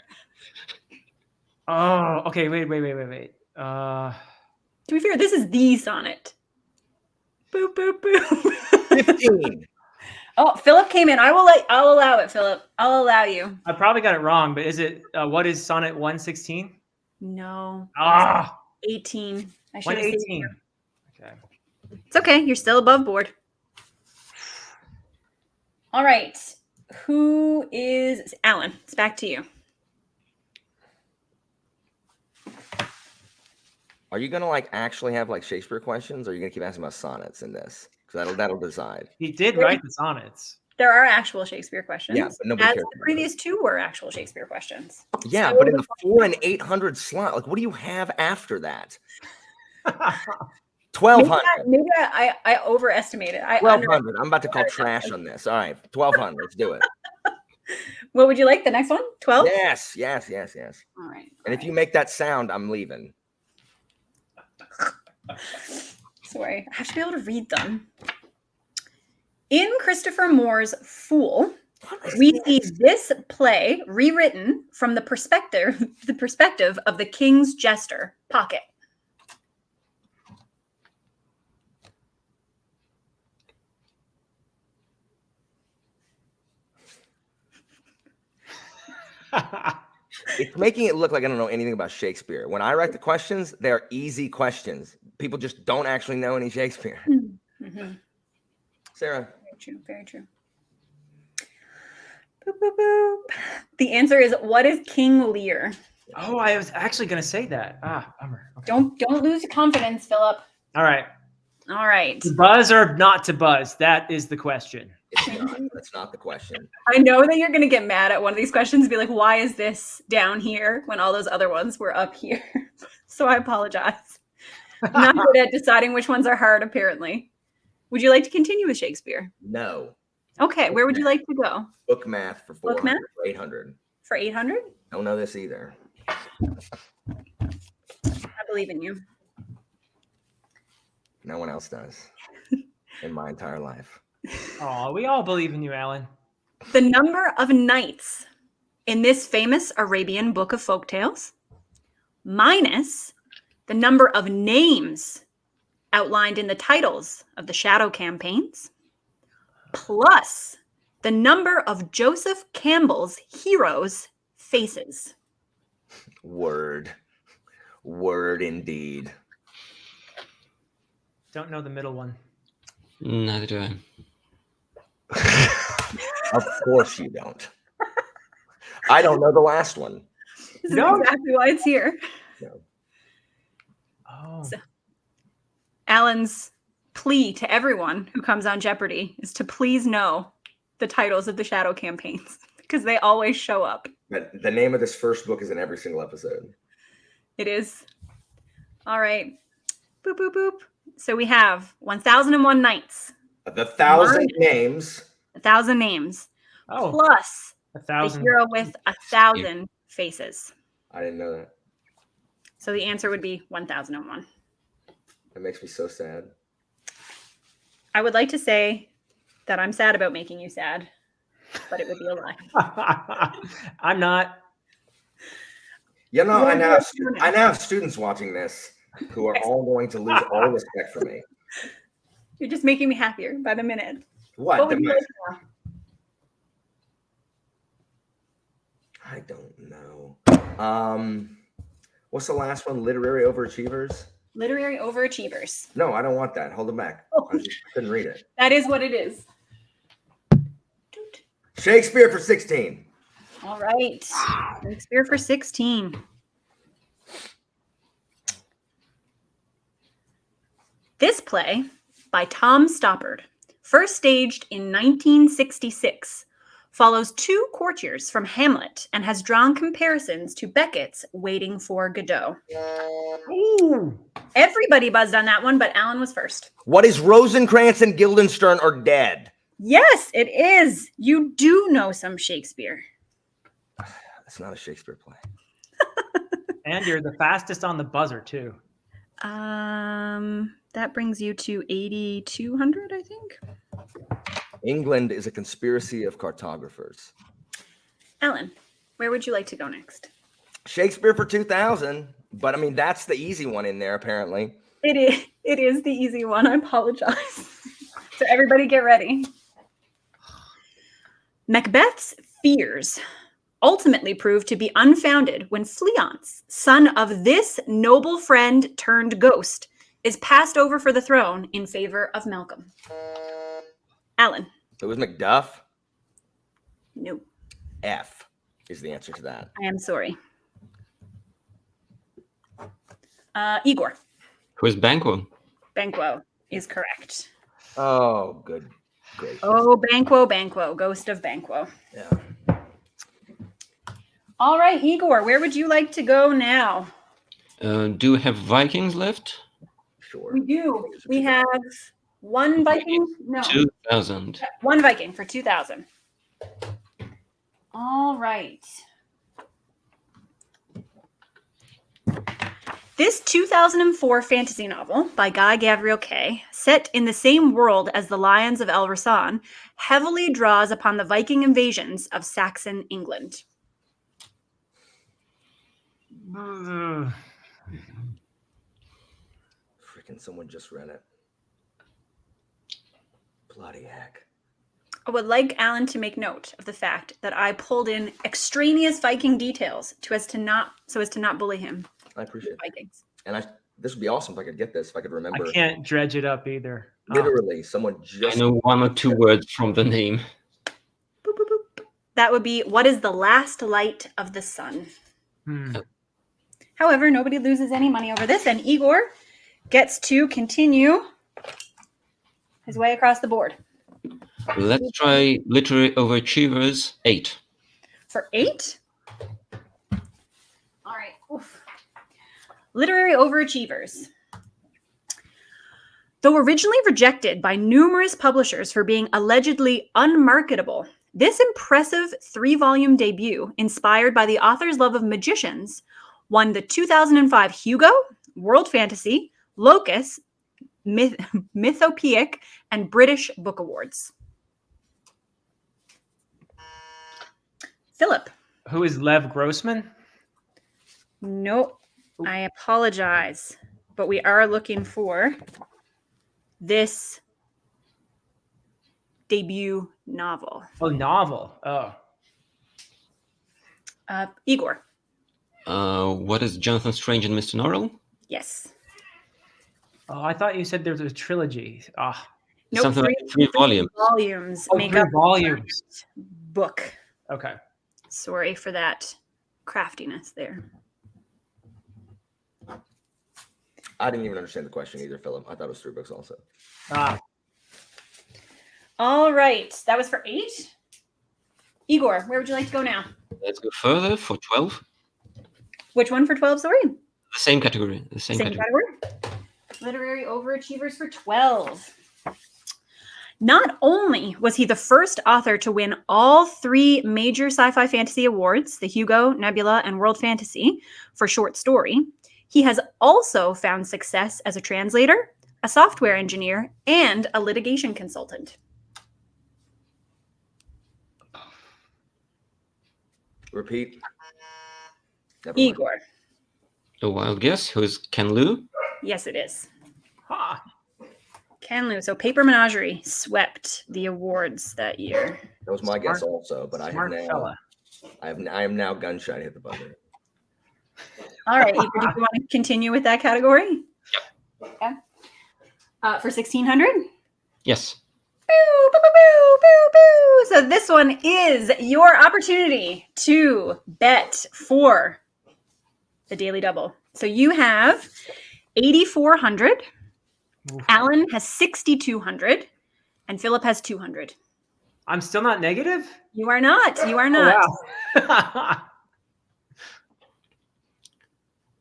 F: Oh, okay. Wait.
A: To be fair, this is the sonnet. Boop, boop, boop.
H: 15.
A: Oh, Philip came in. I'll allow it, Philip. I'll allow you.
F: I probably got it wrong, but is it what is sonnet 116?
A: No.
F: 18.
A: I should have
F: 118.
A: Okay. It's okay. You're still above board. All right. Who is Alan? It's back to you.
H: Are you gonna like actually have like Shakespeare questions, or are you gonna keep asking about sonnets in this? Because that'll decide.
F: He did write the sonnets.
A: There are actual Shakespeare questions.
H: Yeah, but nobody
A: as
H: cares
A: the
H: about
A: previous two were actual Shakespeare questions.
H: Yeah,
A: So-
H: but in the 400 and 800 slot, like what do you have after that? 1200.
A: Maybe I overestimated.
H: 1200. I'm about to call trash on this. All right, 1200. Let's do it.
A: What would you like? The next one? 12?
H: Yes.
A: All right.
H: And if you make that sound, I'm leaving.
A: Sorry, I have to be able to read them. In Christopher Moore's Fool, we see this play rewritten from the perspective of the king's jester, Pocket.
H: It's making it look like I don't know anything about Shakespeare. When I write the questions, they're easy questions. People just don't actually know any Shakespeare.
A: Mm-hmm.
H: Sarah.
A: Very true. Very true. Boop, boop, boop. The answer is, what is King Lear?
F: Oh, I was actually going to say that. Bummer. Okay.
A: Don't lose your confidence, Philip.
F: All right.
A: All right.
F: To buzz or not to buzz? That is the question.
H: That's not the question.
A: I know that you're going to get mad at one of these questions and be like, why is this down here when all those other ones were up here? So I apologize. I'm not good at deciding which ones are hard, apparently. Would you like to continue with Shakespeare?
H: No.
A: Okay, where would you like to go?
H: Book math for 400.
A: Book math?
H: For 800.
A: For 800?
H: Don't know this either.
A: I believe in you.
H: No one else does in my entire life.
F: Oh, we all believe in you, Alan.
A: The number of nights in this famous Arabian book of folktales minus the number of names outlined in the titles of the shadow campaigns plus the number of Joseph Campbell's heroes' faces.
H: Word indeed.
F: Don't know the middle one.
G: Neither do I.
H: Of course you don't. I don't know the last one.
A: This is exactly why it's here.
H: No.
F: Oh.
A: So, Alan's plea to everyone who comes on Jeopardy is to please know the titles of the shadow campaigns because they always show up.
H: But the name of this first book is in every single episode.
A: It is. All right. Boop, boop, boop. So we have 1001 Nights.
H: The 1,000 names.
A: 1,000 names.
F: Oh,
A: plus
F: 1,000.
A: the hero with 1,000 faces.
H: I didn't know that.
A: So the answer would be 1001.
H: That makes me so sad.
A: I would like to say that I'm sad about making you sad, but it would be a lie.
F: I'm not.
H: You know, I now have students watching this who are all going to lose all respect for me.
A: You're just making me happier by the minute.
H: What?
A: would you like to know?
H: I don't know. What's the last one? Literary Overachievers?
A: Literary Overachievers.
H: No, I don't want that. Hold them back. I just couldn't read it.
A: That is what it is.
H: Shakespeare for 16.
A: All right. Shakespeare for 16. This play by Tom Stoppard, first staged in 1966, follows two courtiers from Hamlet and has drawn comparisons to Beckett's Waiting for Godot.
F: Ooh.
A: Everybody buzzed on that one, but Alan was first.
H: What is Rosencrantz and Guildenstern are dead?
A: Yes, it is. You do know some Shakespeare.
H: That's not a Shakespeare play.
F: And you're the fastest on the buzzer, too.
A: That brings you to 8,200, I think.
H: England is a conspiracy of cartographers.
A: Alan, where would you like to go next?
H: Shakespeare for 2000, but I mean, that's the easy one in there, apparently.
A: It is the easy one. I apologize. So everybody get ready. Macbeth's fears ultimately proved to be unfounded when Fleance, son of this noble friend turned ghost, is passed over for the throne in favor of Malcolm. Alan.
H: It was Macduff?
A: No.
H: F is the answer to that.
A: I am sorry. Igor.
G: Who's Banquo?
A: Banquo is correct.
H: Oh, good gracious.
A: Oh, Banquo, Ghost of Banquo.
H: Yeah.
A: All right, Igor, where would you like to go now?
G: Do we have Vikings left?
H: Sure.
A: We do. We have one Viking. No.
G: 2000.
A: One Viking for 2000. All right. This 2004 fantasy novel by Guy Gavriel Kay, set in the same world as the Lions of El Rasan, heavily draws upon the Viking invasions of Saxon England.
H: Freaking someone just read it. Bloody heck.
A: I would like Alan to make note of the fact that I pulled in extraneous Viking details so as to not bully him.
H: I appreciate it.
A: Vikings.
H: And this would be awesome if I could get this, if I could remember.
F: I can't dredge it up either.
H: Literally, someone just...
G: I know one or two words from the name.
A: Boop, boop, boop. That would be, what is the last light of the sun? However, nobody loses any money over this, and Igor gets to continue his way across the board.
G: Let's try Literary Overachievers 8.
A: For 8? All right. Oof. Literary Overachievers. Though originally rejected by numerous publishers for being allegedly unmarketable, this impressive 3-volume debut, inspired by the author's love of magicians, won the 2005 Hugo, World Fantasy, Locus, Mythopoeic, and British Book Awards. Philip.
F: Who is Lev Grossman?
A: Nope. I apologize, but we are looking for this debut novel.
F: Oh, novel. Oh.
A: Igor.
G: What is Jonathan Strange and Mr. Norrell?
A: Yes.
F: Oh, I thought you said there was a trilogy. Ah.
A: Nope,
G: Something like 3 volumes.
A: Volumes
F: Oh,
A: make
F: 3
A: up
F: volumes.
A: the book.
F: Okay.
A: Sorry for that craftiness there.
H: I didn't even understand the question either, Philip. I thought it was 3 books also.
F: Ah.
A: All right. That was for 8. Igor, where would you like to go now?
G: Let's go further for 12.
A: Which one for 12, sorry?
G: The same category. The same category.
A: Literary Overachievers for 12. Not only was he the first author to win all 3 major sci-fi fantasy awards, the Hugo, Nebula, and World Fantasy, for short story, he has also found success as a translator, a software engineer, and a litigation consultant.
H: Repeat. Never mind.
A: Igor.
G: A wild guess. Who's Ken Liu?
A: Yes, it is. Ken Liu. So Paper Menagerie swept the awards that year.
H: That was my guess also, but I am now gun shy to hit the button.
A: All right, Igor, do you want to continue with that category?
G: Yep.
A: Okay. For 1600?
G: Yes.
A: Boo, boo, boo, boo, boo, boo. So this one is your opportunity to bet for the Daily Double. So you have 8,400. Alan has 6,200, and Philip has 200.
F: I'm still not negative?
A: You are not. You are not.
F: Oh,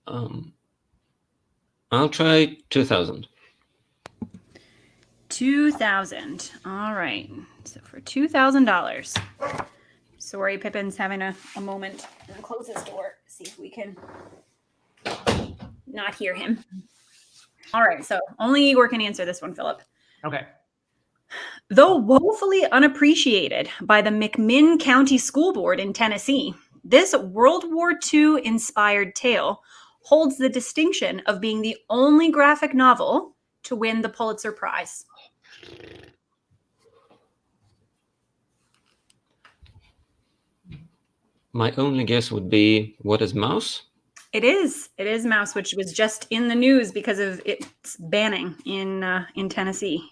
F: wow.
G: I'll try 2,000.
A: 2,000. All right. So for $2,000. Sorry, Pippin's having a moment. I'm gonna close his door. See if we can not hear him. All right. So only Igor can answer this one, Philip.
F: Okay.
A: Though woefully unappreciated by the McMinn County School Board in Tennessee, this World War II inspired tale holds the distinction of being the only graphic novel to win the Pulitzer Prize.
G: My only guess would be, what is Mouse?
A: It is. It is Mouse, which was just in the news because of its banning in Tennessee.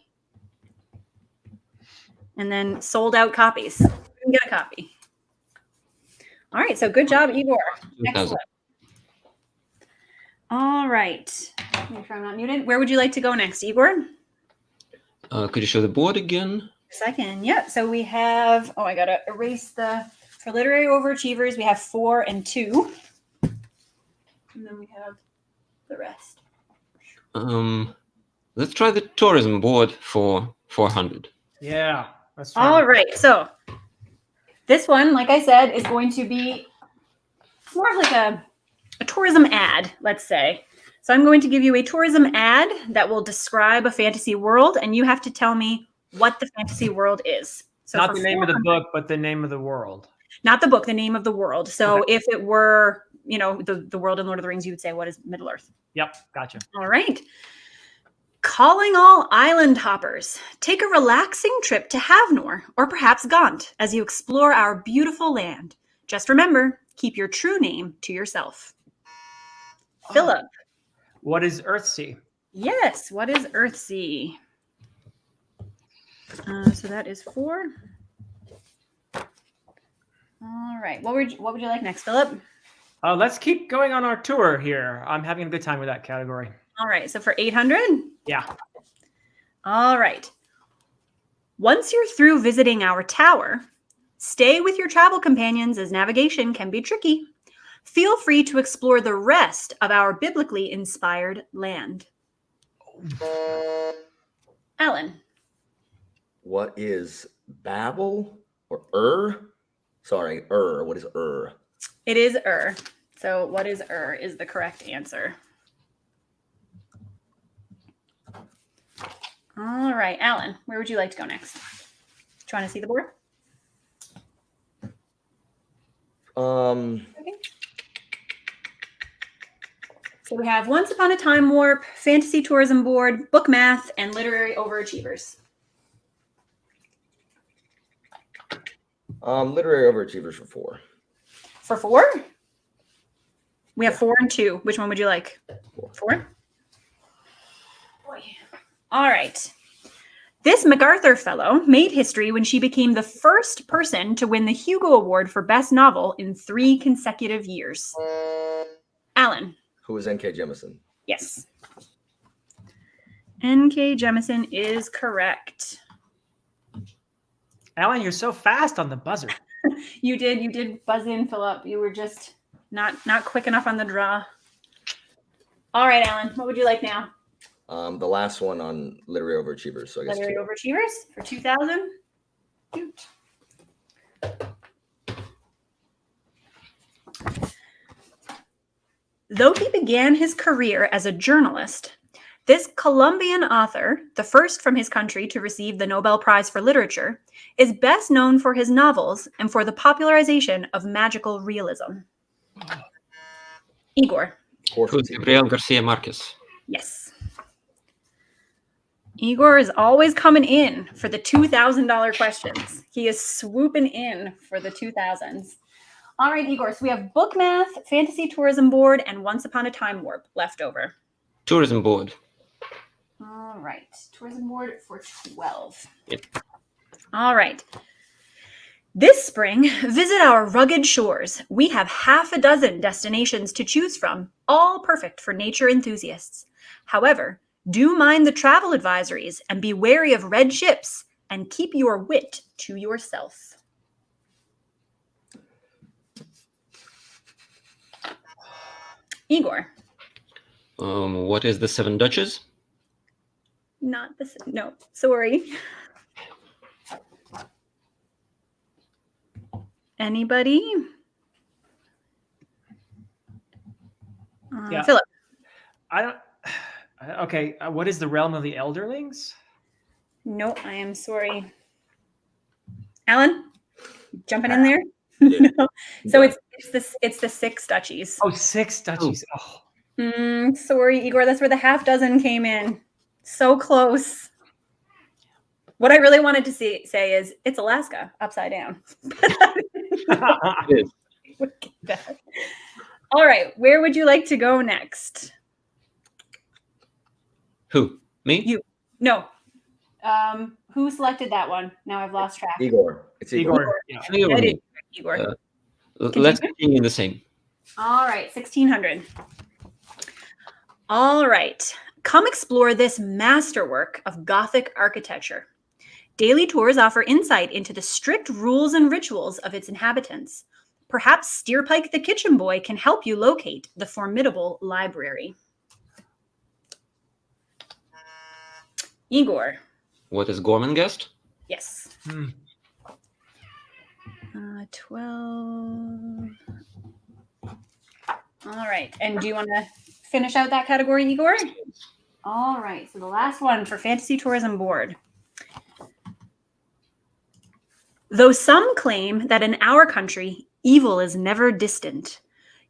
A: And then sold out copies. You can get a copy. All right. So good job, Igor. Excellent. All right. Make sure I'm not muted. Where would you like to go next, Igor?
G: Could you show the board again?
A: Second. Yeah. So we have, I got to erase for literary overachievers, we have 4 and 2. And then we have the rest.
G: Let's try the tourism board for 400.
F: Yeah. Let's try.
A: All right. So this one, like I said, is going to be more of like a tourism ad, let's say. So I'm going to give you a tourism ad that will describe a fantasy world, and you have to tell me what the fantasy world is. So
F: not the name of the book, but the name of the world.
A: Not the book, the name of the world. So
F: Okay.
A: if it were, the world in Lord of the Rings, you would say, what is Middle-earth?
F: Yep, gotcha.
A: All right. Calling all island hoppers. Take a relaxing trip to Havnor or perhaps Gaunt as you explore our beautiful land. Just remember, keep your true name to yourself. Philip.
F: What is Earthsea?
A: Yes, what is Earthsea? So that is 4. All right. What would you like next, Philip?
F: Let's keep going on our tour here. I'm having a good time with that category.
A: All right. So for 800?
F: Yeah.
A: All right. Once you're through visiting our tower, stay with your travel companions as navigation can be tricky. Feel free to explore the rest of our biblically inspired land. Alan.
H: What is Babel or Sorry, What is
A: It is So what is is the correct answer. All right, Alan, where would you like to go next? Trying to see the board? Okay. So we have Once Upon a Time Warp, Fantasy Tourism Board, Book Math, and Literary Overachievers.
H: Literary overachievers for 4.
A: For 4? We have 4 and 2. Which one would you like? 4? Boy. All right. This MacArthur fellow made history when she became the first person to win the Hugo Award for Best Novel in 3 consecutive years. Alan.
H: Who is N.K. Jemisin?
A: Yes. N.K. Jemisin is correct.
F: Alan, you're so fast on the buzzer.
A: You did buzz in, Philip. You were just not quick enough on the draw. All right, Alan, what would you like now?
H: The last one on literary overachievers. So I guess
A: Literary Overachievers for 2,000. Though he began his career as a journalist, this Colombian author, the first from his country to receive the Nobel Prize for Literature, is best known for his novels and for the popularization of magical realism. Igor.
G: Who's Gabriel Garcia Marquez?
A: Yes. Igor is always coming in for the $2,000 questions. He is swooping in for the 2000s. All right, Igor. So we have Book Math, Fantasy Tourism Board, and Once Upon a Time Warp left over.
G: Tourism board.
A: All right. Tourism Board for 12.
G: Yep.
A: All right. This spring, visit our rugged shores. We have half a dozen destinations to choose from, all perfect for nature enthusiasts. However, do mind the travel advisories and be wary of red ships and keep your wit to yourself. Igor.
G: What is the Seven Duchess?
A: Not this. No, sorry. Anybody?
F: Yeah.
A: Philip.
F: I don't. Okay. What is the Realm of the Elderlings?
A: No, I am sorry. Alan, jumping in there.
H: Yeah.
A: No. So it's the 6 duchies.
F: Oh, 6 duchies. Oh.
A: Sorry, Igor. That's where the half dozen came in. So close. What I really wanted to say is it's Alaska upside down.
G: It is.
A: All right. Where would you like to go next?
G: Who? Me?
A: You. No. Who selected that one? Now I've lost track.
H: Igor. It's Igor.
F: Yeah.
G: Igor.
A: That is Igor.
G: Let's continue the same.
A: All right, 1,600. All right. Come explore this masterwork of Gothic architecture. Daily tours offer insight into the strict rules and rituals of its inhabitants. Perhaps Steerpike the kitchen boy can help you locate the formidable library. Igor.
G: What is Gormenghest?
A: Yes. 12. All right. And do you want to finish out that category, Igor? All right. So the last one for Fantasy Tourism Board. Though some claim that in our country, evil is never distant,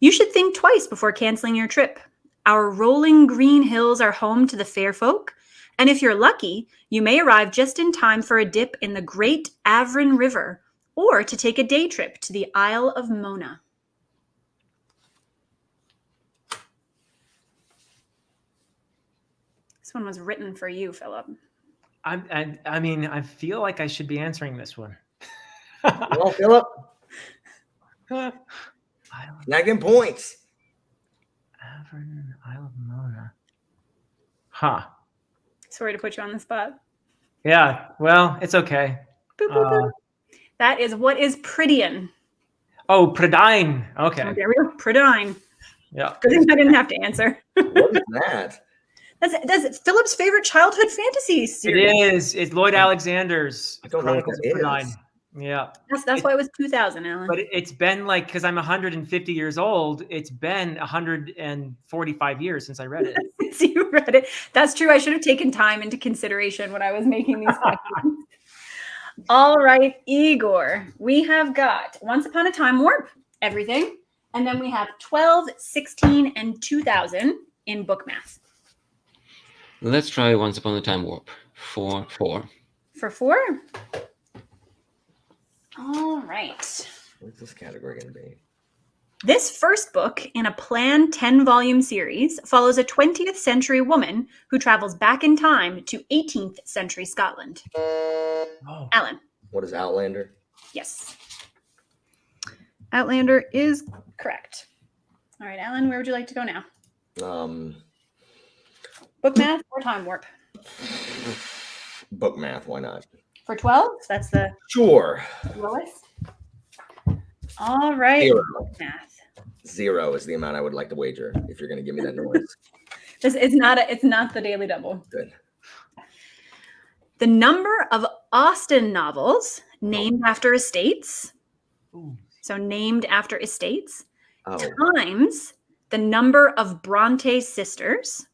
A: you should think twice before canceling your trip. Our rolling green hills are home to the fair folk, and if you're lucky, you may arrive just in time for a dip in the Great Avron River or to take a day trip to the Isle of Mona. This one was written for you, Philip.
F: I mean, I feel like I should be answering this one.
H: Well, Philip. Snagging points.
F: Avron, Isle of Mona. Huh.
A: Sorry to put you on the spot.
F: Yeah, well, it's okay.
A: Boop, boop, boop. That is what is Prydain.
F: Oh, Prydain. Okay.
A: Oh, there we go. Prydain.
F: Yeah.
A: Good thing I didn't have to answer.
H: What is that?
A: That's Philip's favorite childhood fantasy series.
F: It is. It's Lloyd Alexander's
H: I don't know what
F: Chronicles
H: that
F: of Prydain.
H: is.
F: Yeah.
A: That's why it was 2000, Alan.
F: But it's been like, because I'm 150 years old, it's been 145 years since I read it.
A: Since you read it. That's true. I should have taken time into consideration when I was making these questions. All right, Igor. We have got Once Upon a Time Warp, everything. And then we have 12, 16, and 2000 in book math.
G: Let's try Once Upon a Time Warp for 4.
A: For 4? All right.
H: What's this category going to be?
A: This first book in a planned 10-volume series follows a 20th century woman who travels back in time to 18th century Scotland.
F: Oh.
A: Alan.
H: What is Outlander?
A: Yes. Outlander is correct. All right, Alan, where would you like to go now? Book math or time warp?
H: Book math, why not?
A: For 12? That's the
H: Sure.
A: lowest. All right.
H: 0.
A: Book math.
H: 0 is the amount I would like to wager if you're going to give me that noise.
A: It's not the Daily Double.
H: Good.
A: The number of Austen novels named after estates.
F: Ooh.
A: So named after estates.
H: Oh.
A: Times the number of Bronte sisters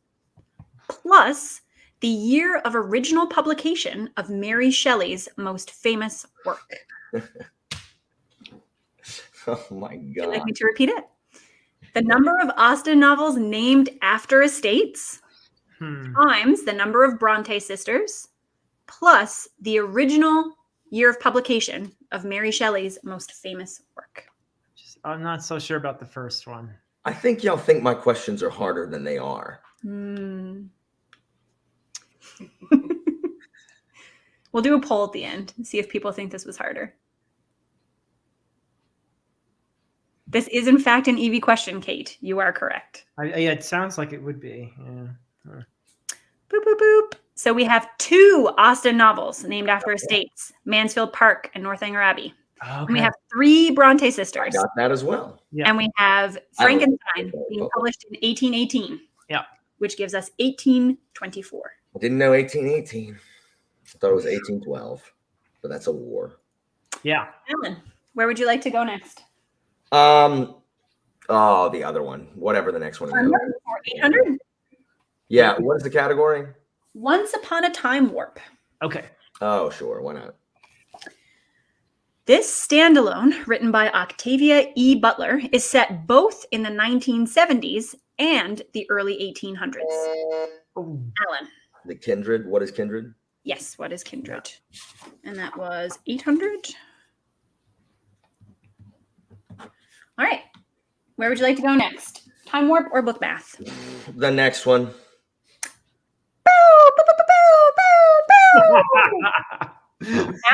A: plus the year of original publication of Mary Shelley's most famous work.
H: Oh my God.
A: Would you like me to repeat it? The number of Austen novels named after estates times the number of Bronte sisters plus the original year of publication of Mary Shelley's most famous work.
F: I'm not so sure about the first one.
H: I think y'all think my questions are harder than they are.
A: We'll do a poll at the end and see if people think this was harder. This is, in fact, an EV question, Kate. You are correct.
F: Yeah, it sounds like it would be. Yeah.
A: Boop, boop, boop. So we have 2 Austen novels named after estates, Mansfield Park and Northanger Abbey.
F: Okay.
A: And we have 3 Bronte sisters.
H: I got that as well.
F: Yeah.
A: And we have Frankenstein being published in 1818.
F: Yeah.
A: Which gives us 1824.
H: I didn't know 1818. I thought it was 1812, but that's a war.
F: Yeah.
A: Alan, where would you like to go next?
H: Oh, the other one. Whatever the next one is.
A: 800?
H: Yeah. What is the category?
A: Once Upon a Time Warp.
F: Okay.
H: Oh, sure. Why not?
A: This standalone, written by Octavia E. Butler, is set both in the 1970s and the early 1800s.
F: Oh.
A: Alan.
H: The Kindred. What is Kindred?
A: Yes, what is Kindred? And that was 800. All right. Where would you like to go next? Time warp or book math?
H: The next one.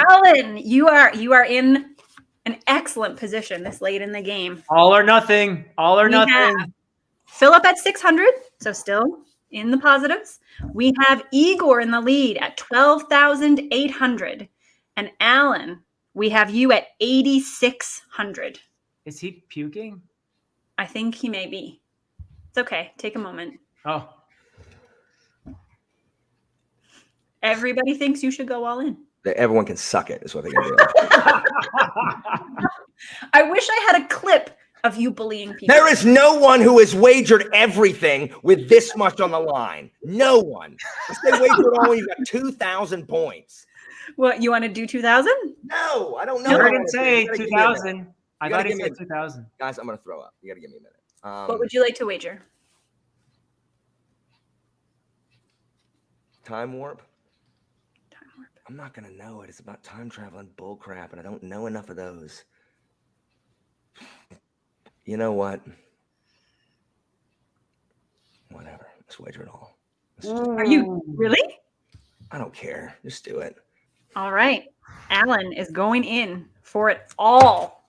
A: Alan, you are in an excellent position this late in the game.
F: All or nothing. All or
A: We
F: nothing.
A: have Philip at 600, so still in the positives. We have Igor in the lead at 12,800. And Alan, we have you at 8,600.
F: Is he puking?
A: I think he may be. It's okay. Take a moment.
F: Oh.
A: Everybody thinks you should go all in.
H: Everyone can suck it, is what they can do.
A: I wish I had a clip of you bullying people.
H: There is no one who has wagered everything with this much on the line. No one. If they wagered all, you've got 2,000 points.
A: What, you want to do 2,000?
H: No, I don't know.
F: You heard him say 2,000. I thought he said 2,000.
H: Guys, I'm going to throw up. You got to give me a minute.
A: What would you like to wager?
H: Time warp? I'm not going to know it. It's about time travel and bull crap, and I don't know enough of those. You know what? Whatever. Let's wager it all.
A: Are you really?
H: I don't care. Just do it.
A: All right. Alan is going in for it all.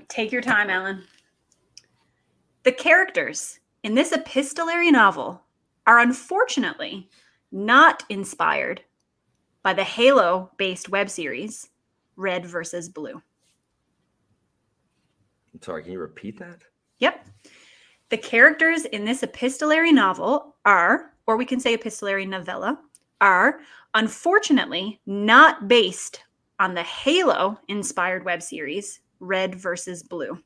A: Take your time, Alan. The characters in this epistolary novel are unfortunately not inspired by the Halo-based web series Red vs. Blue.
H: I'm sorry, can you repeat that?
A: Yep. The characters in this epistolary novel are, or we can say epistolary novella, are unfortunately not based on the Halo-inspired web series Red vs. Blue.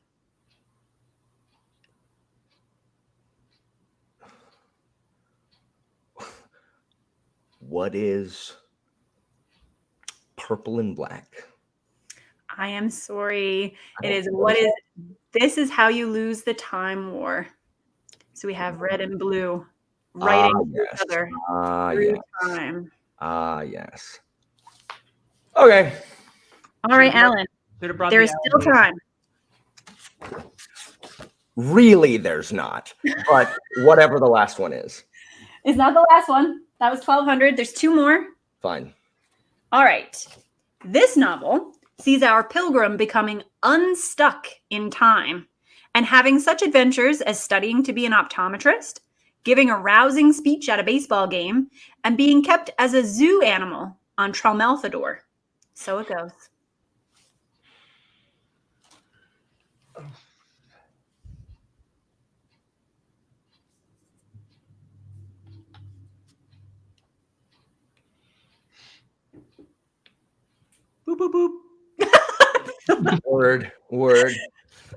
H: What is purple and black?
A: I am sorry. It is what is this is how you lose the time war. So we have red and blue writing to each other through time.
H: Yes. Okay.
A: All right, Alan. There is still time.
H: Really, there's not. But whatever the last one is.
A: It's not the last one. That was 1,200. There's two more.
H: Fine.
A: All right. This novel sees our pilgrim becoming unstuck in time and having such adventures as studying to be an optometrist, giving a rousing speech at a baseball game, and being kept as a zoo animal on Tralmalfador. So it goes.
F: Boop, boop, boop.
H: Word.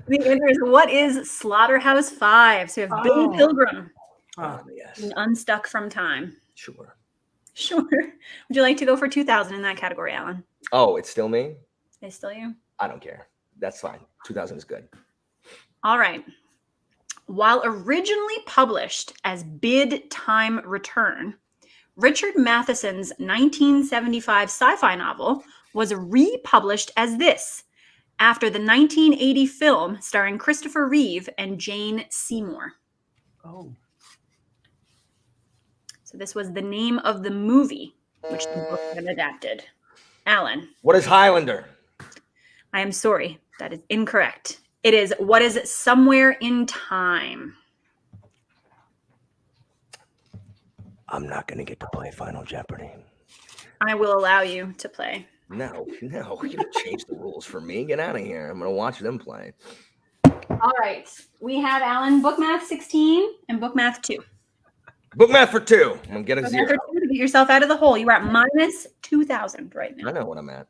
A: The answer is, what is Slaughterhouse 5? So you have Billy Pilgrim being unstuck from time.
H: Sure.
A: Would you like to go for 2,000 in that category, Alan?
H: Oh, it's still me?
A: It's still you?
H: I don't care. That's fine. 2,000 is good.
A: All right. While originally published as Bid Time Return, Richard Matheson's 1975 sci-fi novel was republished as this after the 1980 film starring Christopher Reeve and Jane Seymour.
F: Oh.
A: So this was the name of the movie which the book had adapted. Alan.
H: What is Highlander?
A: I am sorry. That is incorrect. It is What is Somewhere in Time.
H: I'm not going to get to play Final Jeopardy.
A: I will allow you to play.
H: No. You don't change the rules for me. Get out of here. I'm going to watch them play.
A: All right. We have, Alan, Book Math 16 and Book Math 2.
H: Book Math for 2. I'm going to get a
A: Book
H: 0.
A: Math for 2 to get yourself out of the hole. You are at minus 2,000 right now.
H: I know what I'm at.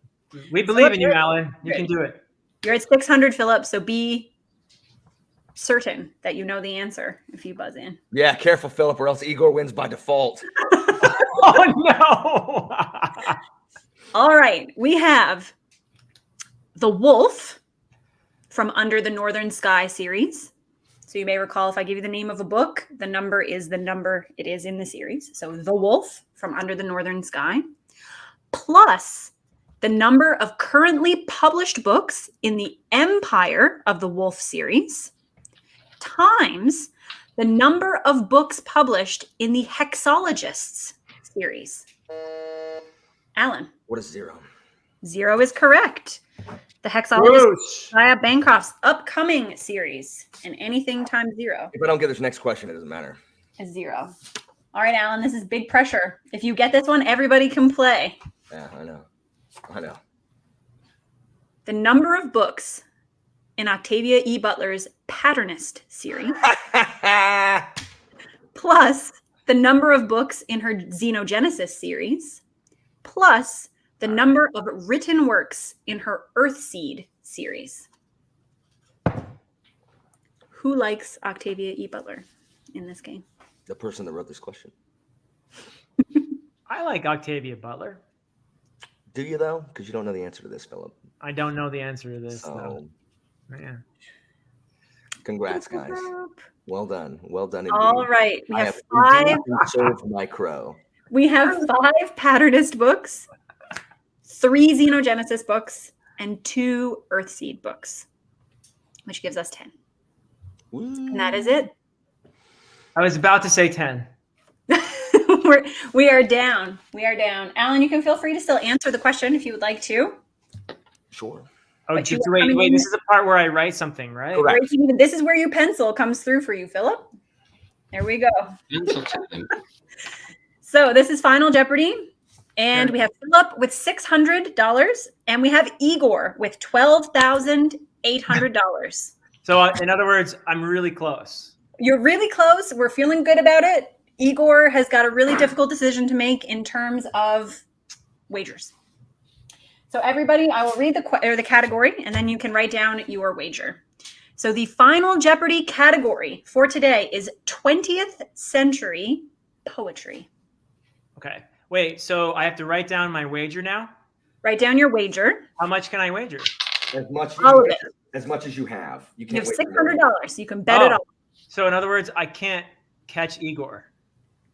F: We believe in you, Alan. You can do it.
A: You're at 600, Philip, so be certain that you know the answer if you buzz in.
H: Yeah, careful, Philip, or else Igor wins by default.
F: Oh, no.
A: All right. We have The Wolf from Under the Northern Sky series. So you may recall, if I give you the name of a book, the number is the number it is in the series. So The Wolf from Under the Northern Sky, plus the number of currently published books in the Empire of the Wolf series, times the number of books published in the Hexologists series. Alan.
H: What is 0?
A: 0 is correct. the hexologist
F: Whoosh.
A: Maya Bancroft's upcoming series, and anything times 0
H: If I don't get this next question, it doesn't matter.
A: is 0. All right, Alan, this is big pressure. If you get this one, everybody can play.
H: Yeah, I know. I know.
A: The number of books in Octavia E. Butler's Patternist series plus the number of books in her Xenogenesis series plus the number of written works in her Earthseed series. Who likes Octavia E. Butler in this game?
H: The person that wrote this question.
F: I like Octavia Butler.
H: Do you, though? Because you don't know the answer to this, Philip.
F: I don't know the answer to this.
H: So,
F: Yeah.
H: congrats, guys. Well done. Well done indeed.
A: All right. We
H: I
A: have
H: indeed
A: 5.
H: served my crow.
A: We have 5 Patternist books, 3 Xenogenesis books, and 2 Earthseed books, which gives us 10. And that is it.
F: I was about to say 10.
A: We are down. We are down. Alan, you can feel free to still answer the question if you would like to.
H: Sure.
F: Oh,
A: But you
F: just
A: are
F: wait.
A: coming in-
F: This is the part where I write something, right?
A: This is where your pencil comes through for you, Philip. There we go. So this is Final Jeopardy. And we have Philip with $600, and we have Igor with $12,800.
F: So, in other words, I'm really close.
A: You're really close. We're feeling good about it. Igor has got a really difficult decision to make in terms of wagers. So everybody, I will read the category, and then you can write down your wager. So the Final Jeopardy category for today is 20th century poetry.
F: Okay. Wait, so I have to write down my wager now?
A: Write down your wager.
F: How much can I wager?
H: As much
A: All of it.
H: as much as you have. You
A: You have
H: can't wait for
A: $600. You can bet it all.
F: So in other words, I can't catch Igor.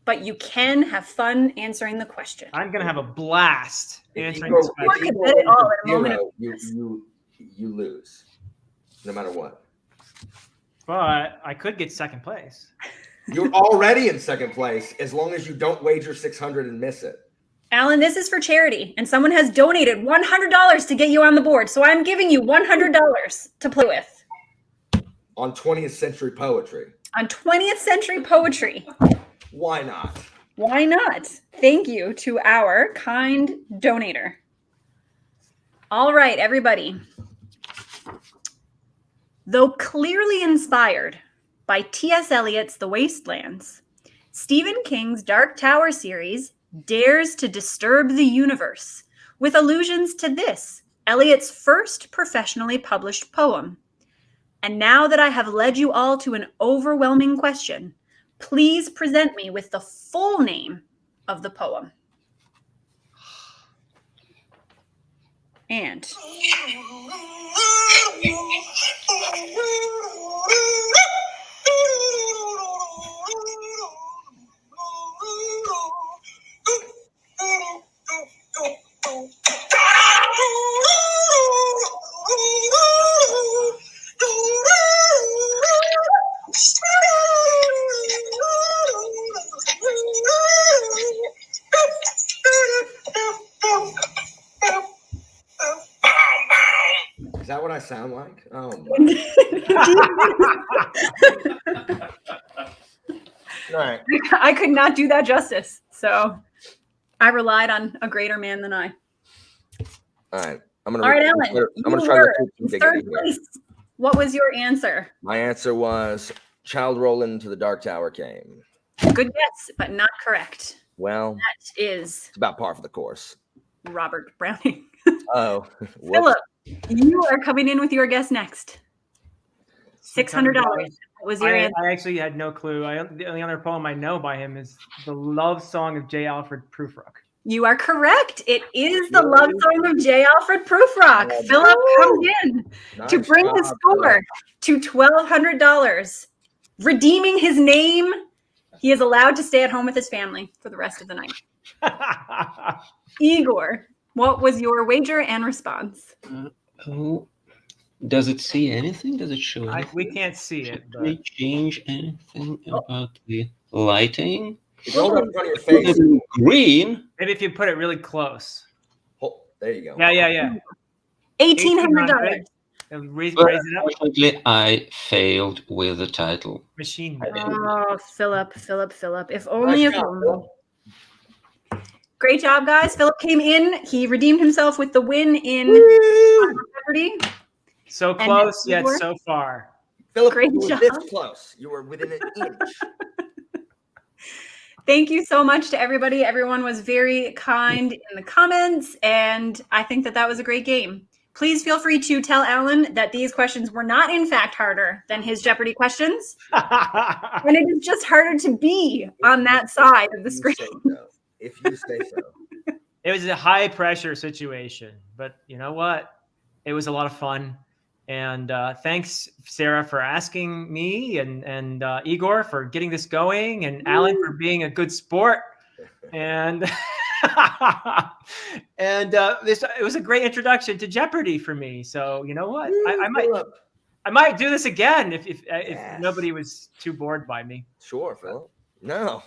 A: But you can have fun answering the question.
F: I'm gonna have a blast answering
H: Igor-
F: this
A: Igor
F: question.
A: could bet it all in a moment.
H: You lose, no matter what.
F: But I could get second place.
H: You're already in second place as long as you don't wager 600 and miss it.
A: Alan, this is for charity, and someone has donated $100 to get you on the board. So I'm giving you $100 to play with.
H: On 20th century poetry.
A: On 20th century poetry.
H: Why not?
A: Why not? Thank you to our kind donator. All right, everybody. Though clearly inspired by T.S. Eliot's The Wastelands, Stephen King's Dark Tower series dares to disturb the universe with allusions to this, Eliot's first professionally published poem. And now that I have led you all to an overwhelming question, please present me with the full name of the poem. And
H: Is that what I sound like? Oh my. All right.
A: I could not do that justice. So I relied on a greater man than I.
H: All right. I'm gonna.
A: All right, Alan.
H: I'm gonna
A: you
H: try
A: were
H: to
A: in
H: keep
A: third
H: digging here.
A: place. What was your answer?
H: My answer was Child Roland to the Dark Tower came.
A: Good guess, but not correct.
H: Well,
A: That is
H: it's about par for the course.
A: Robert Browning.
H: Oh,
A: Philip, you are coming in with your guess next. $600. What was your answer?
F: I actually had no clue. The only other poem I know by him is the love song of J. Alfred Prufrock.
A: You are correct. It is the love song of J. Alfred Prufrock.
H: Oh,
A: Philip comes in to
H: Nice
A: bring the
H: job,
A: score to $1,200. Redeeming his name, he is allowed to stay at home with his family for the rest of the night. Igor, what was your wager and response?
G: Oh, does it see anything? Does it show anything?
F: We can't see it.
G: Can we change anything about the lighting?
H: If you hold it up in front of your face.
G: Green.
F: Maybe if you put it really close.
H: Oh, there you go.
F: Yeah.
A: $1,800.
F: And raise
G: But
F: it up.
G: unfortunately, I failed with the title.
F: Machine.
A: Oh, Philip. If only if only. Great job, guys. Philip came in. He redeemed himself with the win in Jeopardy.
F: So
A: And
F: close, yet
A: Igor?
F: so far.
H: Philip,
A: Great
H: you were
A: job.
H: this close. You were within an inch.
A: Thank you so much to everybody. Everyone was very kind in the comments, and I think that was a great game. Please feel free to tell Alan that these questions were not, in fact, harder than his Jeopardy questions. And it is just harder to be on that side of the screen.
H: If you say so.
F: It was a high pressure situation, but you know what? It was a lot of fun. And thanks, Sarah, for asking me, and Igor for getting this going, and Alan for being a good sport. And it was a great introduction to Jeopardy for me. So you know what? I might do this again if nobody was too bored by me.
H: Sure, Philip. No.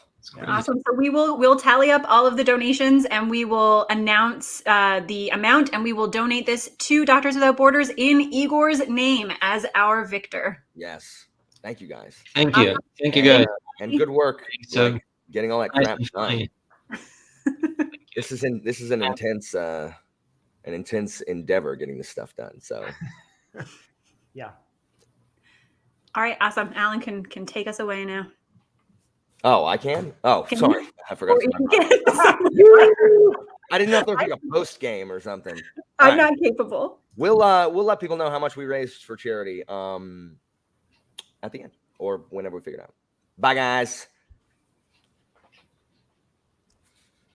A: Awesome. So we'll tally up all of the donations, and we will announce the amount, and we will donate this to Doctors Without Borders in Igor's name as our victor.
H: Yes. Thank you, guys.
G: Thank you. Thank you, guys.
H: And good work.
G: So
H: like, getting all that crap done. This is an intense endeavor getting this stuff done. So
F: yeah.
A: All right, awesome. Alan can take us away now.
H: Oh, I can? Oh,
A: Can
H: sorry.
A: you?
H: I forgot.
A: Oh,
H: I didn't know if there was like a post game or something.
A: I'm not capable.
H: We'll let people know how much we raised for charity at the end or whenever we figure it out. Bye, guys.